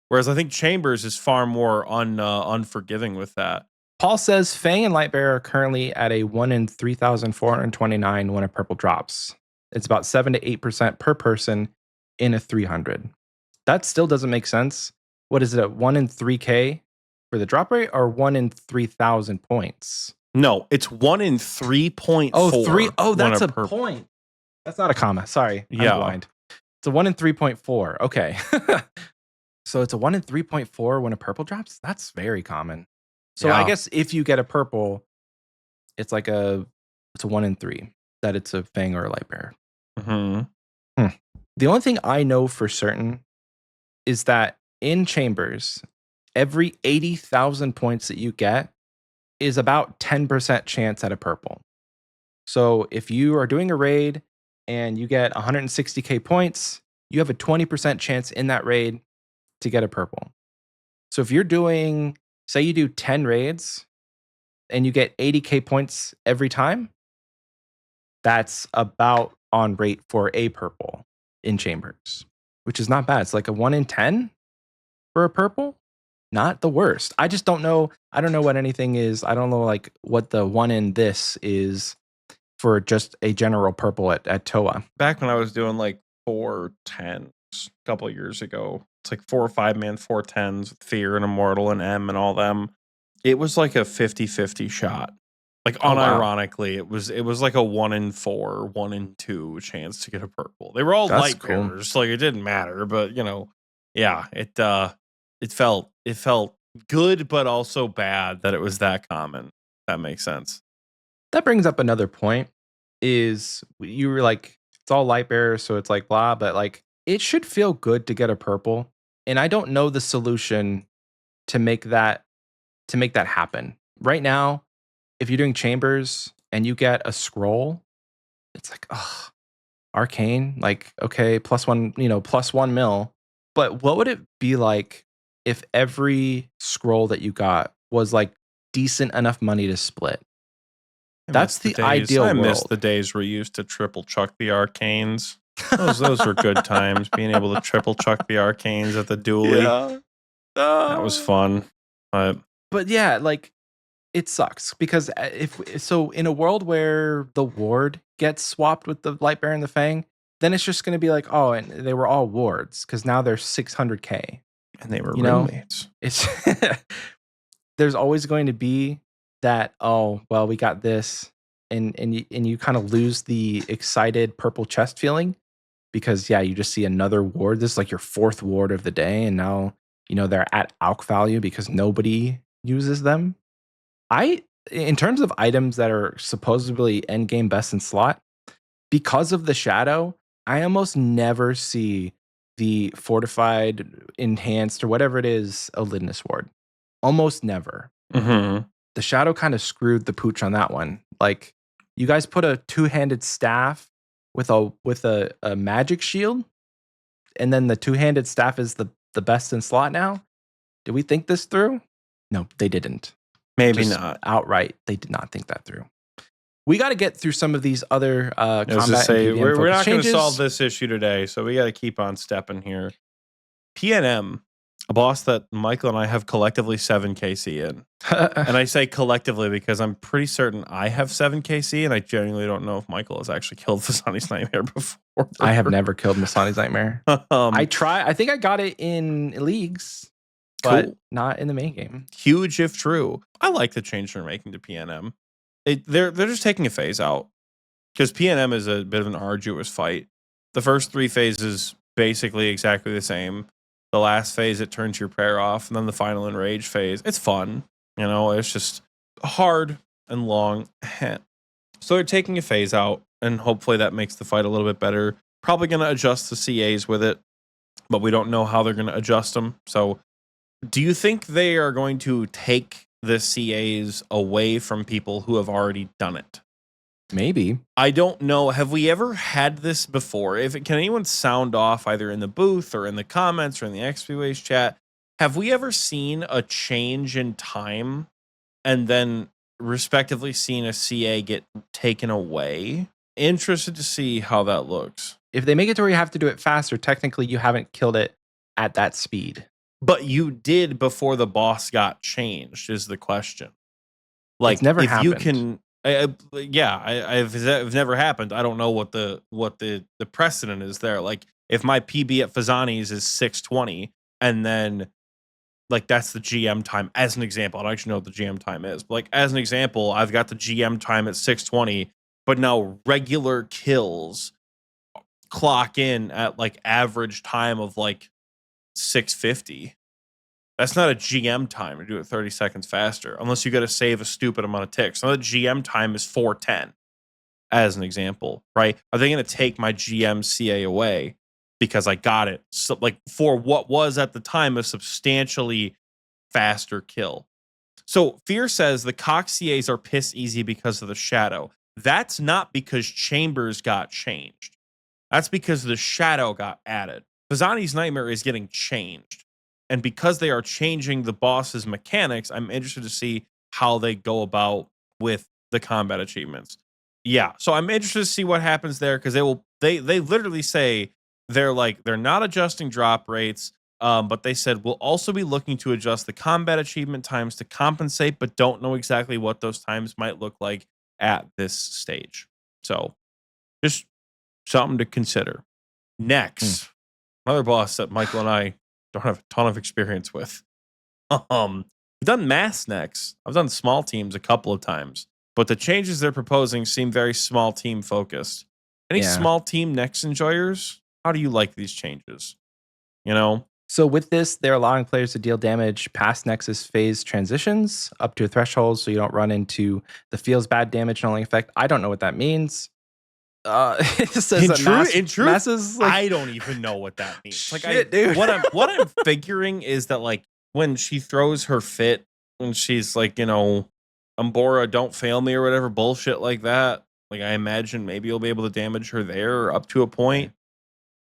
[SPEAKER 2] Whereas I think Chambers is far more unforgiving with that.
[SPEAKER 1] Paul says Fang and Lightbearer are currently at a 1 in 3,429 when a purple drops. It's about 7 to 8% per person in a 300. That still doesn't make sense. What is it, at 1 in 3K for the drop rate or 1 in 3,000 points?
[SPEAKER 2] No, it's 1 in 3.4.
[SPEAKER 1] Oh, 3. Oh, that's a
[SPEAKER 2] purple
[SPEAKER 1] point. That's not a comma. Sorry.
[SPEAKER 2] Yeah.
[SPEAKER 1] I'm blind. It's a 1 in 3.4. Okay. So it's a 1 in 3.4 when a purple drops? That's very common. So
[SPEAKER 2] Yeah.
[SPEAKER 1] I guess if you get a purple, it's like it's a 1 in 3 that it's a Fang or a Lightbearer.
[SPEAKER 2] Mm-hmm.
[SPEAKER 1] The only thing I know for certain is that in Chambers, every 80,000 points that you get is about 10% chance at a purple. So if you are doing a raid and you get 160k points, you have a 20% chance in that raid to get a purple. So if you're doing, say you do 10 raids and you get 80k points every time, that's about on rate for a purple in Chambers, which is not bad. It's like a 1 in 10 for a purple. Not the worst. I just don't know. I don't know what anything is. I don't know like what the 1 in this is for just a general purple at TOA.
[SPEAKER 2] Back when I was doing like 410s a couple of years ago, it's like 4 or 5-man 410s with Fear and Immortal and M and all them. It was like a 50-50 shot. Like unironically, it was like a 1 in 4, 1 in 2 chance to get a purple. They were all light bearers, like it didn't matter, but you know, yeah, it felt good, but also bad that it was that common. That makes sense.
[SPEAKER 1] That brings up another point. Is you were like, it's all light bearers, so it's like blah, but like it should feel good to get a purple. And I don't know the solution to make that happen. Right now, if you're doing Chambers and you get a scroll, it's like, oh, arcane, like, okay, +1, +1 mil. But what would it be like if every scroll that you got was like decent enough money to split? That's the ideal world.
[SPEAKER 2] I miss the days where you used to triple chuck the arcanes. Those were good times, being able to triple chuck the arcanes at the dually.
[SPEAKER 1] Yeah.
[SPEAKER 2] That was fun.
[SPEAKER 1] But yeah, like it sucks because in a world where the ward gets swapped with the Lightbearer and the Fang, then it's just going to be like, oh, and they were all wards because now they're 600k
[SPEAKER 2] and they were roommates.
[SPEAKER 1] It's there's always going to be that, oh, well, we got this, and you kind of lose the excited purple chest feeling because yeah, you just see another ward. This is like your fourth ward of the day, and now they're at alch value because nobody uses them. In terms of items that are supposedly end game best in slot, because of the shadow, I almost never see the fortified, enhanced, or whatever it is, a Lidness ward. Almost never.
[SPEAKER 2] Mm-hmm.
[SPEAKER 1] The shadow kind of screwed the pooch on that one. Like, you guys put a two-handed staff with a magic shield, and then the two-handed staff is the best in slot now. Did we think this through? No, they didn't.
[SPEAKER 2] Maybe
[SPEAKER 1] Just
[SPEAKER 2] not.
[SPEAKER 1] outright, they did not think that through. We got to get through some of these other
[SPEAKER 2] I was
[SPEAKER 1] combat
[SPEAKER 2] just say,
[SPEAKER 1] and
[SPEAKER 2] we're not going to
[SPEAKER 1] changes.
[SPEAKER 2] solve this issue today, so we got to keep on stepping here. PNM, a boss that Michael and I have collectively 7 KC in. And I say collectively because I'm pretty certain I have 7 KC, and I genuinely don't know if Michael has actually killed Fasani's Nightmare before.
[SPEAKER 1] I have never killed Miscellaneous Nightmare. I think I got it in leagues, but not in the main game.
[SPEAKER 2] Huge if true. I like the change they're making to PNM. They're just taking a phase out because PNM is a bit of an arduous fight. The first 3 phases basically exactly the same. The last phase, it turns your prayer off, and then the final enrage phase, it's fun. It's just hard and long. So they're taking a phase out, and hopefully that makes the fight a little bit better. Probably going to adjust the CAs with it, but we don't know how they're going to adjust them. So do you think they are going to take the CAs away from people who have already done it?
[SPEAKER 1] Maybe.
[SPEAKER 2] I don't know. Have we ever had this before? Can anyone sound off either in the booth or in the comments or in the Xpwaste chat? Have we ever seen a change in time and then respectively seen a CA get taken away? Interested to see how that looks.
[SPEAKER 1] If they make it to where you have to do it faster, technically you haven't killed it at that speed.
[SPEAKER 2] But you did before the boss got changed, is the question. Like,
[SPEAKER 1] it's never
[SPEAKER 2] if
[SPEAKER 1] happened.
[SPEAKER 2] You can, I've never happened. I don't know what the precedent is there. Like, if my PB at Fasani's is 620, and then like that's the GM time as an example. I don't actually know what the GM time is, but like as an example, I've got the GM time at 620, but now regular kills clock in at like average time of like 650. That's not a GM time to do it 30 seconds faster, unless you got to save a stupid amount of ticks. So the GM time is 410, as an example, right? Are they going to take my GM CA away because I got it? So, like, for what was at the time a substantially faster kill. So Fear says the Cox CAs are piss easy because of the shadow. That's not because Chambers got changed. That's because the shadow got added. Fasani's Nightmare is getting changed. And because they are changing the boss's mechanics, I'm interested to see how they go about with the combat achievements. Yeah, so I'm interested to see what happens there because they literally say they're not adjusting drop rates, but they said we'll also be looking to adjust the combat achievement times to compensate, but don't know exactly what those times might look like at this stage. So just something to consider. Next, another boss that Michael and I don't have a ton of experience with. We've done mass necks. I've done small teams a couple of times, but the changes they're proposing seem very small team focused. Any small team next enjoyers? How do you like these changes?
[SPEAKER 1] So with this, they're allowing players to deal damage past Nexus phase transitions up to a threshold, so you don't run into the feels bad damage nulling effect. I don't know what that means. It says
[SPEAKER 2] in truth,
[SPEAKER 1] masses, like,
[SPEAKER 2] I don't even know what that means.
[SPEAKER 1] Dude.
[SPEAKER 2] What I'm figuring is that like when she throws her fit, when she's like, Umbora, don't fail me or whatever bullshit like that. Like I imagine maybe you'll be able to damage her there up to a point.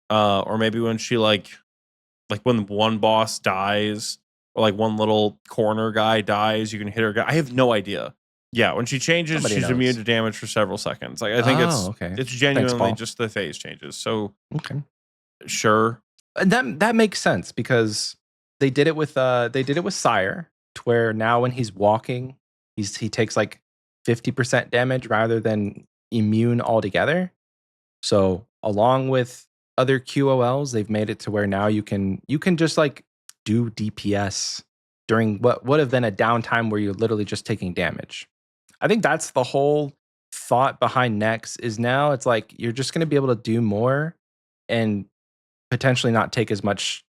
[SPEAKER 2] Or maybe when she like when one boss dies or like one little corner guy dies, you can hit her guy. I have no idea. Yeah, when she changes, she's immune to damage for several seconds. Like I think it's genuinely just the phase changes. So sure,
[SPEAKER 1] and that makes sense because they did it with Sire, to where now when he's walking, he takes like 50% damage rather than immune altogether. So along with other QOLs, they've made it to where now you can just like do DPS during what would have been a downtime where you're literally just taking damage. I think that's the whole thought behind Nex is now it's like you're just going to be able to do more and potentially not take as much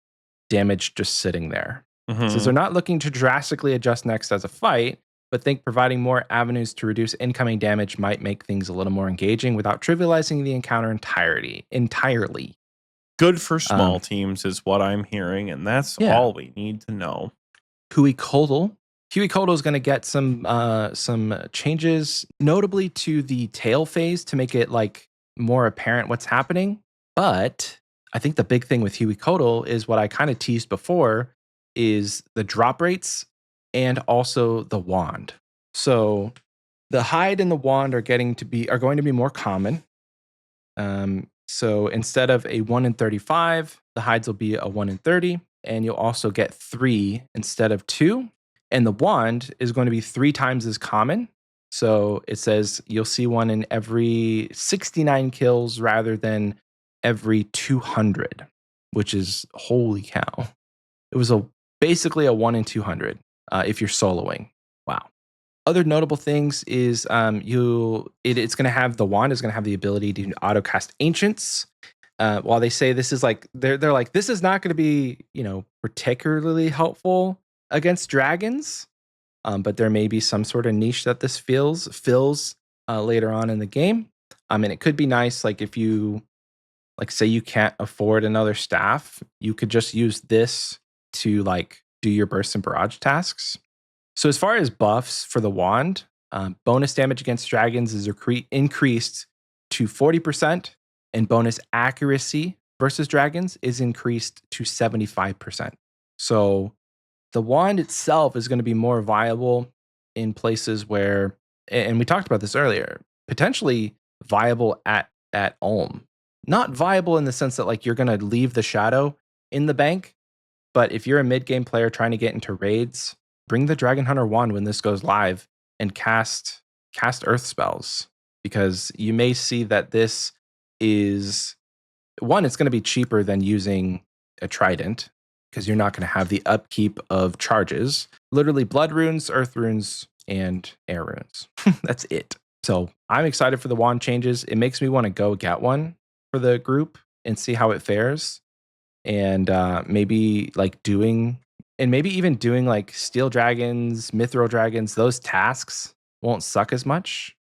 [SPEAKER 1] damage just sitting there. Since they're not looking to drastically adjust Nex as a fight, but think providing more avenues to reduce incoming damage might make things a little more engaging without trivializing the encounter entirely.
[SPEAKER 2] Good for small teams is what I'm hearing, and that's all we need to know.
[SPEAKER 1] Huicoatl is going to get some changes, notably to the tail phase to make it like more apparent what's happening. But I think the big thing with Huicoatl is what I kind of teased before is the drop rates and also the wand. So the hide and the wand are going to be more common. So instead of a 1 in 35, the hides will be a 1 in 30, and you'll also get 3 instead of 2. And the wand is going to be 3 times as common. So it says you'll see one in every 69 kills rather than every 200, which is holy cow. It was basically a 1 in 200 if you're soloing. Wow. Other notable things is it's going to have the wand is going to have the ability to auto cast ancients. While they say this is like they're like this is not going to be particularly helpful against dragons, but there may be some sort of niche that this fills later on in the game. And it could be nice, like if you say you can't afford another staff, you could just use this to like do your burst and barrage tasks. So as far as buffs for the wand, bonus damage against dragons is increased to 40%, and bonus accuracy versus dragons is increased to 75%. So the wand itself is going to be more viable in places where, and we talked about this earlier, potentially viable at Ulm. Not viable in the sense that like you're going to leave the shadow in the bank, but if you're a mid-game player trying to get into raids, bring the Dragon Hunter wand when this goes live and cast earth spells, because you may see that this is one, it's going to be cheaper than using a trident because you're not going to have the upkeep of charges. Literally blood runes, earth runes, and air runes. That's it. So I'm excited for the wand changes. It makes me want to go get one for the group and see how it fares. And maybe even doing like steel dragons, mithril dragons, those tasks won't suck as much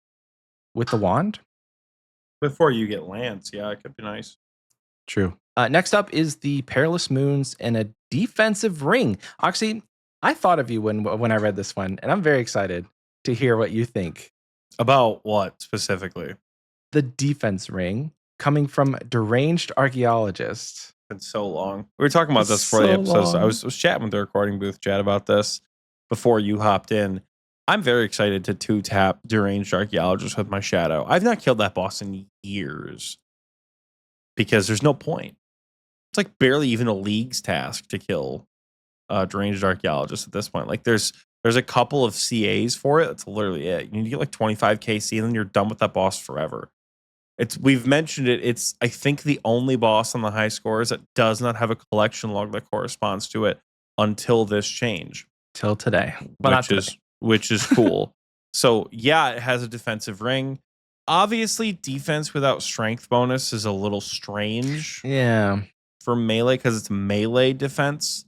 [SPEAKER 1] with the wand.
[SPEAKER 2] Before you get Lance, yeah, it could be nice.
[SPEAKER 1] True. Next up is the Perilous Moons and a defensive ring. Oxie, I thought of you when I read this one, and I'm very excited to hear what you think.
[SPEAKER 2] About what specifically?
[SPEAKER 1] The defense ring coming from Deranged Archaeologist.
[SPEAKER 2] Been so long. We were talking about this before the episode. So I was chatting with the recording booth chat about this before you hopped in. I'm very excited to 2-tap Deranged Archaeologist with my shadow. I've not killed that boss in years because there's no point. It's like barely even a league's task to kill Deranged Archaeologist at this point. Like there's a couple of CAs for it. That's literally it. You need to get like 25 KC and then you're done with that boss forever. We've mentioned it. It's, I think, the only boss on the high scores that does not have a collection log that corresponds to it until this change.
[SPEAKER 1] Till today.
[SPEAKER 2] Which is cool. So yeah, it has a defensive ring. Obviously, defense without strength bonus is a little strange.
[SPEAKER 1] Yeah.
[SPEAKER 2] For melee, because it's melee defense.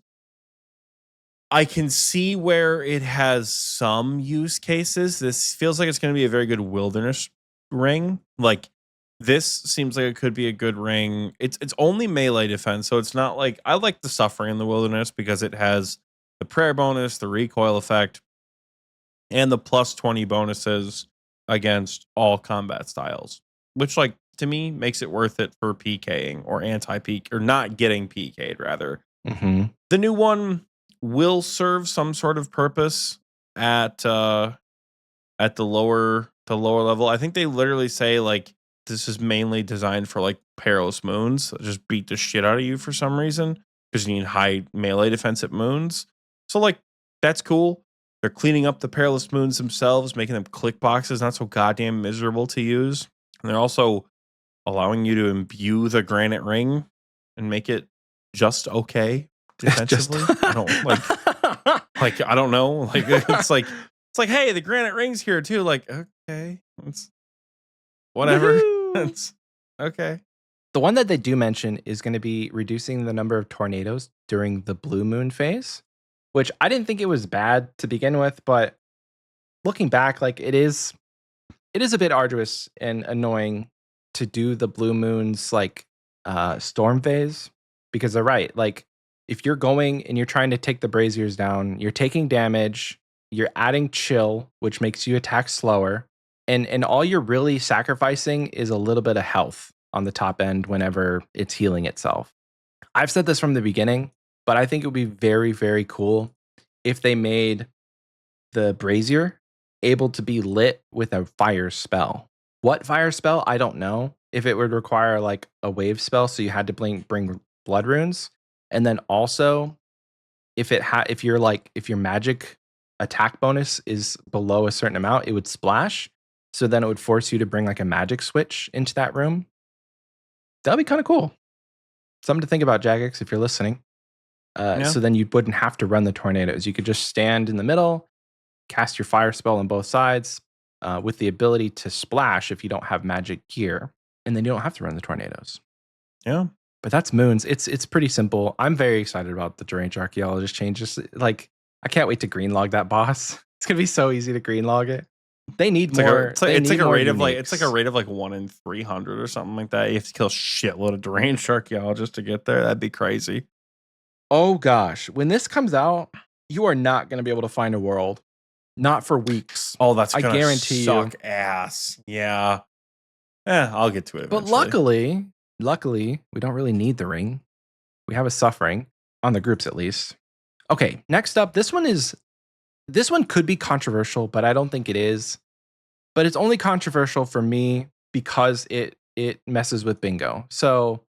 [SPEAKER 2] I can see where it has some use cases. This feels like it's going to be a very good wilderness ring. Like, this seems like it could be a good ring. It's only melee defense, so it's not like I like the suffering in the wilderness because it has the prayer bonus, the recoil effect, and the plus 20 bonuses against all combat styles, which like to me makes it worth it for PKing or anti-PK or not getting PK'd rather.
[SPEAKER 1] Mm-hmm.
[SPEAKER 2] The new one will serve some sort of purpose at the lower level. I think they literally say like this is mainly designed for like Perilous Moons that just beat the shit out of you for some reason because you need high melee defense at moons. So like that's cool. They're cleaning up the Perilous Moons themselves, making them click boxes not so goddamn miserable to use. And they're also allowing you to imbue the Granite Ring and make it just okay defensively. I don't like Like, I don't know. Like, it's like, hey, the granite ring's here too. Like, okay, it's whatever.
[SPEAKER 1] Woohoo!
[SPEAKER 2] It's okay.
[SPEAKER 1] The one that they do mention is going to be reducing the number of tornadoes during the blue moon phase, which I didn't think it was bad to begin with, but looking back, like it is a bit arduous and annoying to do the blue moon's like storm phase, because they're right. Like if you're going and you're trying to take the braziers down, you're taking damage, you're adding chill, which makes you attack slower, and all you're really sacrificing is a little bit of health on the top end whenever it's healing itself. I've said this from the beginning, but I think it would be very, very cool if they made the brazier able to be lit with a fire spell. What fire spell? I don't know. If it would require like a wave spell, so you had to bring blood runes, and then also if if your magic attack bonus is below a certain amount, it would splash. So then it would force you to bring like a magic switch into that room. That'd be kind of cool. Something to think about, Jagex, if you're listening.
[SPEAKER 2] Yeah.
[SPEAKER 1] So then you wouldn't have to run the tornadoes. You could just stand in the middle, cast your fire spell on both sides, with the ability to splash if you don't have magic gear, and then you don't have to run the tornadoes.
[SPEAKER 2] Yeah.
[SPEAKER 1] But that's moons. It's pretty simple. I'm very excited about the Deranged Archaeologist changes. Like, I can't wait to greenlog that boss. It's gonna be so easy to greenlog it. They need more.
[SPEAKER 2] It's like a rate of like 1 in 300 or something like that. You have to kill a shitload of deranged archaeologists to get there. That'd be crazy.
[SPEAKER 1] Oh gosh, when this comes out, you are not going to be able to find a world, not for weeks.
[SPEAKER 2] Oh, that's
[SPEAKER 1] I
[SPEAKER 2] gonna
[SPEAKER 1] guarantee
[SPEAKER 2] suck
[SPEAKER 1] you.
[SPEAKER 2] ass. Yeah. I'll get to it
[SPEAKER 1] But
[SPEAKER 2] eventually.
[SPEAKER 1] luckily, we don't really need the ring. We have a suffering on the groups at least. Okay, next up, this one could be controversial, but I don't think it is. But it's only controversial for me because it messes with bingo. So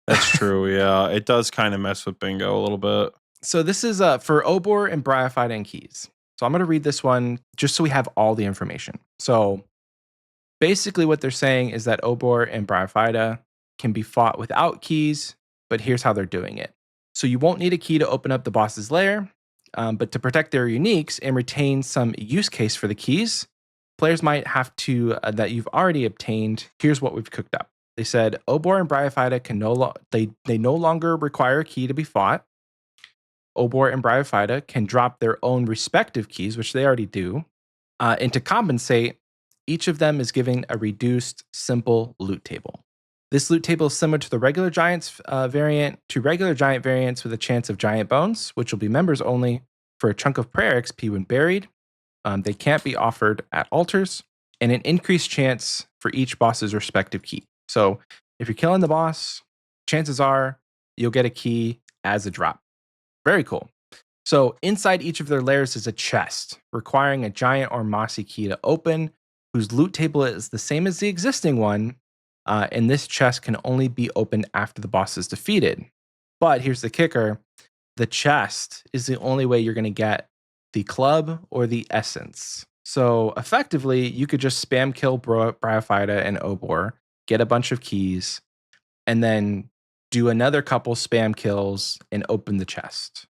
[SPEAKER 2] That's true. Yeah, it does kind of mess with bingo a little bit.
[SPEAKER 1] So this is for Obor and Bryophyta and keys. So I'm going to read this one just so we have all the information. So basically what they're saying is that Obor and Bryophyta can be fought without keys, but here's how they're doing it. So you won't need a key to open up the boss's lair, but to protect their uniques and retain some use case for the keys, players might have to, that you've already obtained, here's what we've cooked up. They said Obor and Bryophyta can they no longer require a key to be fought. Obor and Bryophyta can drop their own respective keys, which they already do. And to compensate, each of them is given a reduced simple loot table. This loot table is similar to the regular giants variant, to regular giant variants with a chance of giant bones, which will be members only for a chunk of prayer XP when buried. They can't be offered at altars, and an increased chance for each boss's respective key. So if you're killing the boss, chances are you'll get a key as a drop. Very cool. So inside each of their lairs is a chest requiring a giant or mossy key to open, whose loot table is the same as the existing one. And this chest can only be opened after the boss is defeated. But here's the kicker. The chest is the only way you're going to get the club or the essence. So effectively, you could just spam kill Bryophyta and Obor, get a bunch of keys, and then do another couple spam kills and open the chest.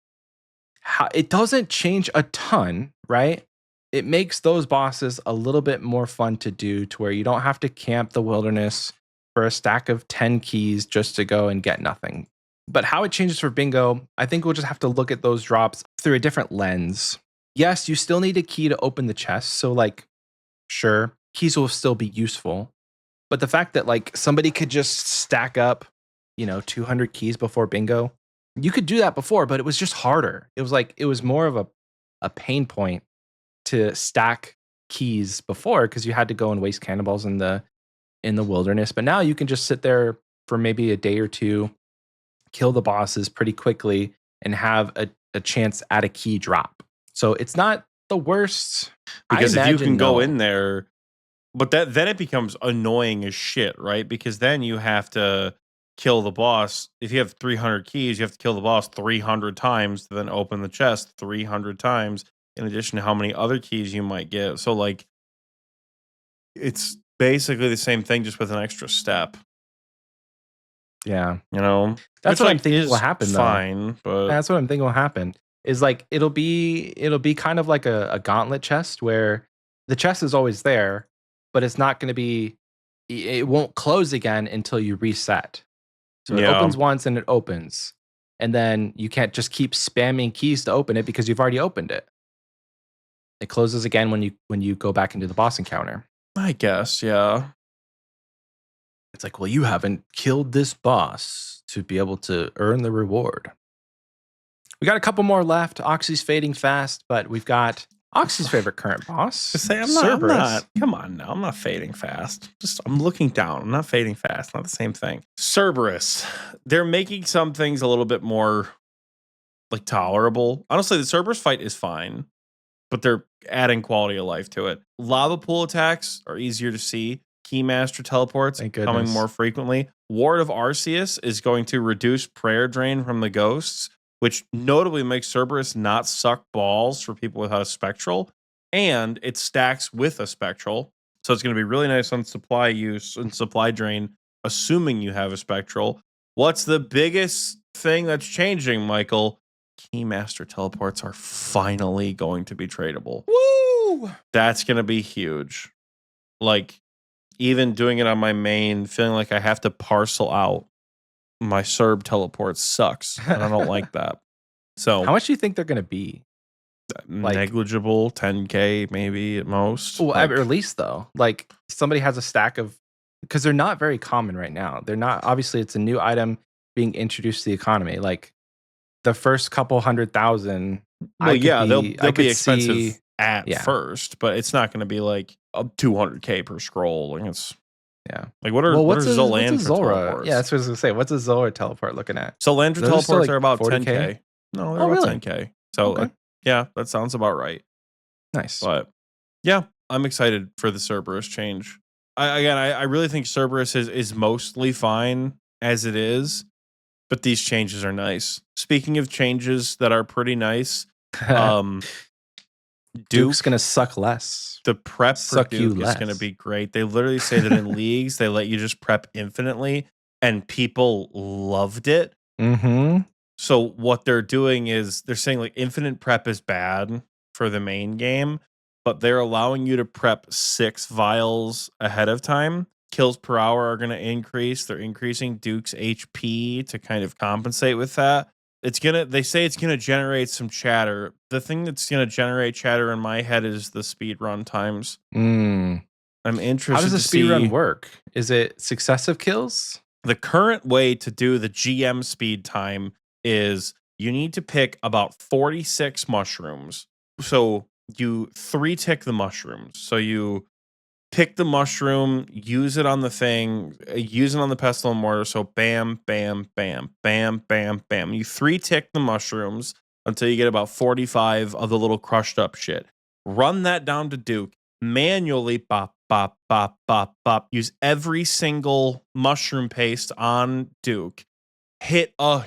[SPEAKER 1] It doesn't change a ton, right? It makes those bosses a little bit more fun to do, to where you don't have to camp the wilderness for a stack of 10 keys just to go and get nothing. But how it changes for bingo, I think we'll just have to look at those drops through a different lens. Yes, you still need a key to open the chest. So like, sure, keys will still be useful. But the fact that like somebody could just stack up, 200 keys before bingo, you could do that before, but it was just harder. It was more of a pain point to stack keys before, because you had to go and waste cannonballs in the wilderness. But now you can just sit there for maybe a day or two, kill the bosses pretty quickly, and have a chance at a key drop. So it's not the worst.
[SPEAKER 2] Because if you can go in there, but then it becomes annoying as shit, right? Because then you have to kill the boss. If you have 300 keys, you have to kill the boss 300 times to then open the chest 300 times, in addition to how many other keys you might get. So like, it's basically the same thing, just with an extra step.
[SPEAKER 1] Yeah.
[SPEAKER 2] That's
[SPEAKER 1] what I'm thinking will happen, though.
[SPEAKER 2] Fine, but
[SPEAKER 1] that's what I'm thinking will happen. is like it'll be kind of like a gauntlet chest where the chest is always there, but it's not going to be. It won't close again until you reset. So it
[SPEAKER 2] Yeah.
[SPEAKER 1] opens once and it opens, and then you can't just keep spamming keys to open it because you've already opened it. It closes again when you go back into the boss encounter.
[SPEAKER 2] I guess, yeah.
[SPEAKER 1] It's like, well, you haven't killed this boss to be able to earn the reward. We got a couple more left. Oxie's fading fast, but we've got Oxie's favorite current boss.
[SPEAKER 2] To say I'm not. Come on, now I'm not fading fast. I'm looking down. I'm not fading fast. Not the same thing. Cerberus. They're making some things a little bit more like tolerable. Honestly, the Cerberus fight is fine, but they're adding quality of life to it. Lava pool attacks are easier to see. Keymaster teleports coming more frequently. Ward of Arceus is going to reduce prayer drain from the ghosts, which notably makes Cerberus not suck balls for people without a spectral, and it stacks with a spectral. So it's going to be really nice on supply use and supply drain, assuming you have a spectral. What's the biggest thing that's changing, Michael? Keymaster teleports are finally going to be tradable.
[SPEAKER 1] Woo!
[SPEAKER 2] That's going to be huge. Like, even doing it on my main, feeling like I have to parcel out my Cerb teleport sucks. And I don't like that. So
[SPEAKER 1] how much do you think they're going to be?
[SPEAKER 2] Negligible, 10K maybe at most.
[SPEAKER 1] Well, at least though, like somebody has a stack of, because they're not very common right now. They're not, obviously it's a new item being introduced to the economy. Like the first couple 100,000.
[SPEAKER 2] Well, they'll be expensive at first, but it's not going to be like a 200K per scroll. Like it's like what are Zolandra teleports?
[SPEAKER 1] Yeah, that's what I was gonna say. What's a Zola teleport looking at?
[SPEAKER 2] Zolandra teleports are about
[SPEAKER 1] 40K?
[SPEAKER 2] 10K. No, they're about 10K. So
[SPEAKER 1] Okay.
[SPEAKER 2] Yeah, that sounds about right.
[SPEAKER 1] Nice.
[SPEAKER 2] But yeah, I'm excited for the Cerberus change. I really think Cerberus is mostly fine as it is, but these changes are nice. Speaking of changes that are pretty nice,
[SPEAKER 1] Duke's gonna suck less.
[SPEAKER 2] The prep for Duke is gonna be great. They literally say that in leagues they let you just prep infinitely, and people loved it.
[SPEAKER 1] Mm-hmm.
[SPEAKER 2] So what they're doing is they're saying like infinite prep is bad for the main game, but they're allowing you to prep 6 vials ahead of time. Kills per hour are going to increase. They're increasing Duke's HP to kind of compensate with that. They say it's gonna generate some chatter. The thing that's gonna generate chatter in my head is the speed run times. I'm interested.
[SPEAKER 1] How does the speed run work? Is it successive kills?
[SPEAKER 2] The current way to do the GM speed time is you need to pick about 46 mushrooms. So you 3-tick the mushrooms. So you pick the mushroom, use it on the thing, use it on the pestle and mortar. So bam, bam, bam, bam, bam, bam. You 3-tick the mushrooms until you get about 45 of the little crushed up shit. Run that down to Duke. Manually bop, bop, bop, bop, bop. Use every single mushroom paste on Duke. Hit a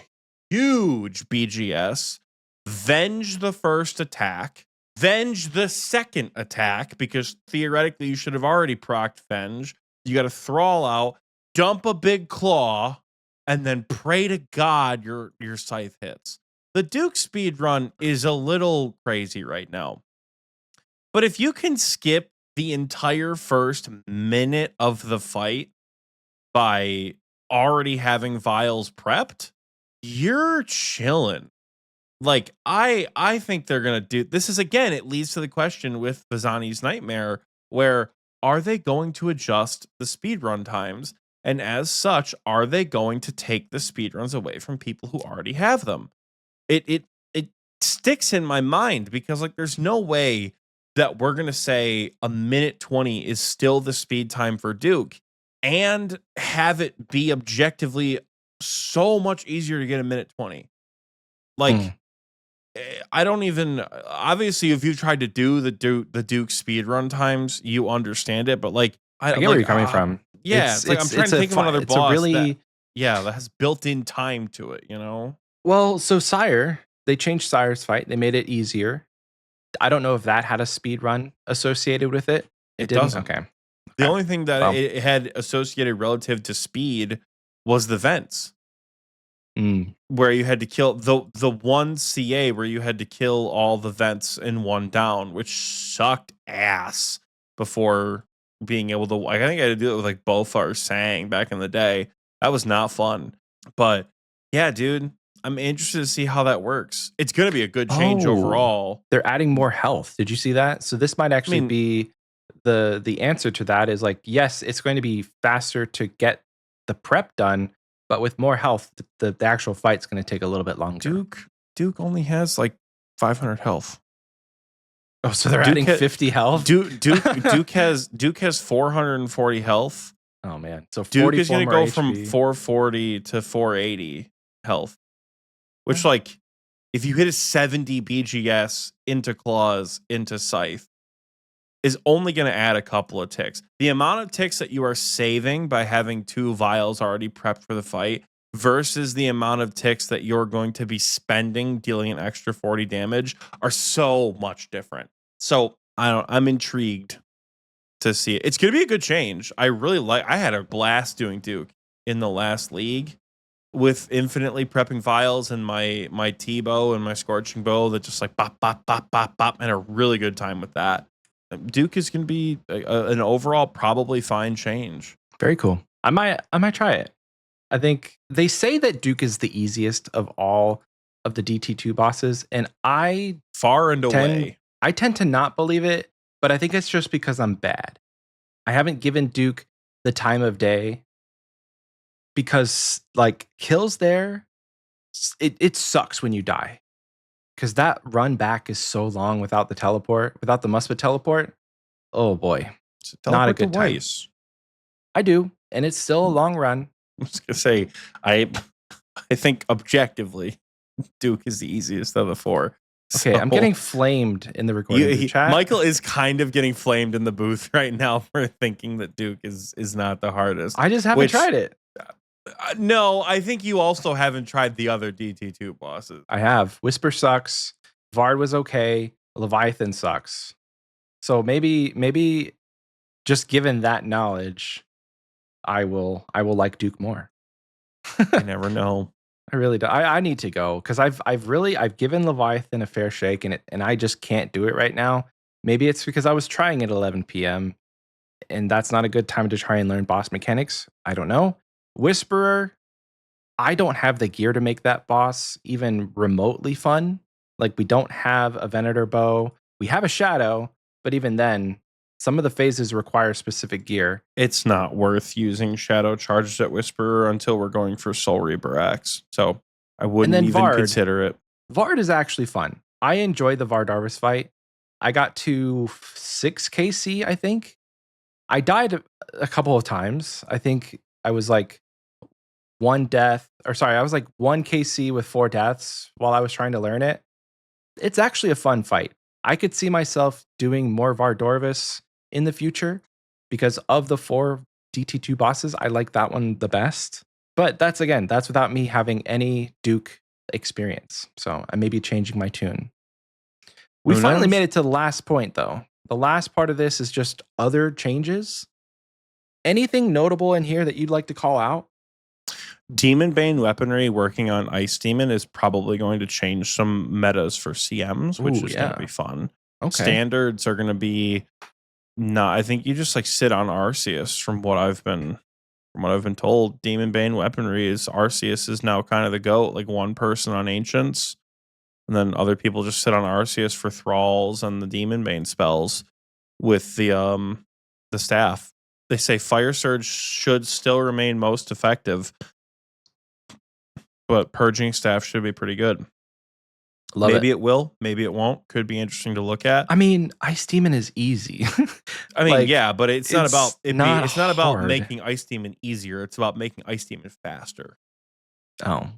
[SPEAKER 2] huge BGS. Venge the first attack. Venge the second attack, because theoretically you should have already procced Venge. You got to thrall out, dump a big claw, and then pray to God your scythe hits. The Duke speed run is a little crazy right now. But if you can skip the entire first minute of the fight by already having vials prepped, you're chilling. Like, I think they're going to do this. Is again, it leads to the question with Bazzani's Nightmare, where are they going to adjust the speedrun times? And as such, are they going to take the speedruns away from people who already have them? It sticks in my mind because like there's no way that we're going to say a minute 20 is still the speed time for Duke and have it be objectively so much easier to get a minute 20. Like, I don't even, obviously, if you've tried to do the Duke speed run times, you understand it. But like,
[SPEAKER 1] I get where you're coming from.
[SPEAKER 2] Yeah, it's like I'm trying to think of another boss that has built-in time to it. You know.
[SPEAKER 1] Well, so Sire, they changed Sire's fight. They made it easier. I don't know if that had a speed run associated with it. It didn't.
[SPEAKER 2] Doesn't.
[SPEAKER 1] Okay.
[SPEAKER 2] The only thing that it had associated relative to speed was the vents. where you had to kill the one CA where you had to kill all the vents in one down, which sucked ass before being able to. I think I had to do it with like Bofar Sang back in the day. That was not fun. But yeah, dude, I'm interested to see how that works. It's going to be a good change overall.
[SPEAKER 1] They're adding more health. Did you see that? So this might actually be the answer to that is like, yes, it's going to be faster to get the prep done, but with more health, the actual fight's going to take a little bit longer.
[SPEAKER 2] Duke only has like 500 health.
[SPEAKER 1] Oh, so they're adding 50 health?
[SPEAKER 2] Duke has 440 health.
[SPEAKER 1] Oh man. So
[SPEAKER 2] Duke is going to go
[SPEAKER 1] HP.
[SPEAKER 2] from 440 to 480 health. Which like if you hit a 70 BGS into claws into scythe is only going to add a couple of ticks. The amount of ticks that you are saving by having 2 vials already prepped for the fight versus the amount of ticks that you're going to be spending dealing an extra 40 damage are so much different. So I'm intrigued to see it. It's going to be a good change. I had a blast doing Duke in the last league with infinitely prepping vials and my T-bow and my scorching bow that just like bop, bop, bop, bop, bop, and a really good time with that. Duke is going to be an overall probably fine change.
[SPEAKER 1] Very cool. I might try it. I think they say that Duke is the easiest of all of the DT2 bosses, and I tend to not believe it, but I think it's just because I'm bad. I haven't given Duke the time of day because like kills there, it sucks when you die. Because that run back is so long without the teleport, without the Muspet teleport. Oh boy, not a good time. I do, and it's still a long run.
[SPEAKER 2] I was gonna say, I think objectively, Duke is the easiest of the 4.
[SPEAKER 1] Okay, so, I'm getting flamed in the recording chat.
[SPEAKER 2] Michael is kind of getting flamed in the booth right now for thinking that Duke is not the hardest.
[SPEAKER 1] I just haven't tried it.
[SPEAKER 2] No, I think you also haven't tried the other DT2 bosses.
[SPEAKER 1] I have. Whisper sucks. Vard was okay. Leviathan sucks. So maybe just given that knowledge, I will like Duke more.
[SPEAKER 2] I never know.
[SPEAKER 1] I really do. I need to go because I've given Leviathan a fair shake and I just can't do it right now. Maybe it's because I was trying at 11 p.m. and that's not a good time to try and learn boss mechanics. I don't know. Whisperer, I don't have the gear to make that boss even remotely fun. Like we don't have a Venator bow. We have a shadow, but even then, some of the phases require specific gear.
[SPEAKER 2] It's not worth using shadow charges at Whisperer until we're going for Soul Reaper Axe. So I wouldn't even consider it.
[SPEAKER 1] Vard is actually fun. I enjoy the Vardarvis fight. I got to 6 KC, I think. I died a couple of times. I think I was like 1 death, I was like 1 KC with 4 deaths while I was trying to learn it. It's actually a fun fight. I could see myself doing more Vardorvis in the future because of the 4 DT2 bosses. I like that one the best. But that's without me having any Duke experience. So I may be changing my tune. We finally made it to the last point, though. The last part of this is just other changes. Anything notable in here that you'd like to call out?
[SPEAKER 2] Demon Bane weaponry working on Ice Demon is probably going to change some metas for CMs, which is going to be fun. Okay. Standards are going to be I think you just like sit on Arceus from what I've been told. Demon Bane weaponry is Arceus is now kind of the GOAT, like one person on Ancients. And then other people just sit on Arceus for Thralls and the Demon Bane spells with the staff. They say Fire Surge should still remain most effective, but Purging Staff should be pretty good. Maybe it will, maybe it won't. Could be interesting to look at.
[SPEAKER 1] I mean, Ice Demon is easy.
[SPEAKER 2] I mean, like, yeah, but it's not about it's not about making Ice Demon easier. It's about making Ice Demon faster.
[SPEAKER 1] Oh.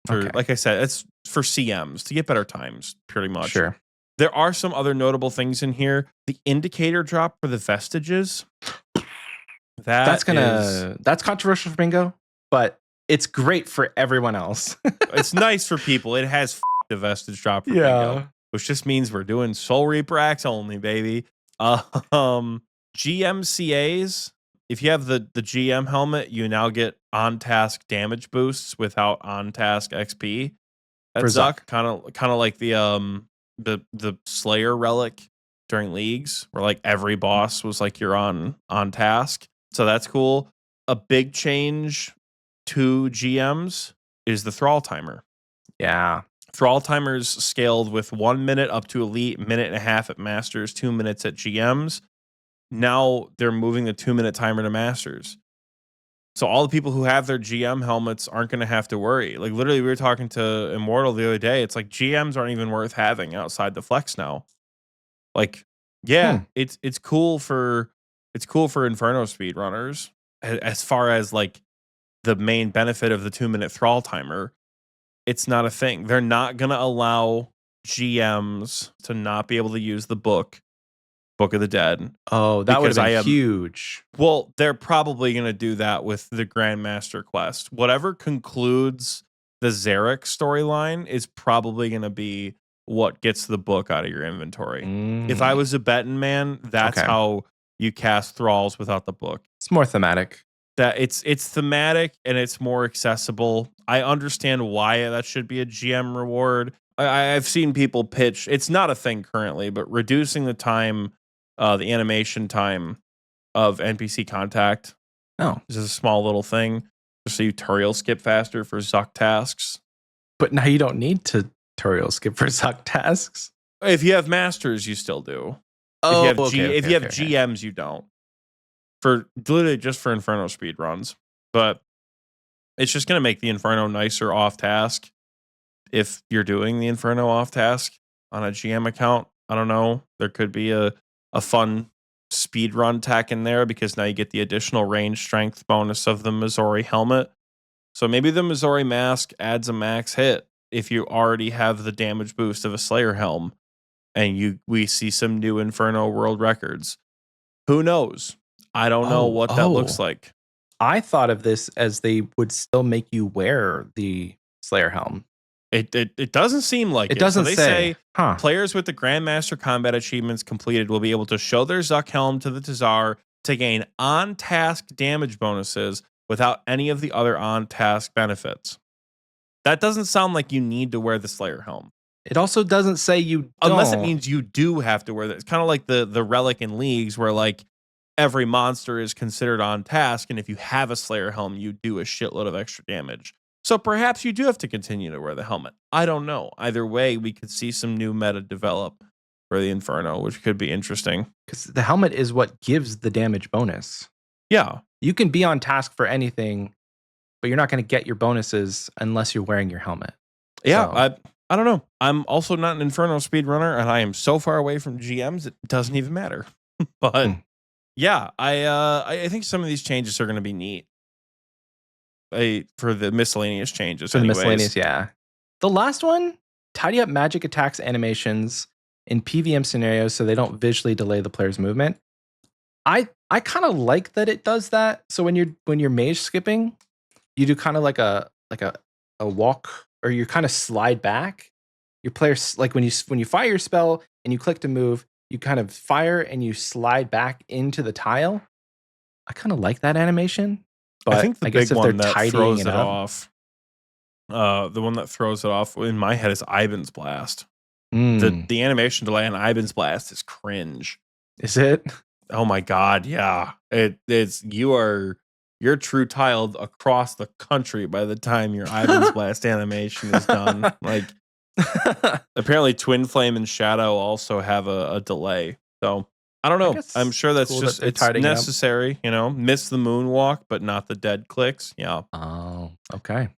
[SPEAKER 2] Like I said, it's for CMs to get better times, pretty much.
[SPEAKER 1] Sure.
[SPEAKER 2] There are some other notable things in here. The indicator drop for the vestiges. That's
[SPEAKER 1] controversial for Bingo, but it's great for everyone else.
[SPEAKER 2] It's nice for people. It has the vestige drop for Bingo, which just means we're doing Soul Reaper Axe only, baby. GMCAs if you have the GM helmet, you now get on task damage boosts without on task XP.
[SPEAKER 1] For
[SPEAKER 2] That's
[SPEAKER 1] Zuck.
[SPEAKER 2] kind of like the Slayer relic during leagues, where like every boss was like you're on task. So that's cool. A big change to GMs is the thrall timer.
[SPEAKER 1] Yeah.
[SPEAKER 2] Thrall timers scaled with 1 minute up to elite, minute and a half at masters, 2 minutes at GMs. Now they're moving the 2-minute timer to masters. So all the people who have their GM helmets aren't going to have to worry. Like literally, we were talking to Immortal the other day. It's like GMs aren't even worth having outside the flex now. Like, yeah, it's cool for Inferno speedrunners as far as like the main benefit of the 2-minute thrall timer. It's not a thing. They're not going to allow GMs to not be able to use the book of the Dead.
[SPEAKER 1] Oh, that would
[SPEAKER 2] because
[SPEAKER 1] have
[SPEAKER 2] I
[SPEAKER 1] been
[SPEAKER 2] am-
[SPEAKER 1] huge.
[SPEAKER 2] Well, they're probably going to do that with the Grandmaster quest. Whatever concludes the Xeric storyline is probably going to be what gets the book out of your inventory. If I was a betting man, that's
[SPEAKER 1] Okay.
[SPEAKER 2] how you cast thralls without the book.
[SPEAKER 1] It's more thematic.
[SPEAKER 2] That it's thematic and it's more accessible. I understand why that should be a GM reward. I've seen people pitch. It's not a thing currently, but reducing the time, the animation time of NPC contact.
[SPEAKER 1] Oh,
[SPEAKER 2] This is a small little thing just so you tutorial skip faster for Zuck tasks.
[SPEAKER 1] but now you don't need tutorial skip for Zuck tasks.
[SPEAKER 2] If you have masters, you still do.
[SPEAKER 1] Oh,
[SPEAKER 2] If you have GMs, you don't. For literally just for Inferno speed runs, but it's just gonna make the Inferno nicer off task. If you're doing the Inferno off task on a GM account, I don't know. There could be a fun speed run tech in there because now you get the additional range strength bonus of the Missouri helmet. So maybe the Missouri mask adds a max hit if you already have the damage boost of a Slayer helm, and we see some new Inferno world records. Who knows? I don't know what that looks like.
[SPEAKER 1] I thought of this as they would still make you wear the Slayer helm.
[SPEAKER 2] It doesn't seem like it.
[SPEAKER 1] It doesn't
[SPEAKER 2] So they
[SPEAKER 1] say.
[SPEAKER 2] players with the Grandmaster combat achievements completed will be able to show their Zuck helm to the Tazar to gain on-task damage bonuses without any of the other on-task benefits. That doesn't sound like you need to wear the Slayer helm.
[SPEAKER 1] It also doesn't say you don't.
[SPEAKER 2] Unless it means you do have to wear that. It's kind of like the relic in leagues where like every monster is considered on task, and if you have a Slayer helm, you do a shitload of extra damage. So perhaps you do have to continue to wear the helmet. I don't know. Either way, we could see some new meta develop for the Inferno, which could be interesting.
[SPEAKER 1] Because the helmet is what gives the damage bonus.
[SPEAKER 2] Yeah.
[SPEAKER 1] You can be on task for anything, but you're not going to get your bonuses unless you're wearing your helmet.
[SPEAKER 2] Yeah,
[SPEAKER 1] So-
[SPEAKER 2] I don't know. I'm also not an Inferno speedrunner, and I am so far away from GMs, it doesn't even matter. But yeah, I think some of these changes are going to be neat. For the miscellaneous changes.
[SPEAKER 1] For the
[SPEAKER 2] anyways.
[SPEAKER 1] miscellaneous, yeah. The last one, tidy up magic attacks animations in PVM scenarios so they don't visually delay the player's movement. I kind of like that it does that. So when you're mage skipping, you do kind of like a walk, or you kind of slide back. Your players, like when you fire your spell and you click to move, you kind of fire and you slide back into the tile. I kind of like that animation. But
[SPEAKER 2] I think the
[SPEAKER 1] guess
[SPEAKER 2] big one that
[SPEAKER 1] tidying
[SPEAKER 2] throws it
[SPEAKER 1] up-
[SPEAKER 2] off, the one that throws it off in my head is Ivan's Blast.
[SPEAKER 1] Mm,
[SPEAKER 2] The animation delay on Ivan's Blast is cringe.
[SPEAKER 1] is it?
[SPEAKER 2] Oh my god, yeah. You're true tiled across the country by the time your Ivan's Blast animation is done. Like apparently Twin Flame and Shadow also have a delay. So I don't know.
[SPEAKER 1] guess
[SPEAKER 2] I'm sure that's
[SPEAKER 1] cool that
[SPEAKER 2] just
[SPEAKER 1] they're
[SPEAKER 2] it's
[SPEAKER 1] tidying up.
[SPEAKER 2] necessary, miss the moonwalk, but not the dead clicks. Yeah.
[SPEAKER 1] Oh, okay.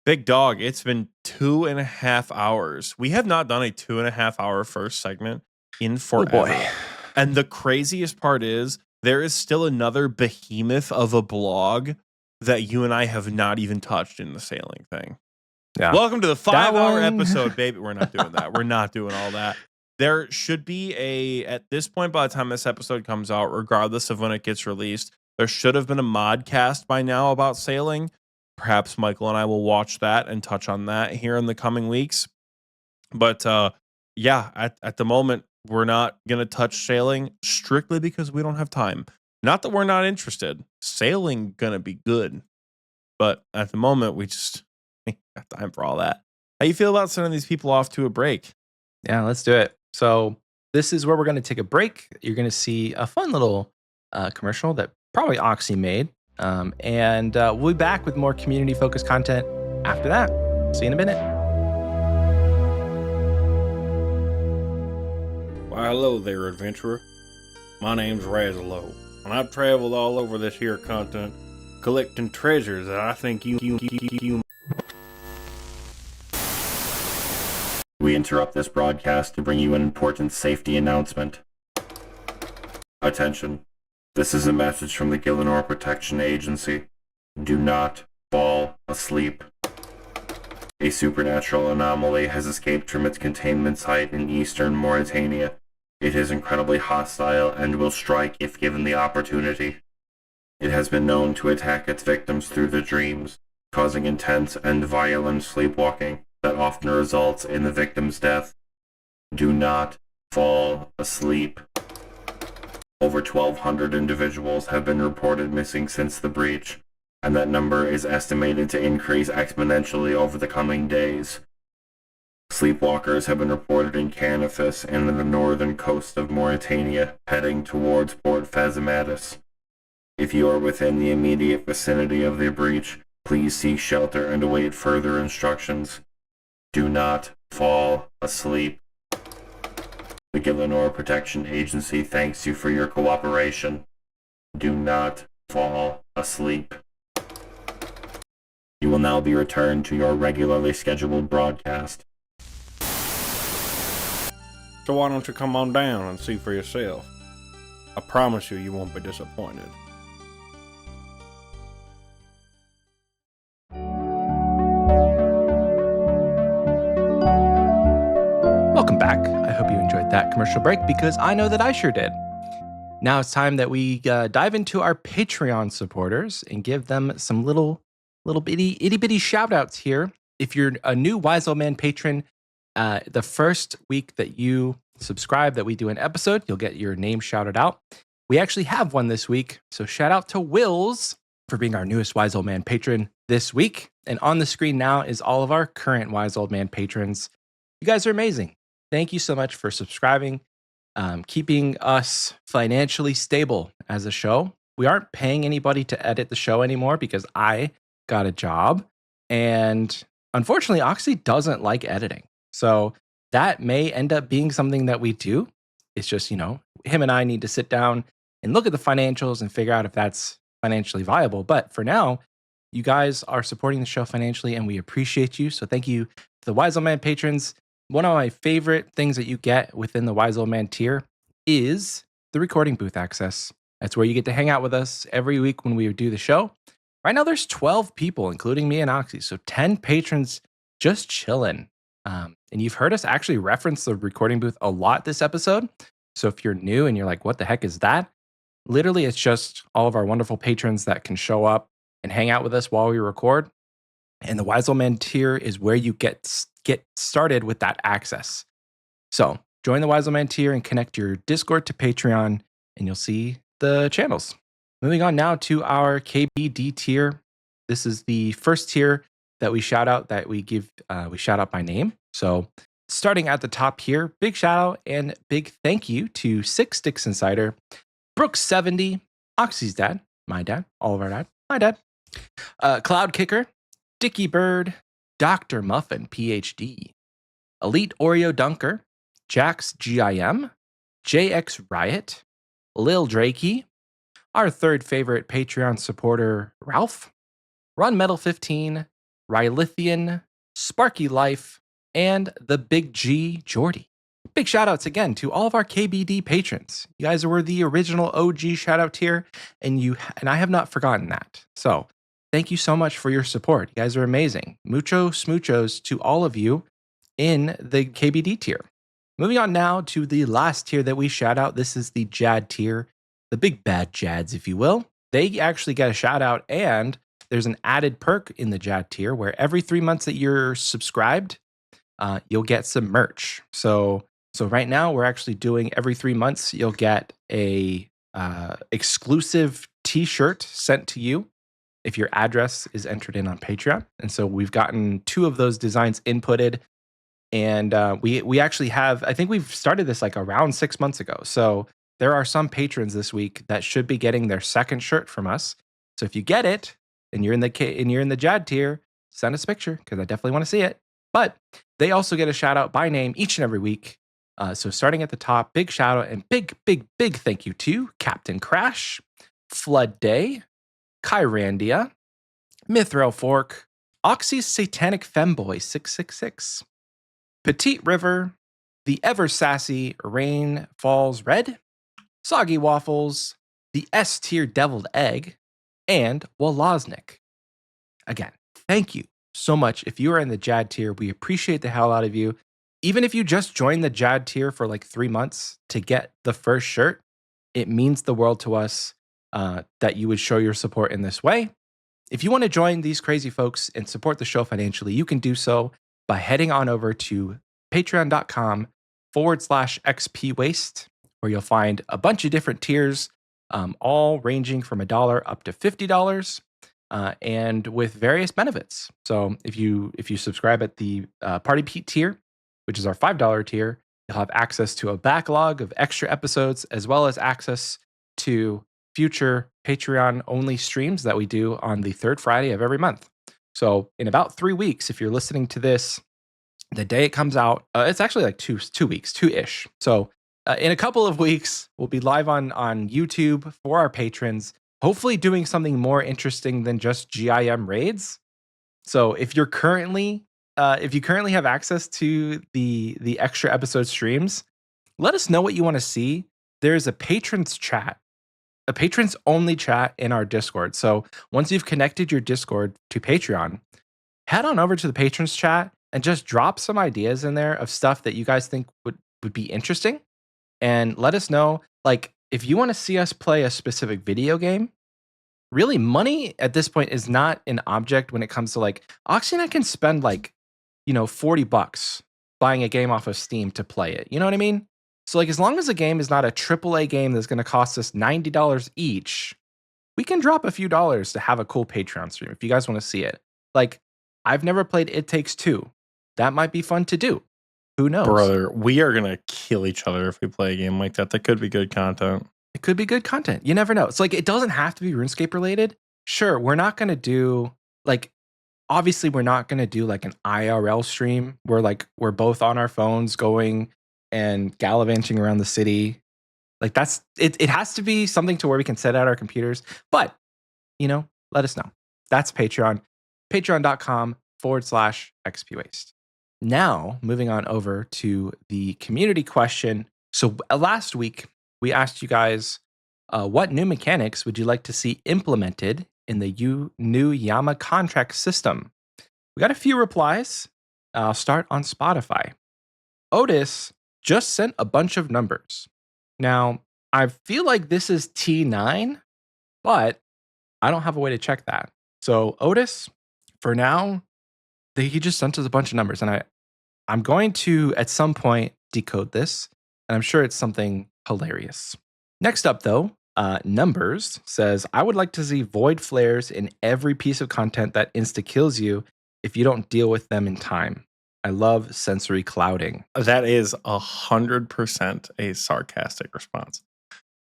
[SPEAKER 2] Big dog, it's been 2.5 hours. We have not done a 2.5 hour first segment in forever.
[SPEAKER 1] Oh boy.
[SPEAKER 2] And the craziest part is there is still another behemoth of a blog that you and I have not even touched in the sailing thing.
[SPEAKER 1] Yeah.
[SPEAKER 2] Welcome to the 5-hour
[SPEAKER 1] one-
[SPEAKER 2] episode, baby. We're not doing that. We're not doing all that. There should be at this point, by the time this episode comes out, regardless of when it gets released, there should have been a modcast by now about sailing. Perhaps Michael and I will watch that and touch on that here in the coming weeks. But yeah, at the moment, we're not going to touch sailing strictly because we don't have time. Not that we're not interested. Sailing gonna be good. But at the moment, we just ain't got time for all that. How you feel about sending these people off to a break?
[SPEAKER 1] Yeah, let's do it. So this is where we're going to take a break. You're going to see a fun little commercial that probably Oxie made. And we'll be back with more community-focused content after that. See you in a minute.
[SPEAKER 3] Why, hello there, adventurer. My name's Razalo, and I've traveled all over this here continent collecting treasures that I think you. We interrupt this broadcast to bring you an important safety announcement. Attention. This is a message from the Gillinor Protection Agency. Do not fall asleep. A supernatural anomaly has escaped from its containment site in eastern Mauritania. It is incredibly hostile and will strike if given the opportunity. It has been known to attack its victims through their dreams, causing intense and violent sleepwalking that often results in the victim's death. Do not fall asleep. Over 1,200 individuals have been reported missing since the breach, and that number is estimated to increase exponentially over the coming days. Sleepwalkers have been reported in Canifis and in the northern coast of Mauritania, heading towards Port Phasimatis. If you are within the immediate vicinity of the breach, please seek shelter and await further instructions. Do not fall asleep. The Gillinor Protection Agency thanks you for your cooperation. Do not fall asleep. You will now be returned to your regularly scheduled broadcast. So why don't you come on down and see for yourself? I promise you won't be disappointed.
[SPEAKER 1] Welcome back. I hope you enjoyed that commercial break because I know that I sure did. Now it's time that we dive into our Patreon supporters and give them some little bitty itty bitty shout outs here. If you're a new Wise Old Man patron, the first week that you subscribe that we do an episode, you'll get your name shouted out. We actually have one this week. So shout out to Wills for being our newest Wise Old Man patron this week. And on the screen now is all of our current Wise Old Man patrons. You guys are amazing. Thank you so much for subscribing, keeping us financially stable as a show. We aren't paying anybody to edit the show anymore because I got a job. And unfortunately, Oxie doesn't like editing. So that may end up being something that we do. It's just, him and I need to sit down and look at the financials and figure out if that's financially viable. But for now, you guys are supporting the show financially and we appreciate you. So thank you to the Wise Old Man patrons. One of my favorite things that you get within the Wise Old Man tier is the recording booth access. That's where you get to hang out with us every week when we do the show. Right now, there's 12 people, including me and Oxie. So 10 patrons just chilling. And you've heard us actually reference the recording booth a lot this episode. So if you're new and you're like, what the heck is that? Literally, it's just all of our wonderful patrons that can show up and hang out with us while we record. And the Wise Old Man tier is where you get started with that access. So join the Wise Old Man tier and connect your Discord to Patreon, and you'll see the channels. Moving on now to our KBD tier. This is the first tier that we shout out that we shout out by name. So starting at the top here, big shout out and big thank you to Six Sticks Insider, Brooks70, Oxie's dad, my dad, all of our dad, my dad, Cloud Kicker, Dicky Bird, Dr. Muffin, PhD, Elite Oreo Dunker, Jax GIM, JX Riot, Lil Drakey, our third favorite Patreon supporter, Ralph, Run Metal 15, Rylithian, Sparky Life, and the Big G Jordy. Big shout outs again to all of our KBD patrons. You guys were the original OG shout out tier, and I have not forgotten that. So thank you so much for your support. You guys are amazing. Mucho smoochos to all of you in the KBD tier. Moving on now to the last tier that we shout out. This is the Jad tier, the big bad Jads, if you will. They actually get a shout out, and there's an added perk in the Jad tier where every 3 months that you're subscribed, you'll get some merch. So right now we're actually doing every 3 months, you'll get a exclusive t-shirt sent to you if your address is entered in on Patreon. And so we've gotten 2 of those designs inputted. And we actually have, I think we've started this like around 6 months ago. So there are some patrons this week that should be getting their second shirt from us. So if you get it and you're in the JAD tier, send us a picture because I definitely want to see it. But they also get a shout out by name each and every week. So starting at the top, big shout out and big thank you to Captain Crash, Flood Day, Kyrandia, Mithril Fork, Oxie's Satanic Femboy 666, Petite River, the ever sassy Rain Falls Red, Soggy Waffles, the S tier Deviled Egg, and Waloznik. Again, thank you so much. If you are in the JAD tier, we appreciate the hell out of you. Even if you just joined the JAD tier for like 3 months to get the first shirt, it means the world to us that you would show your support in this way. If you want to join these crazy folks and support the show financially, you can do so by heading on over to patreon.com/xpwaste, where you'll find a bunch of different tiers, all ranging from $1 up to $50, and with various benefits. So if you subscribe at the Party Pete tier, which is our $5 tier, you'll have access to a backlog of extra episodes, as well as access to future Patreon-only streams that we do on the 3rd Friday of every month. So in about 3 weeks, if you're listening to this, the day it comes out, it's actually like 2 weeks, 2-ish. So in a couple of weeks, we'll be live on YouTube for our patrons, hopefully doing something more interesting than just GIM raids. So if you currently have access to the extra episode streams, let us know what you want to see. There's a patrons chat, a patrons only chat in our Discord. So once you've connected your Discord to Patreon, head on over to the patrons chat and just drop some ideas in there of stuff that you guys think would be interesting. And let us know, like, if you want to see us play a specific video game. Really, money at this point is not an object when it comes to like Oxie and I can spend like, $40 buying a game off of Steam to play it. You know what I mean? So like as long as the game is not a AAA game that's going to cost us $90 each, we can drop a few dollars to have a cool Patreon stream if you guys want to see it. Like I've never played It Takes Two. That might be fun to do. Who knows?
[SPEAKER 2] Brother, we are going to kill each other if we play a game like that. That could be good content.
[SPEAKER 1] It could be good content. You never know. It's like, it doesn't have to be RuneScape related. Sure, we're not going to do like, obviously we're not going to do like an IRL stream where like we're both on our phones going and gallivanting around the city. Like that's, it has to be something to where we can set out our computers. But, let us know. That's Patreon, patreon.com/xpwaste. Now, moving on over to the community question. So last week, we asked you guys, what new mechanics would you like to see implemented in the new Yama contract system? We got a few replies. I'll start on Spotify. Otis just sent a bunch of numbers. Now, I feel like this is T9, but I don't have a way to check that. So Otis, for now, he just sent us a bunch of numbers, and I'm going to, at some point, decode this, and I'm sure it's something hilarious. Next up, though, Numbers says, I would like to see void flares in every piece of content that insta-kills you if you don't deal with them in time. I love sensory clouding.
[SPEAKER 2] That is 100% a sarcastic response.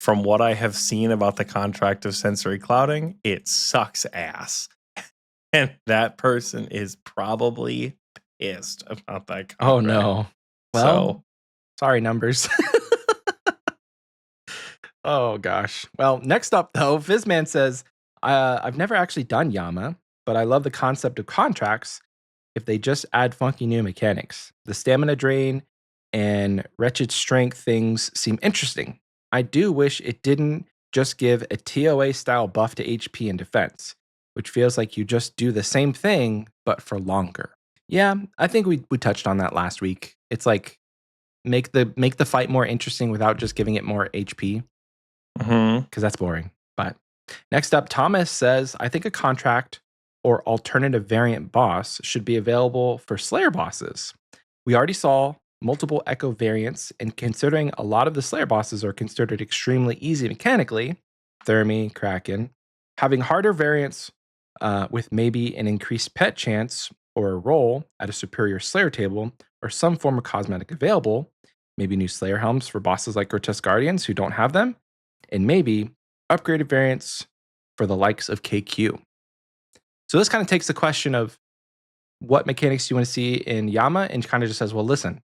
[SPEAKER 2] From what I have seen about the contract of sensory clouding, it sucks ass. And that person is probably pissed about that contract.
[SPEAKER 1] Oh, no. Well, sorry, Numbers. Oh, gosh. Well, next up, though, Fizzman says, I've never actually done Yama, but I love the concept of contracts if they just add funky new mechanics. The stamina drain and wretched strength things seem interesting. I do wish it didn't just give a TOA-style buff to HP and defense, which feels like you just do the same thing, but for longer. Yeah, I think we touched on that last week. It's like, make the fight more interesting without just giving it more HP. Because that's boring. But next up, Thomas says, I think a contract or alternative variant boss should be available for Slayer bosses. We already saw multiple Echo variants, and considering a lot of the Slayer bosses are considered extremely easy mechanically, Thermi, Kraken, having harder variants with maybe an increased pet chance or a roll at a superior Slayer table or some form of cosmetic available, maybe new Slayer helms for bosses like Grotesque Guardians who don't have them, and maybe upgraded variants for the likes of KQ. So this kind of takes the question of what mechanics you want to see in Yama and kind of just says, well, listen,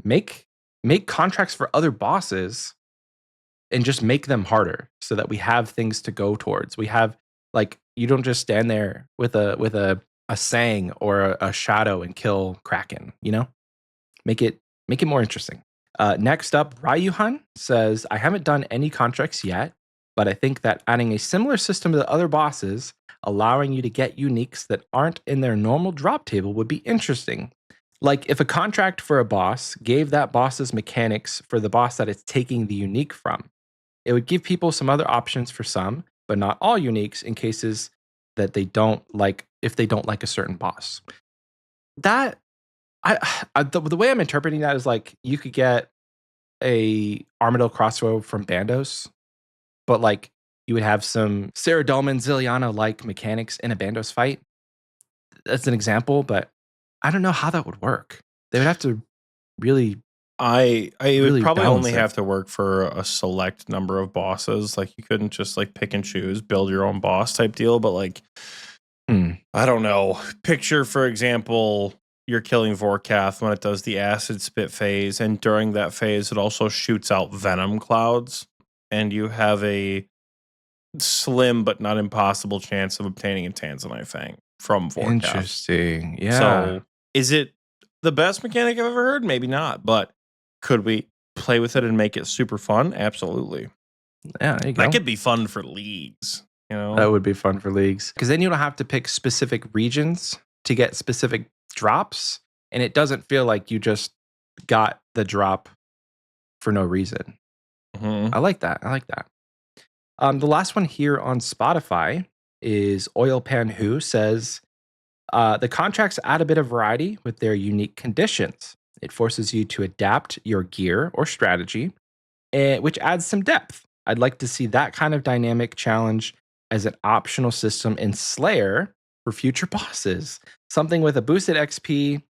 [SPEAKER 1] make contracts for other bosses and just make them harder so that we have things to go towards. We have, like, you don't just stand there with a Sang or a Shadow and kill Kraken, you know? Make it more interesting. Next up, Ryuhan says, I haven't done any contracts yet, but I think that adding a similar system to the other bosses, allowing you to get uniques that aren't in their normal drop table would be interesting. Like if a contract for a boss gave that boss's mechanics for the boss that it's taking the unique from, it would give people some other options for some, but not all uniques in cases that they don't like, if they don't like a certain boss. That, the way I'm interpreting that is like you could get a Armadillo crossbow from Bandos, but like you would have some Sarah Dolman Ziliana like mechanics in a Bandos fight. That's an example, but I don't know how that would work. They would have to really.
[SPEAKER 2] I
[SPEAKER 1] really
[SPEAKER 2] would probably
[SPEAKER 1] balance
[SPEAKER 2] only
[SPEAKER 1] it.
[SPEAKER 2] have to work for a select number of bosses. Like you couldn't just like pick and choose, build your own boss type deal. But like, I don't know. Picture, for example, you're killing Vorkath when it does the acid spit phase, and during that phase, it also shoots out venom clouds, and you have a slim but not impossible chance of obtaining a Tanzanite Fang from Vorkath.
[SPEAKER 1] Interesting. Yeah.
[SPEAKER 2] So, is it the best mechanic I've ever heard? Maybe not, but could we play with it and make it super fun? Absolutely.
[SPEAKER 1] Yeah, there you go.
[SPEAKER 2] That could be fun for leagues. You know,
[SPEAKER 1] That would be fun for leagues because then you don't have to pick specific regions to get specific drops, and it doesn't feel like you just got the drop for no reason. I like that. The last one here on Spotify is Oil Pan Who says the contracts add a bit of variety with their unique conditions. It forces you to adapt your gear or strategy, which adds some depth. I'd like to see that kind of dynamic challenge as an optional system in Slayer for future bosses. Something with a boosted XP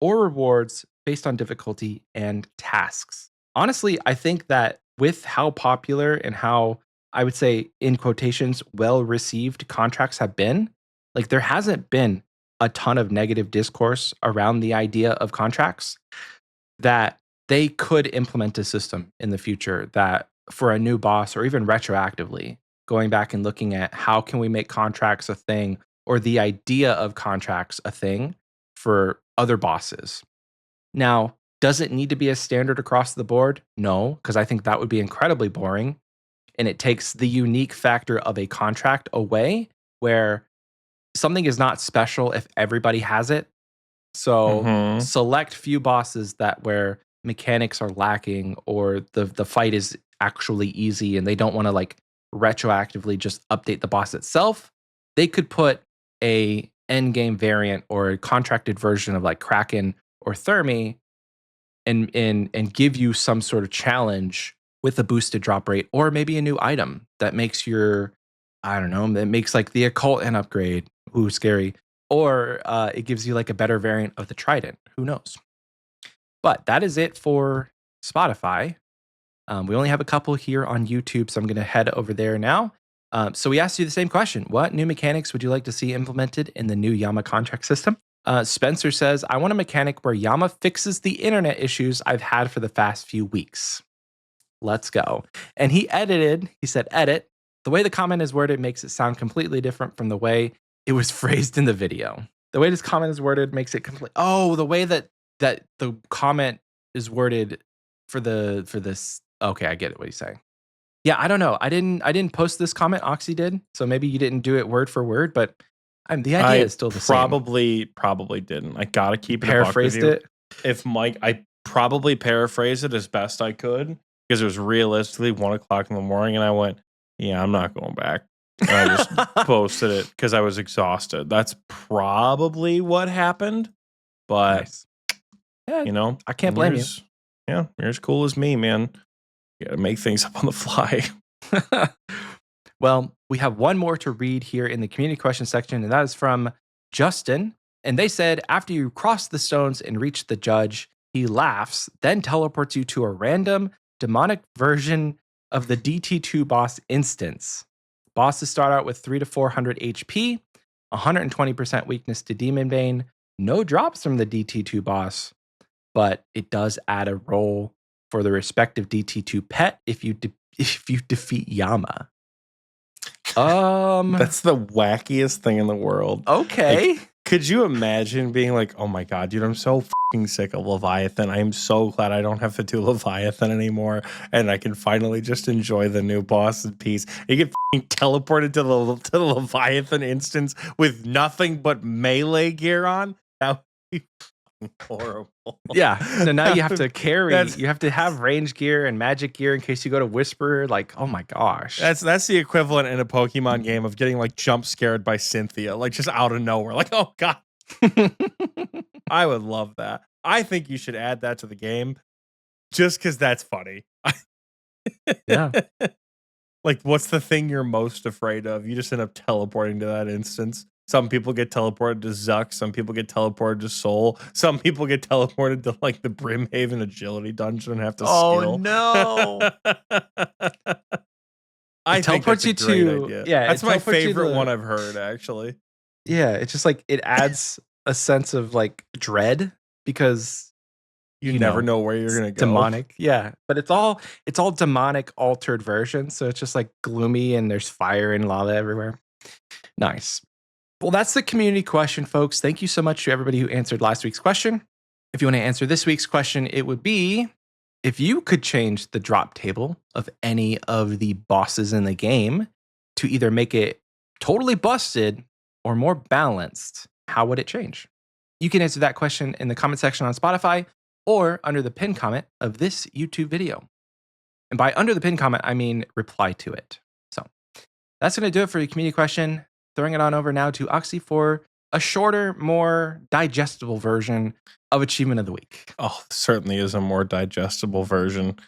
[SPEAKER 1] or rewards based on difficulty and tasks. Honestly, I think that with how popular and how, I would say, in quotations, well-received contracts have been, like there hasn't been a ton of negative discourse around the idea of contracts, that they could implement a system in the future that for a new boss or even retroactively going back and looking at how can we make contracts a thing or the idea of contracts a thing for other bosses. Now, does it need to be a standard across the board? No, because I think that would be incredibly boring. And it takes the unique factor of a contract away where something is not special if everybody has it. So select few bosses that where mechanics are lacking or the fight is actually easy and they don't want to like retroactively just update the boss itself. They could put a end game variant or a contracted version of like Kraken or Thermi and give you some sort of challenge with a boosted drop rate or maybe a new item that makes your, I don't know, that makes like the occult an upgrade. Ooh, scary. Or it gives you like a better variant of the Trident. Who knows? But that is it for Spotify. We only have a couple here on YouTube, so I'm going to head over there now. So we asked you the same question. What new mechanics would you like to see implemented in the new Yama contract system? Spencer says, I want a mechanic where Yama fixes the internet issues I've had for the past few weeks. Let's go. And he said, edit. The way the comment is worded makes it sound completely different from the way it was phrased in the video. The way this comment is worded makes it complete. Oh, the way that the comment is worded for this. Okay, I get it. What he's saying. Yeah, I don't know. I didn't post this comment. Oxie did, so maybe you didn't do it word for word, but the idea is still the same.
[SPEAKER 2] Probably didn't. I gotta keep it.
[SPEAKER 1] Paraphrased it.
[SPEAKER 2] If Mike, I probably paraphrased it as best I could because it was realistically 1 o'clock in the morning, and I went, "Yeah, I'm not going back." And I just posted it because I was exhausted. That's probably what happened. But
[SPEAKER 1] nice. Yeah,
[SPEAKER 2] You know,
[SPEAKER 1] I can't blame you.
[SPEAKER 2] Yeah, you're as cool as me, man. You gotta make things up on the fly.
[SPEAKER 1] Well, we have one more to read here in the community question section, and that is from Justin. And they said, after you cross the stones and reach the judge, he laughs, then teleports you to a random demonic version of the DT2 boss instance. Bosses start out with 300 to 400 HP, 120% weakness to Demon Bane, no drops from the DT2 boss, but it does add a roll for the respective DT2 pet if you defeat Yama.
[SPEAKER 2] That's the wackiest thing in the world.
[SPEAKER 1] Okay.
[SPEAKER 2] Like, could you imagine being like, oh my God, dude, I'm so fucking sick of Leviathan. I am so glad I don't have to do Leviathan anymore. And I can finally just enjoy the new boss in peace. You get fucking teleported to the Leviathan instance with nothing but melee gear on. That would be horrible.
[SPEAKER 1] Yeah. So now you have to carry, you have to have range gear and magic gear in case you go to Whisper. Like, oh my gosh.
[SPEAKER 2] That's the equivalent in a Pokemon game of getting like jump scared by Cynthia, like just out of nowhere. Like, oh God. I would love that. I think you should add that to the game just because that's funny.
[SPEAKER 1] Yeah.
[SPEAKER 2] Like, what's the thing you're most afraid of? You just end up teleporting to that instance. Some people get teleported to Zuck. Some people get teleported to Soul. Some people get teleported to like the Brimhaven agility dungeon and have to skill.
[SPEAKER 1] No.
[SPEAKER 2] I think that's a great idea.
[SPEAKER 1] Yeah,
[SPEAKER 2] that's my favorite one I've heard, actually.
[SPEAKER 1] Yeah, it's just like it adds a sense of like dread because
[SPEAKER 2] you never know where you're gonna go.
[SPEAKER 1] Demonic, yeah, but it's all demonic altered versions, so it's just like gloomy and there's fire and lava everywhere. Nice. Well, that's the community question, folks. Thank you so much to everybody who answered last week's question. If you want to answer this week's question, it would be, if you could change the drop table of any of the bosses in the game to either make it totally busted or more balanced, how would it change? You can answer that question in the comment section on Spotify or under the pinned comment of this YouTube video. And by under the pinned comment, I mean reply to it. So that's going to do it for your community question. Throwing it on over now to Oxie for a shorter, more digestible version of Achievement of the Week.
[SPEAKER 2] Oh, certainly is a more digestible version.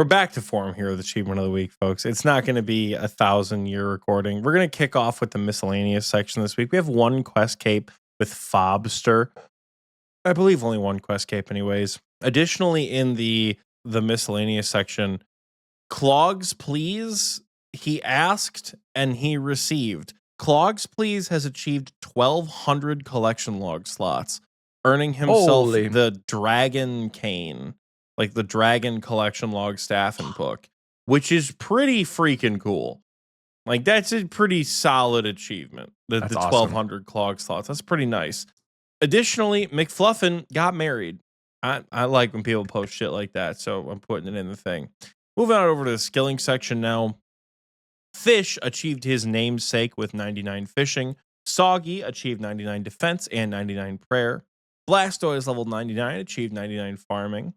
[SPEAKER 2] We're back to form here with Achievement of the Week, folks. It's not going to be 1,000-year recording. We're going to kick off with the miscellaneous section this week. We have one quest cape with Fobster. I believe only one quest cape anyways. Additionally, in the miscellaneous section, Clogs Please, he asked and he received. Clogs Please has achieved 1,200 collection log slots, earning himself the Dragon Cane, like the Dragon Collection Log Staffing Book, which is pretty freaking cool. Like, that's a pretty solid achievement. The 1,200 clog slots. That's pretty nice. Additionally, McFluffin got married. I like when people post shit like that, so I'm putting it in the thing. Moving on over to the skilling section now. Fish achieved his namesake with 99 fishing. Soggy achieved 99 defense and 99 prayer. Blastoise level 99 achieved 99 farming.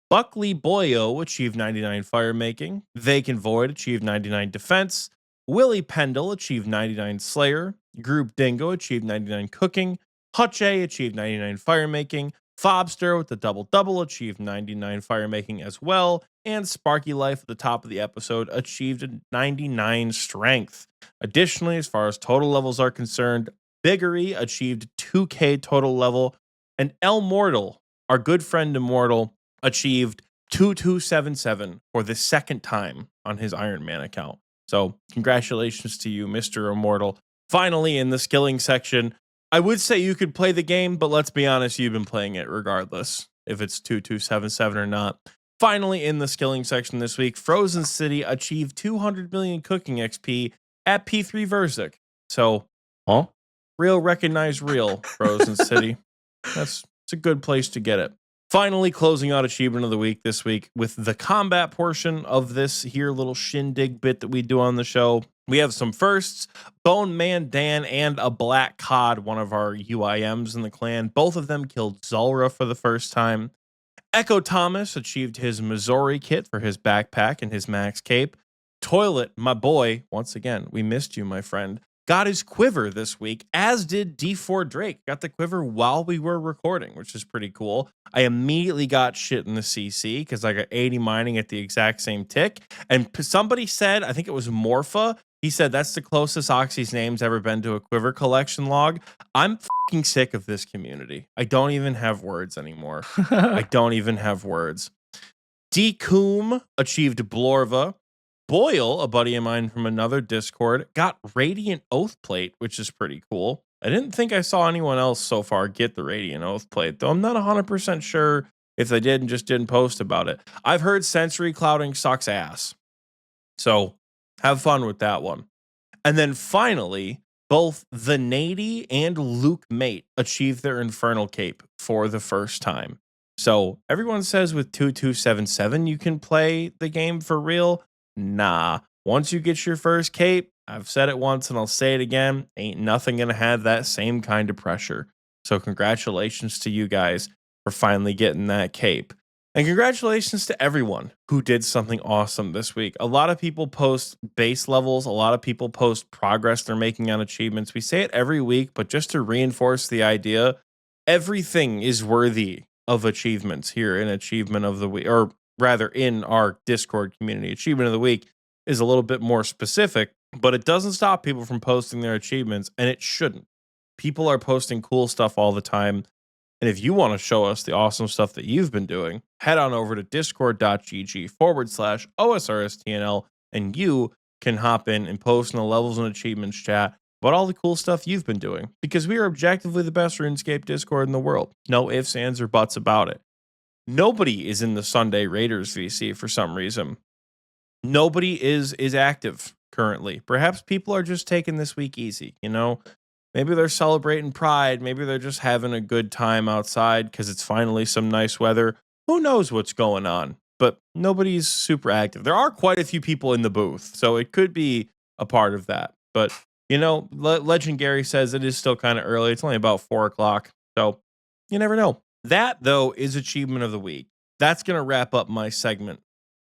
[SPEAKER 2] Buckley Boyo achieved 99 firemaking. Vacant Void achieved 99 defense. Willie Pendle achieved 99 slayer. Group Dingo achieved 99 cooking. Hutche achieved 99 firemaking. Fobster with the double achieved 99 firemaking as well. And Sparky Life at the top of the episode achieved 99 strength. Additionally, as far as total levels are concerned, Biggery achieved 2k total level. And El Mortal, our good friend Immortal, achieved 2277 for the second time on his Iron Man account. So congratulations to you, Mr. Immortal. Finally, in the skilling section, I would say you could play the game, but let's be honest, you've been playing it regardless, if it's 2277 or not. Finally, in the skilling section this week, Frozen City achieved 200 million cooking XP at P3 Versic. So, real recognize real, Frozen City. It's a good place to get it. Finally, closing out Achievement of the Week this week with the combat portion of this here little shindig bit that we do on the show. We have some firsts, Bone Man Dan and a Black Cod, one of our UIMs in the clan. Both of them killed Zulra for the first time. Echo Thomas achieved his Missouri kit for his backpack and his max cape. Toilet, my boy, once again, we missed you, my friend, got his quiver this week, as did D4 Drake. Got the quiver while we were recording, which is pretty cool. I immediately got shit in the CC because I got 80 mining at the exact same tick. And somebody said, I think it was Morpha, he said that's the closest Oxie's name's ever been to a quiver collection log. I'm fucking sick of this community. I don't even have words anymore. I don't even have words. Decoom achieved Blorva. Boyle, a buddy of mine from another Discord, got Radiant Oath Plate, which is pretty cool. I didn't think I saw anyone else so far get the Radiant Oath Plate, though I'm not 100% sure if they did and just didn't post about it. I've heard Sensory Clouding sucks ass. So have fun with that one. And then finally, both the Nady and Luke Mate achieved their Infernal Cape for the first time. So everyone says with 2277 you can play the game for real. Nah, once you get your first cape, I've said it once and I'll say it again, ain't nothing gonna have that same kind of pressure. So congratulations to you guys for finally getting that cape. And congratulations to everyone who did something awesome this week. A lot of people post base levels, a lot of people post progress they're making on achievements. We say it every week, but just to reinforce the idea, everything is worthy of achievements here in Achievement of the Week, or rather in our Discord community. Achievement of the Week is a little bit more specific, but it doesn't stop people from posting their achievements, and it shouldn't. People are posting cool stuff all the time, and if you want to show us the awesome stuff that you've been doing, head on over to discord.gg/OSRSTNL, and you can hop in and post in the levels and achievements chat about all the cool stuff you've been doing, because we are objectively the best RuneScape Discord in the world. No ifs, ands, or buts about it. Nobody is in the Sunday Raiders VC for some reason. Nobody is active currently. Perhaps people are just taking this week easy, you know? Maybe they're celebrating Pride. Maybe they're just having a good time outside because it's finally some nice weather. Who knows what's going on? But nobody's super active. There are quite a few people in the booth, so it could be a part of that. But, you know, Legend Gary says it is still kind of early. It's only about 4 o'clock, so you never know. That, though, is Achievement of the Week. That's going to wrap up my segment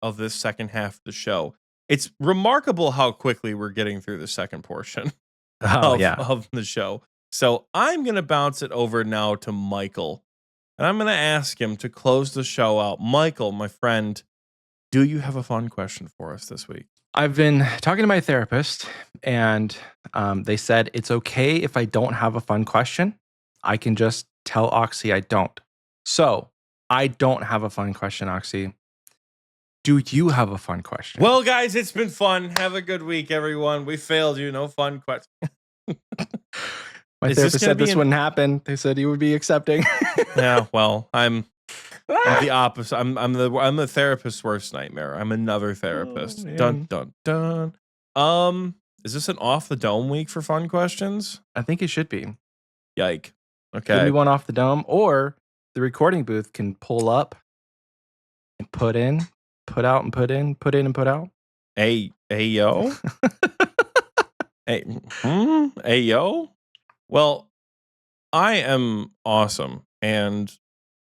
[SPEAKER 2] of this second half of the show. It's remarkable how quickly we're getting through the second portion of the show. So I'm going to bounce it over now to Michael, and I'm going to ask him to close the show out. Michael, my friend, do you have a fun question for us this week?
[SPEAKER 1] I've been talking to my therapist, and they said it's okay if I don't have a fun question. I can just tell Oxie I don't. So I don't have a fun question, Oxie. Do you have a fun question?
[SPEAKER 2] Well, guys, it's been fun. Have a good week, everyone. We failed you. No fun question.
[SPEAKER 1] My therapist said this wouldn't happen. They said he would be accepting.
[SPEAKER 2] Yeah, well, I'm the opposite. I'm the therapist's worst nightmare. I'm another therapist.
[SPEAKER 1] Oh,
[SPEAKER 2] dun dun dun. Is this an off the dome week for fun questions?
[SPEAKER 1] I think it should be.
[SPEAKER 2] Yike. Okay.
[SPEAKER 1] Give me one off the dome, or the recording booth can pull up and put in, put out and put in, put in and put out.
[SPEAKER 2] Hey yo. Hey yo. Well, I am awesome, and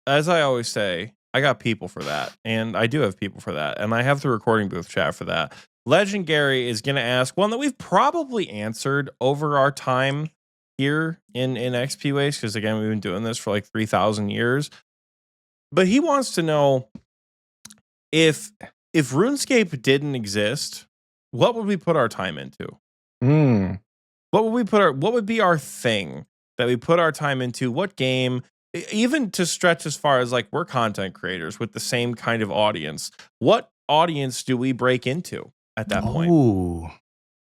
[SPEAKER 2] as I always say, I got people for that, and I do have people for that, and I have the recording booth chat for that. Legend Gary is going to ask one that we've probably answered over our time here in Xpwaste, because again, we've been doing this for like 3,000 years. But he wants to know if RuneScape didn't exist, what would we put our time into? What would be our thing that we put our time into? What game? Even to stretch as far as like we're content creators with the same kind of audience. What audience do we break into at that point?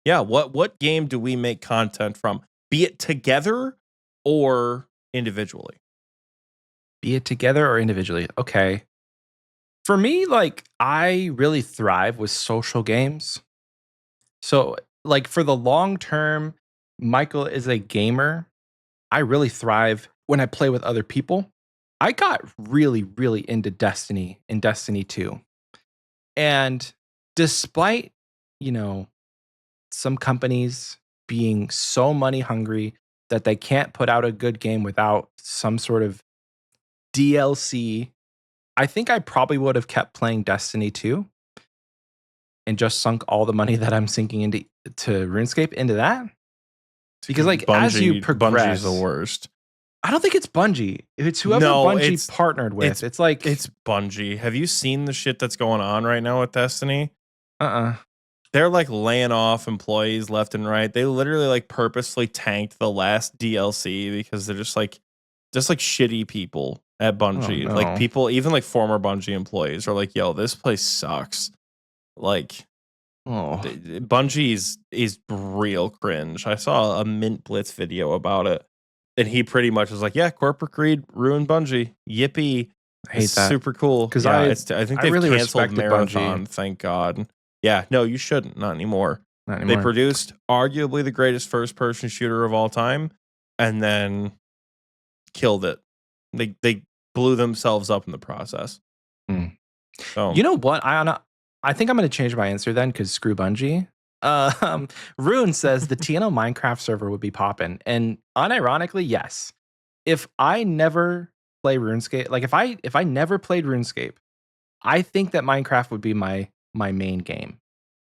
[SPEAKER 2] Yeah, what game do we make content from? Be it together or individually?
[SPEAKER 1] Be it together or individually. Okay. For me, like, I really thrive with social games. So, like, for the long term, Michael is a gamer. I really thrive when I play with other people. I got really, really into Destiny in Destiny 2. And despite, some companies being so money hungry that they can't put out a good game without some sort of DLC, I think I probably would have kept playing Destiny 2 and just sunk all the money that I'm sinking into RuneScape into that. Because like as you
[SPEAKER 2] Bungie's
[SPEAKER 1] progress,
[SPEAKER 2] the worst.
[SPEAKER 1] I don't think it's Bungie. It's whoever
[SPEAKER 2] No,
[SPEAKER 1] Bungie partnered with. It's like
[SPEAKER 2] it's Bungie. Have you seen the shit that's going on right now with Destiny? They're like laying off employees left and right. They literally like purposely tanked the last DLC because they're just like shitty people at Bungie.
[SPEAKER 1] no.
[SPEAKER 2] Like people, even like former Bungie employees are like, yo, this place sucks. Like Bungie is real cringe. I saw a Mint Blitz video about it. And he pretty much was like, yeah, corporate greed ruined Bungie. Yippee.
[SPEAKER 1] I hate that.
[SPEAKER 2] Super cool.
[SPEAKER 1] Because
[SPEAKER 2] I think they've
[SPEAKER 1] really
[SPEAKER 2] canceled
[SPEAKER 1] respected
[SPEAKER 2] Marathon,
[SPEAKER 1] Bungie.
[SPEAKER 2] thank God. Yeah, no, you shouldn't. Not anymore.
[SPEAKER 1] Not anymore.
[SPEAKER 2] They produced arguably the greatest first-person shooter of all time, and then killed it. They blew themselves up in the process. So
[SPEAKER 1] you know what? I think I'm going to change my answer then because screw Bungie. Rune says the TNO Minecraft server would be popping, and unironically, yes. If I never play RuneScape, like if I never played RuneScape, I think that Minecraft would be my main game.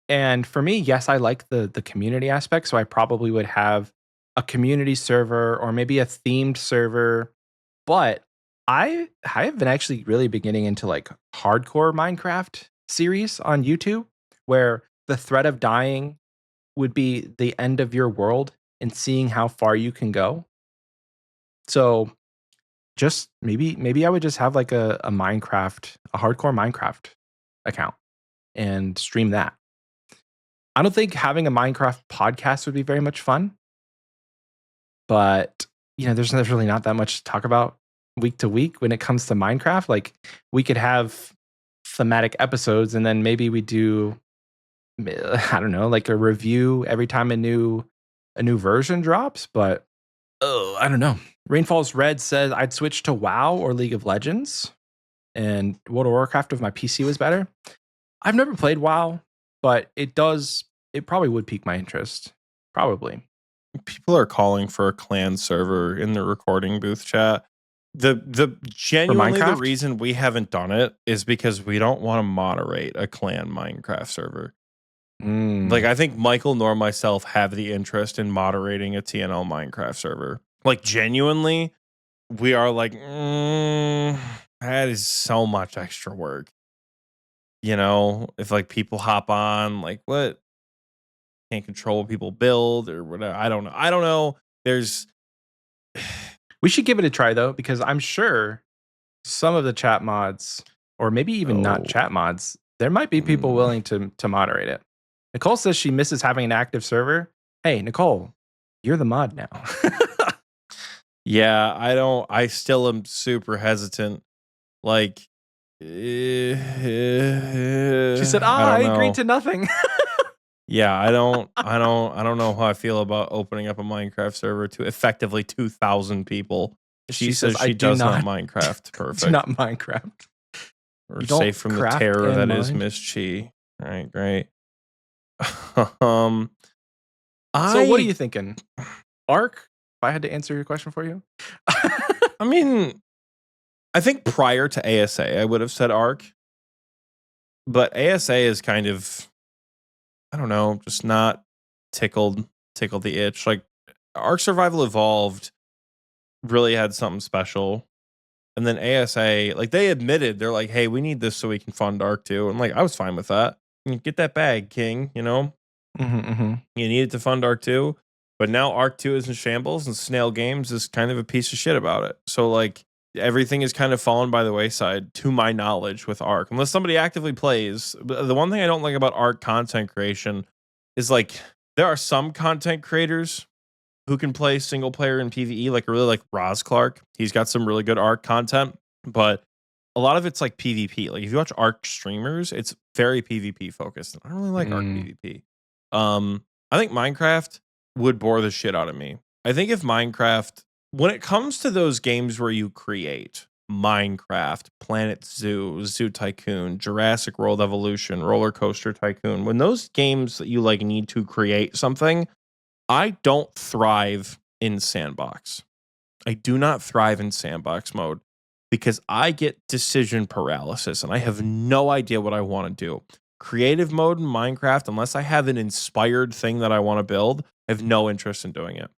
[SPEAKER 1] And for me, yes, I like the community aspect, so I probably would have a community server or maybe a themed server. But I have been actually really beginning into like hardcore Minecraft series on YouTube where the threat of dying would be the end of your world and seeing how far you can go. So just maybe I would just have like a hardcore Minecraft account and stream that. I don't think having a Minecraft podcast would be very much fun, but there's really not that much to talk about week to week when it comes to Minecraft. Like we could have thematic episodes and then maybe we do, I don't know, like a review every time a new version drops, but I don't know. Rainfalls Red says I'd switch to WoW or League of Legends, and World of Warcraft if my PC was better. I've never played WoW, but it probably would pique my interest. Probably.
[SPEAKER 2] People are calling for a clan server in the recording booth chat. The genuinely the reason we haven't done it is because we don't want to moderate a clan Minecraft server. Like I think Michael nor myself have the interest in moderating a TNL Minecraft server. Like genuinely, we are like, that is so much extra work. If like people hop on, like what? Can't control what people build or whatever. I don't know.
[SPEAKER 1] We should give it a try though, because I'm sure some of the chat mods, or maybe even not chat mods, there might be people willing to moderate it. Nicole says she misses having an active server. Hey, Nicole, you're the mod now.
[SPEAKER 2] Yeah, I still am super hesitant. Like, she
[SPEAKER 1] said, I agreed to nothing.
[SPEAKER 2] Yeah, I don't know how I feel about opening up a Minecraft server to effectively 2,000 people. She says she does not Minecraft. Perfect.
[SPEAKER 1] Do not Minecraft.
[SPEAKER 2] We're safe from the terror that is Miss Chi. All right, great. So
[SPEAKER 1] what are you thinking? Ark? If I had to answer your question for you?
[SPEAKER 2] I mean, I think prior to ASA, I would have said Ark. But ASA is kind of, I don't know, just not tickled the itch. Like Ark Survival Evolved really had something special. And then ASA, like they admitted, they're like, hey, we need this so we can fund Ark 2. And like, I was fine with that. Get that bag, King, You needed to fund Ark 2. But now Ark 2 is in shambles and Snail Games is kind of a piece of shit about it. So like everything is kind of fallen by the wayside to my knowledge with Ark. Unless somebody actively plays. The one thing I don't like about Ark content creation is like there are some content creators who can play single player in PvE, like I really like Roz Clark. He's got some really good Ark content, but a lot of it's like PvP. Like if you watch Ark streamers, it's very PvP focused. I don't really like Ark PvP. I think Minecraft would bore the shit out of me. I think if Minecraft, when it comes to those games where you create Minecraft, Planet Zoo, Zoo Tycoon, Jurassic World Evolution, Roller Coaster Tycoon, when those games that you like need to create something, I don't thrive in sandbox. I do not thrive in sandbox mode because I get decision paralysis and I have no idea what I want to do. Creative mode in Minecraft, unless I have an inspired thing that I want to build, I have no interest in doing it.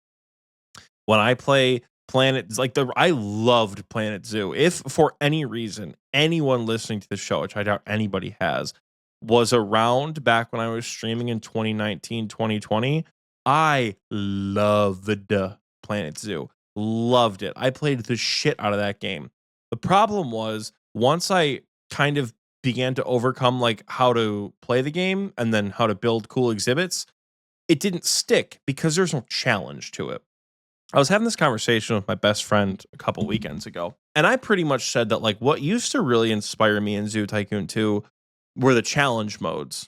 [SPEAKER 2] When I play Planet, like I loved Planet Zoo. If for any reason anyone listening to the show, which I doubt anybody has, was around back when I was streaming in 2019, 2020, I loved Planet Zoo. Loved it. I played the shit out of that game. The problem was once I kind of began to overcome like how to play the game and then how to build cool exhibits, it didn't stick because there's no challenge to it. I was having this conversation with my best friend a couple weekends ago, and I pretty much said that like what used to really inspire me in Zoo Tycoon 2 were the challenge modes.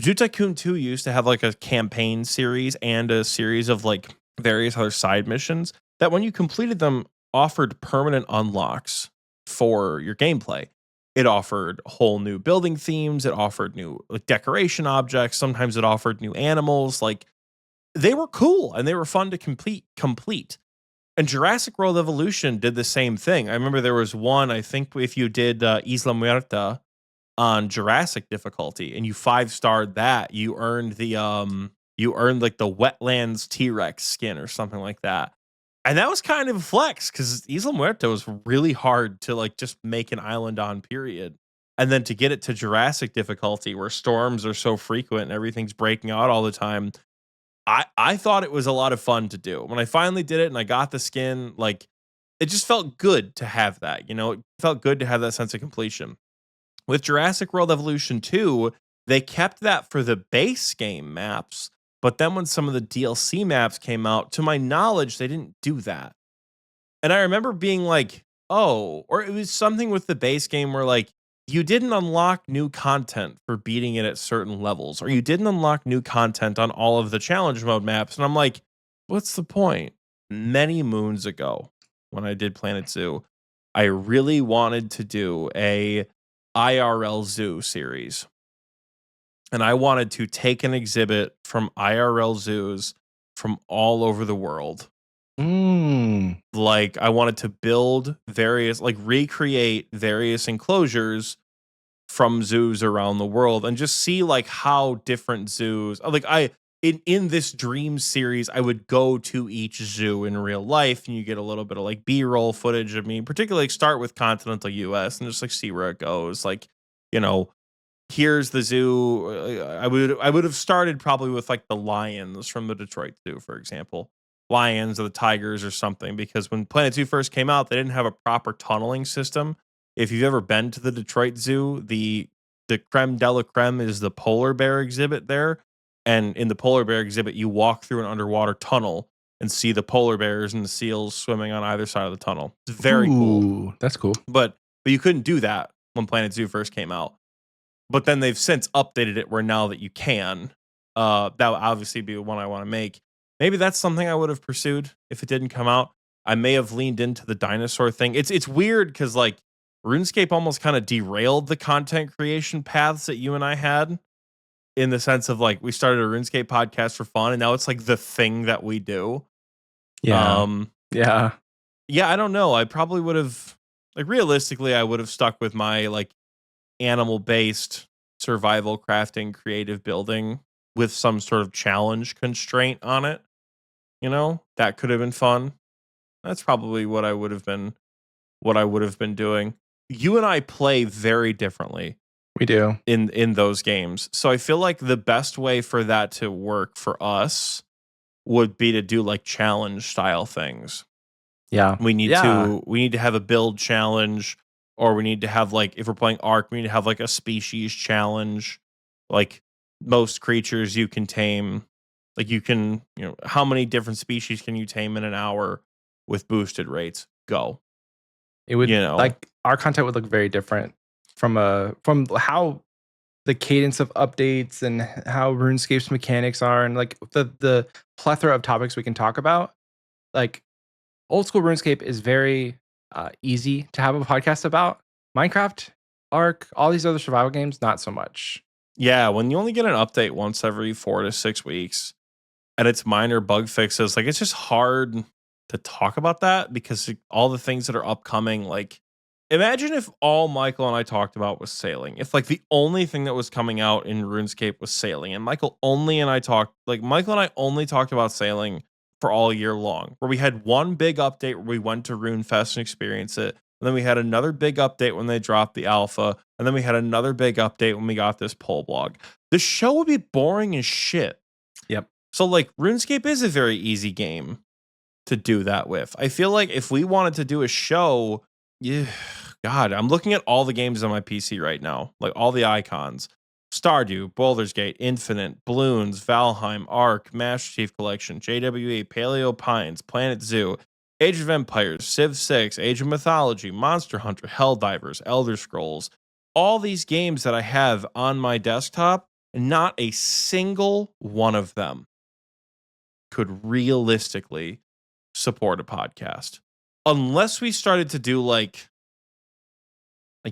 [SPEAKER 2] Zoo Tycoon 2 used to have like a campaign series and a series of like various other side missions that when you completed them offered permanent unlocks for your gameplay. It offered whole new building themes, it offered new like decoration objects, sometimes it offered new animals. Like they were cool and they were fun to complete. And Jurassic World Evolution did the same thing. I remember there was one, I think if you did Isla Muerta on Jurassic difficulty and you 5-starred that, you earned like the wetlands T-Rex skin or something like that. And that was kind of a flex because Isla Muerta was really hard to like just make an island on, period. And then to get it to Jurassic difficulty where storms are so frequent and everything's breaking out all the time, I thought it was a lot of fun to do. When I finally did it and I got the skin, like it just felt good to have that, you know, it felt good to have that sense of completion. With Jurassic World Evolution 2, they kept that for the base game maps, but then when some of the DLC maps came out, to my knowledge, they didn't do that. And I remember being like, oh, or it was something with the base game where like you didn't unlock new content for beating it at certain levels, or you didn't unlock new content on all of the challenge mode maps. And I'm like, what's the point? Many moons ago, when I did Planet Zoo, I really wanted to do a IRL Zoo series. And I wanted to take an exhibit from IRL zoos from all over the world. Like I wanted to build various, like recreate various enclosures from zoos around the world and just see like how different zoos, like in this dream series, I would go to each zoo in real life and you get a little bit of like B-roll footage of me, particularly start with continental US and just like see where it goes. Like, you know, here's the zoo. I would have started probably with like the lions from the Detroit Zoo, for example. Lions or the tigers or something, because when Planet Zoo first came out, they didn't have a proper tunneling system. If you've ever been to the Detroit Zoo, the creme de la creme is the polar bear exhibit there. And in the polar bear exhibit, you walk through an underwater tunnel and see the polar bears and the seals swimming on either side of the tunnel. It's very cool.
[SPEAKER 1] That's cool.
[SPEAKER 2] But you couldn't do that when Planet Zoo first came out. But then they've since updated it where now that you can. That would obviously be one I want to make. Maybe that's something I would have pursued if it didn't come out. I may have leaned into the dinosaur thing. It's weird because like RuneScape almost kind of derailed the content creation paths that you and I had, in the sense of like we started a RuneScape podcast for fun and now it's like the thing that we do.
[SPEAKER 1] Yeah.
[SPEAKER 2] Yeah, I don't know. I probably would have, like realistically, I would have stuck with my like animal-based survival crafting creative building with some sort of challenge constraint on it. You know, that could have been fun. That's probably what I would have been doing. You and I play very differently.
[SPEAKER 1] We do.
[SPEAKER 2] In those games. So I feel like the best way for that to work for us would be to do like challenge style things.
[SPEAKER 1] Yeah.
[SPEAKER 2] We need to have a build challenge, or we need to have like, if we're playing Ark, we need to have like a species challenge. Like most creatures you can tame, like you can, you know, how many different species can you tame in an hour with boosted rates? Go.
[SPEAKER 1] It would,
[SPEAKER 2] you know,
[SPEAKER 1] like our content would look very different from how the cadence of updates and how RuneScape's mechanics are, and like the plethora of topics we can talk about. Like old school RuneScape is very easy to have a podcast about. Minecraft, Ark, all these other survival games, not so much.
[SPEAKER 2] Yeah, when you only get an update once every 4 to 6 weeks and it's minor bug fixes, like it's just hard to talk about that because all the things that are upcoming, like imagine if all Michael and I talked about was sailing. If like the only thing that was coming out in RuneScape was sailing, and Michael and I only talked about sailing for all year long, where we had one big update where we went to RuneFest and experienced it. And then we had another big update when they dropped the alpha. And then we had another big update when we got this poll blog. The show would be boring as shit.
[SPEAKER 1] Yep.
[SPEAKER 2] So like RuneScape is a very easy game to do that with. I feel like if we wanted to do a show, yeah, God, I'm looking at all the games on my PC right now, like all the icons. Stardew, Baldur's Gate, Infinite, Bloons, Valheim, Ark, Master Chief Collection, JWE, Paleo Pines, Planet Zoo, Age of Empires, Civ 6, Age of Mythology, Monster Hunter, Helldivers, Elder Scrolls. All these games that I have on my desktop, not a single one of them could realistically support a podcast. Unless we started to do like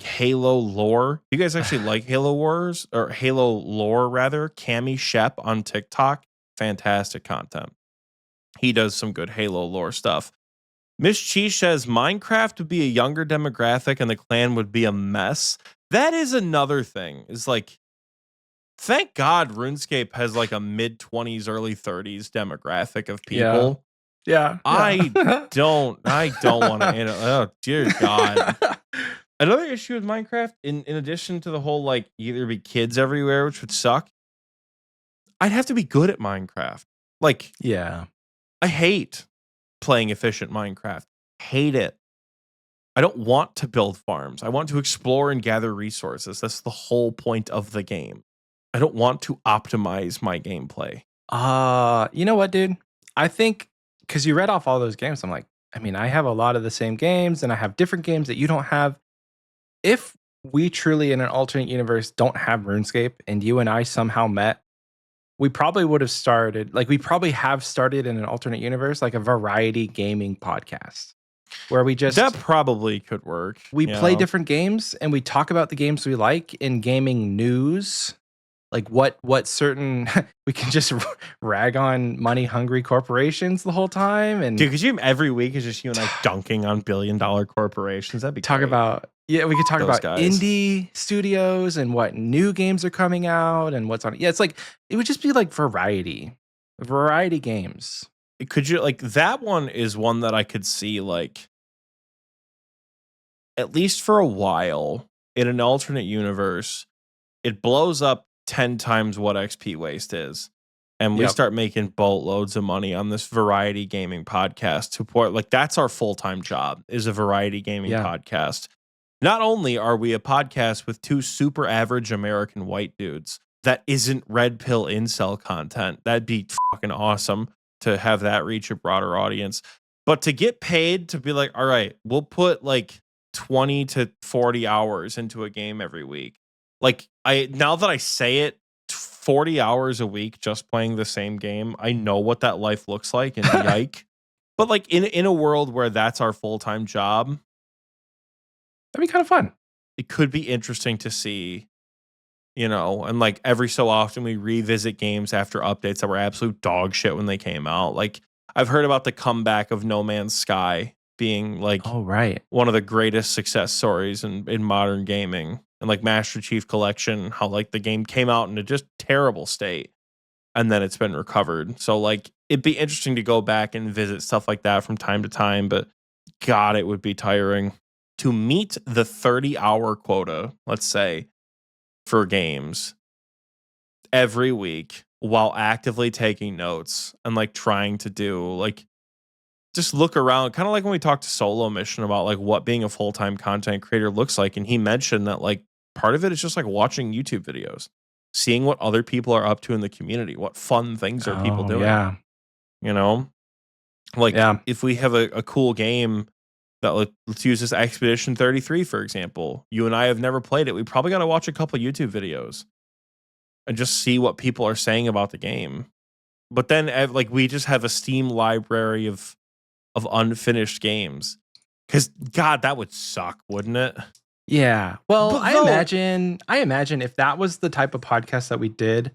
[SPEAKER 2] Halo lore. You guys actually like Halo Wars or Halo lore rather? Cammy Shep on TikTok, fantastic content. He does some good Halo lore stuff. Miss Cheese says Minecraft would be a younger demographic and the clan would be a mess. That is another thing. It's like, thank God RuneScape has like a mid-20s, early 30s demographic of people.
[SPEAKER 1] Yeah.
[SPEAKER 2] I don't want to. Oh dear God. Another issue with Minecraft, in addition to the whole like either be kids everywhere, which would suck, I'd have to be good at Minecraft. Like,
[SPEAKER 1] yeah,
[SPEAKER 2] I hate playing efficient Minecraft. Hate it. I don't want to build farms. I want to explore and gather resources. That's the whole point of the game. I don't want to optimize my gameplay.
[SPEAKER 1] You know what, dude? I think because you read off all those games, I'm like, I mean, I have a lot of the same games and I have different games that you don't have. If we truly in an alternate universe don't have RuneScape and you and I somehow met, we probably would have started, like we probably have started in an alternate universe, like a variety gaming podcast where we just...
[SPEAKER 2] That probably could work.
[SPEAKER 1] We play different games and we talk about the games we like in gaming news. Like what certain we can just rag on money hungry corporations the whole time, and
[SPEAKER 2] dude, could you every week is just you and I dunking on billion-dollar corporations? That'd be
[SPEAKER 1] talk
[SPEAKER 2] great.
[SPEAKER 1] about we could talk
[SPEAKER 2] Those
[SPEAKER 1] about
[SPEAKER 2] guys.
[SPEAKER 1] indie studios and what new games are coming out and what's on. Yeah, it's like it would just be like variety games.
[SPEAKER 2] Could you like that one is one that I could see like at least for a while in an alternate universe, it blows up 10 times what Xpwaste is. And we start making boatloads of money on this variety gaming podcast to support. Like that's our full-time job is a variety gaming podcast. Not only are we a podcast with two super average American white dudes that isn't red pill incel content. That'd be fucking awesome to have that reach a broader audience. But to get paid to be like, all right, we'll put like 20 to 40 hours into a game every week. Like now that I say it, 40 hours a week just playing the same game, I know what that life looks like and yike. But like in a world where that's our full-time job,
[SPEAKER 1] that'd be kind of fun.
[SPEAKER 2] It could be interesting to see, you know, and like every so often we revisit games after updates that were absolute dog shit when they came out. Like I've heard about the comeback of No Man's Sky being like one of the greatest success stories in modern gaming. And like Master Chief Collection, how like the game came out in a just terrible state and then it's been recovered. So like it'd be interesting to go back and visit stuff like that from time to time, but God, it would be tiring to meet the 30-hour quota, let's say, for games every week while actively taking notes and like trying to do like just look around, kind of like when we talked to Solo Mission about like what being a full-time content creator looks like. And he mentioned that like part of it is just like watching YouTube videos, seeing what other people are up to in the community, what fun things are people doing.
[SPEAKER 1] Yeah.
[SPEAKER 2] You know, like if we have a cool game that let's use this Expedition 33, for example, you and I have never played it. We probably got to watch a couple YouTube videos and just see what people are saying about the game. But then like we just have a Steam library of unfinished games. Because God, that would suck, wouldn't it?
[SPEAKER 1] Yeah. Well, I imagine if that was the type of podcast that we did,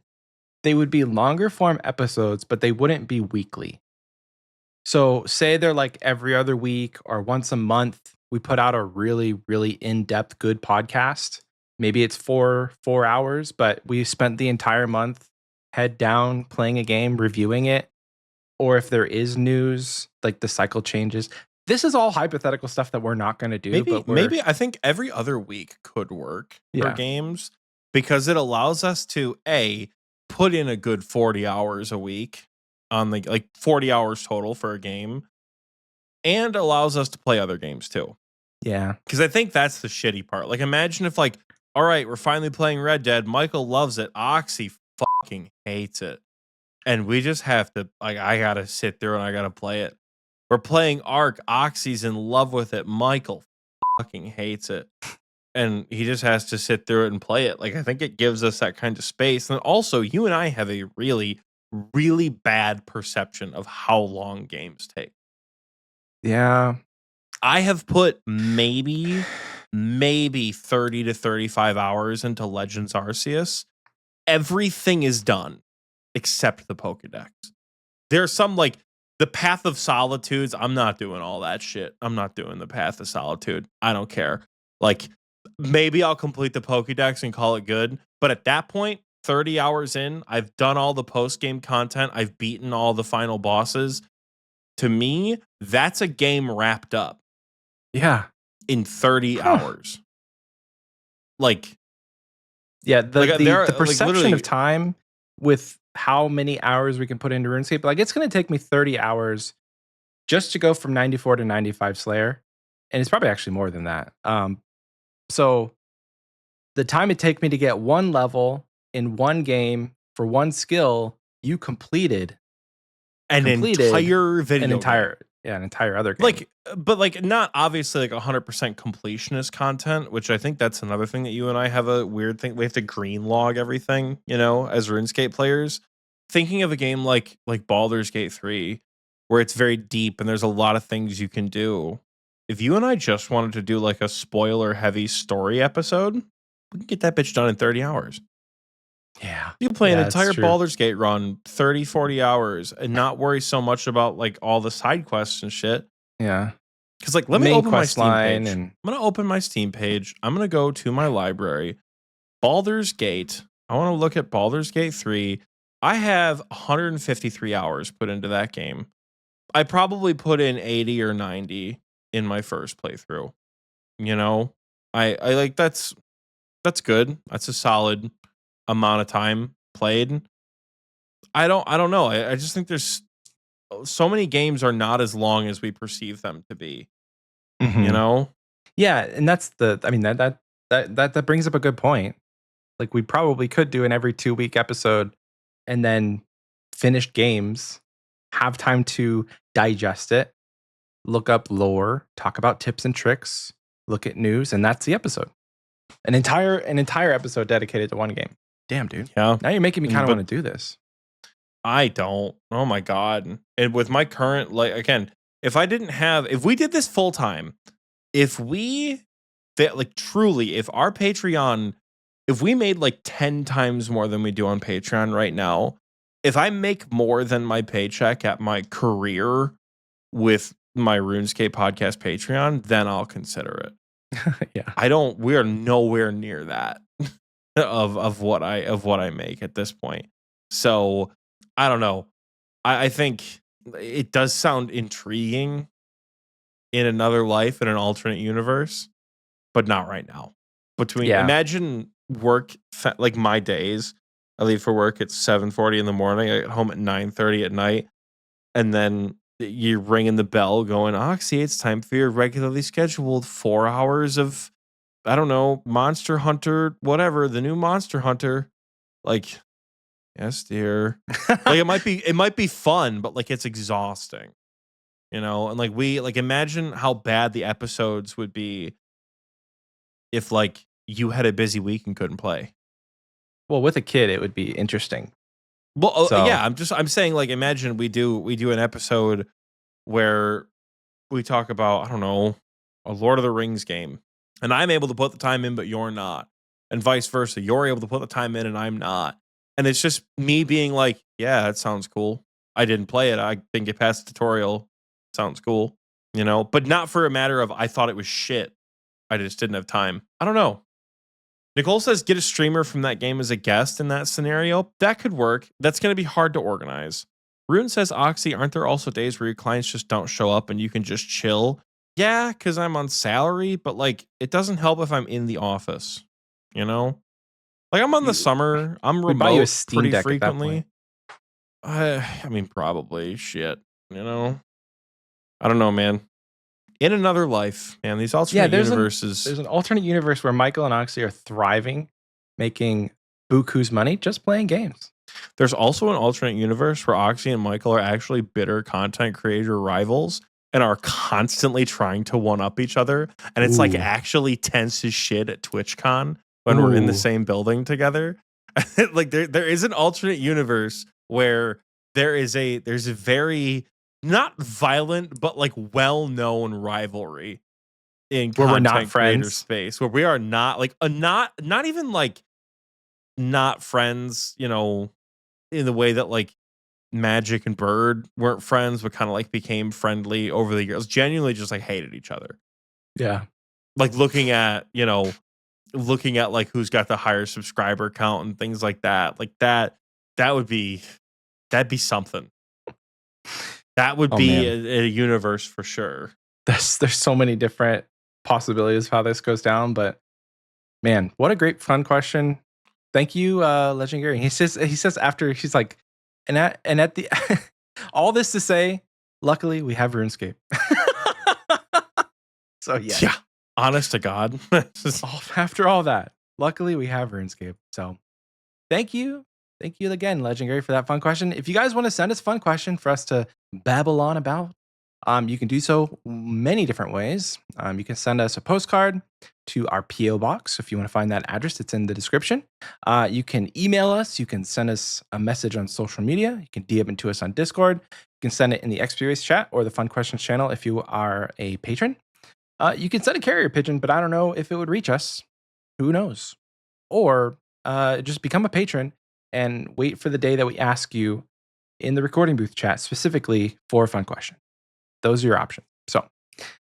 [SPEAKER 1] they would be longer form episodes, but they wouldn't be weekly. So say they're like every other week or once a month, we put out a really, really in-depth good podcast. Maybe it's 4 hours, but we spent the entire month head down playing a game, reviewing it. or if there is news, like the cycle changes. This is all hypothetical stuff that we're not going to do.
[SPEAKER 2] Maybe I think every other week could work for games because it allows us to put in a good 40 hours a week on the like 40 hours total for a game, and allows us to play other games too.
[SPEAKER 1] Yeah,
[SPEAKER 2] because I think that's the shitty part. Like, imagine if like, all right, we're finally playing Red Dead. Michael loves it. Oxie fucking hates it, and we just have to like, I gotta sit through and I gotta play it. We're playing Ark. Oxie's in love with it. Michael fucking hates it. And he just has to sit through it and play it. Like, I think it gives us that kind of space. And also, you and I have a really, really bad perception of how long games take.
[SPEAKER 1] Yeah.
[SPEAKER 2] I have put maybe 30 to 35 hours into Legends Arceus. Everything is done except the Pokedex. There's some like, the Path of Solitudes, I'm not doing all that shit. I'm not doing the Path of Solitude. I don't care. Like, maybe I'll complete the Pokédex and call it good. But at that point, 30 hours in, I've done all the post-game content. I've beaten all the final bosses. To me, that's a game wrapped up.
[SPEAKER 1] Yeah.
[SPEAKER 2] In 30 hours. Like,
[SPEAKER 1] yeah, the perception of time with how many hours we can put into RuneScape, like it's going to take me 30 hours just to go from 94 to 95 Slayer, and it's probably actually more than that. So the time it take me to get one level in one game for one skill, you completed
[SPEAKER 2] an entire video,
[SPEAKER 1] an entire other game.
[SPEAKER 2] Like, but like not obviously like 100% completionist content, which I think that's another thing that you and I have a weird thing. We have to green log everything, you know, as RuneScape players. Thinking of a game like Baldur's Gate 3, where it's very deep and there's a lot of things you can do. If you and I just wanted to do like a spoiler heavy story episode, we can get that bitch done in 30 hours.
[SPEAKER 1] Yeah.
[SPEAKER 2] You play an entire Baldur's Gate run, 30, 40 hours, and not worry so much about like all the side quests and shit.
[SPEAKER 1] Yeah.
[SPEAKER 2] Because like, let me open my Steam page. I'm going to open my Steam page. I'm going to go to my library. Baldur's Gate. I want to look at Baldur's Gate 3. I have 153 hours put into that game. I probably put in 80 or 90 in my first playthrough. You know, I like that's good. That's a solid amount of time played. I don't know. I just think there's so many games are not as long as we perceive them to be.
[SPEAKER 1] Mm-hmm.
[SPEAKER 2] You know?
[SPEAKER 1] Yeah, and that's that brings up a good point. Like we probably could do an every 2-week episode and then finish games, have time to digest it, look up lore, talk about tips and tricks, look at news, and that's the episode. An entire episode dedicated to one game. Damn, dude.
[SPEAKER 2] Yeah.
[SPEAKER 1] Now you're making me kind of want to do this.
[SPEAKER 2] I don't. Oh my God. And with my current, like, again, if we did this full time, if we truly, if our Patreon, if we made like 10 times more than we do on Patreon right now, if I make more than my paycheck at my career with my RuneScape podcast Patreon, then I'll consider it.
[SPEAKER 1] Yeah.
[SPEAKER 2] We are nowhere near that of what I make at this point. So I don't know. I think it does sound intriguing in another life, in an alternate universe, but not right now. Imagine work, like my days, I leave for work at 7:40 in the morning, I get home at 9:30 at night, and then you're ringing the bell going, Oxie, it's time for your regularly scheduled 4 hours of, I don't know, Monster Hunter, whatever, the new Monster Hunter. Like, yes, dear. Like it might be fun, but like it's exhausting. You know, and like imagine how bad the episodes would be if like you had a busy week and couldn't play.
[SPEAKER 1] Well, with a kid, it would be interesting.
[SPEAKER 2] Well, yeah, I'm saying like imagine we do an episode where we talk about, I don't know, a Lord of the Rings game, and I'm able to put the time in, but you're not, and vice versa. You're able to put the time in, and I'm not, and it's just me being like, yeah, that sounds cool. I didn't play it. I didn't get past the tutorial. Sounds cool, you know, but not for a matter of I thought it was shit. I just didn't have time. I don't know. Nicole says get a streamer from that game as a guest in that scenario. That could work. That's going to be hard to organize. Rune says, Oxie, aren't there also days where your clients just don't show up and you can just chill? Yeah, because I'm on salary, but like it doesn't help if I'm in the office, you know? Like I'm on the summer, I'm
[SPEAKER 1] We buy you a
[SPEAKER 2] remote
[SPEAKER 1] Steam
[SPEAKER 2] pretty
[SPEAKER 1] Deck at that
[SPEAKER 2] frequently.
[SPEAKER 1] point.
[SPEAKER 2] I mean, probably shit, you know? I don't know, man. In another life, man, these alternate universes.
[SPEAKER 1] There's an alternate universe where Michael and Oxie are thriving, making buku's money just playing games.
[SPEAKER 2] There's also an alternate universe where Oxie and Michael are actually bitter content creator rivals and are constantly trying to one-up each other. And it's like
[SPEAKER 1] Ooh.
[SPEAKER 2] actually tense as shit at TwitchCon when we're in the
[SPEAKER 1] Ooh.
[SPEAKER 2] same building together. Like there is an alternate universe where there's a very not violent but like well-known rivalry in
[SPEAKER 1] Where we're not
[SPEAKER 2] content creator
[SPEAKER 1] friends.
[SPEAKER 2] space where we are not like not even like not friends, you know, in the way that like Magic and Bird weren't friends, but kind of like became friendly over the years. Genuinely just like hated each other.
[SPEAKER 1] Yeah.
[SPEAKER 2] Like looking at, you know, like who's got the higher subscriber count and things like that. Like that'd be something. That would be a universe for sure.
[SPEAKER 1] There's so many different possibilities of how this goes down, but man, what a great fun question. Thank you, Legendary. He says after he's like, and at the all this to say, luckily we have RuneScape. So yeah.
[SPEAKER 2] Honest to God.
[SPEAKER 1] After all that, luckily we have RuneScape. So thank you again, Legendary, for that fun question. If you guys want to send us a fun question for us to babble on about, you can do so many different ways. You can send us a postcard to our PO box. If you want to find that address, it's in the description. You can email us. You can send us a message on social media. You can DM it to us on Discord. You can send it in the Xpwaste chat or the Fun Questions channel if you are a patron. You can send a carrier pigeon, but I don't know if it would reach us. Who knows? Or just become a patron and wait for the day that we ask you in the recording booth chat specifically for a fun question. Those are your options. So,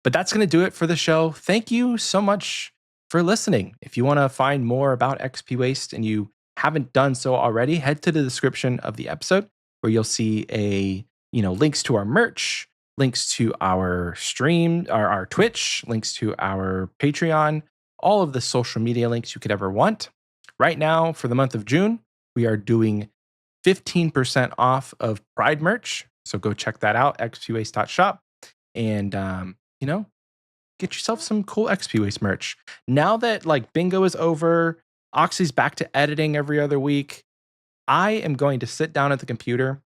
[SPEAKER 1] but that's going to do it for the show. Thank you so much for listening. If you want to find more about Xpwaste and you haven't done so already, head to the description of the episode where you'll see links to our merch, links to our stream, our Twitch, links to our Patreon, all of the social media links you could ever want. Right now, for the month of June, we are doing 15% off of Pride merch. So go check that out, xpwaste.shop, and get yourself some cool Xpwaste merch. Now that like bingo is over, Oxie's back to editing every other week, I am going to sit down at the computer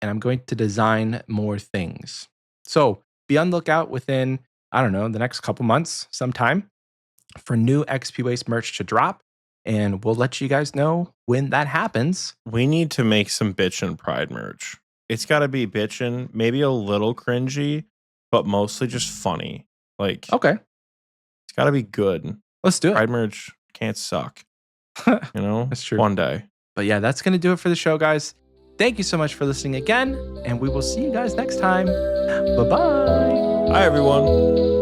[SPEAKER 1] and I'm going to design more things. So be on the lookout within, I don't know, the next couple months sometime for new Xpwaste merch to drop. And we'll let you guys know when that happens.
[SPEAKER 2] We need to make some bitchin' Pride merch. It's got to be bitchin', maybe a little cringy, but mostly just funny. Like,
[SPEAKER 1] okay,
[SPEAKER 2] it's got to be good.
[SPEAKER 1] Let's do it.
[SPEAKER 2] Pride merch can't suck. You know,
[SPEAKER 1] that's true.
[SPEAKER 2] One day.
[SPEAKER 1] But yeah, that's going to do it for the show, guys. Thank you so much for listening again, and we will see you guys next time. Bye-bye.
[SPEAKER 2] Hi, everyone.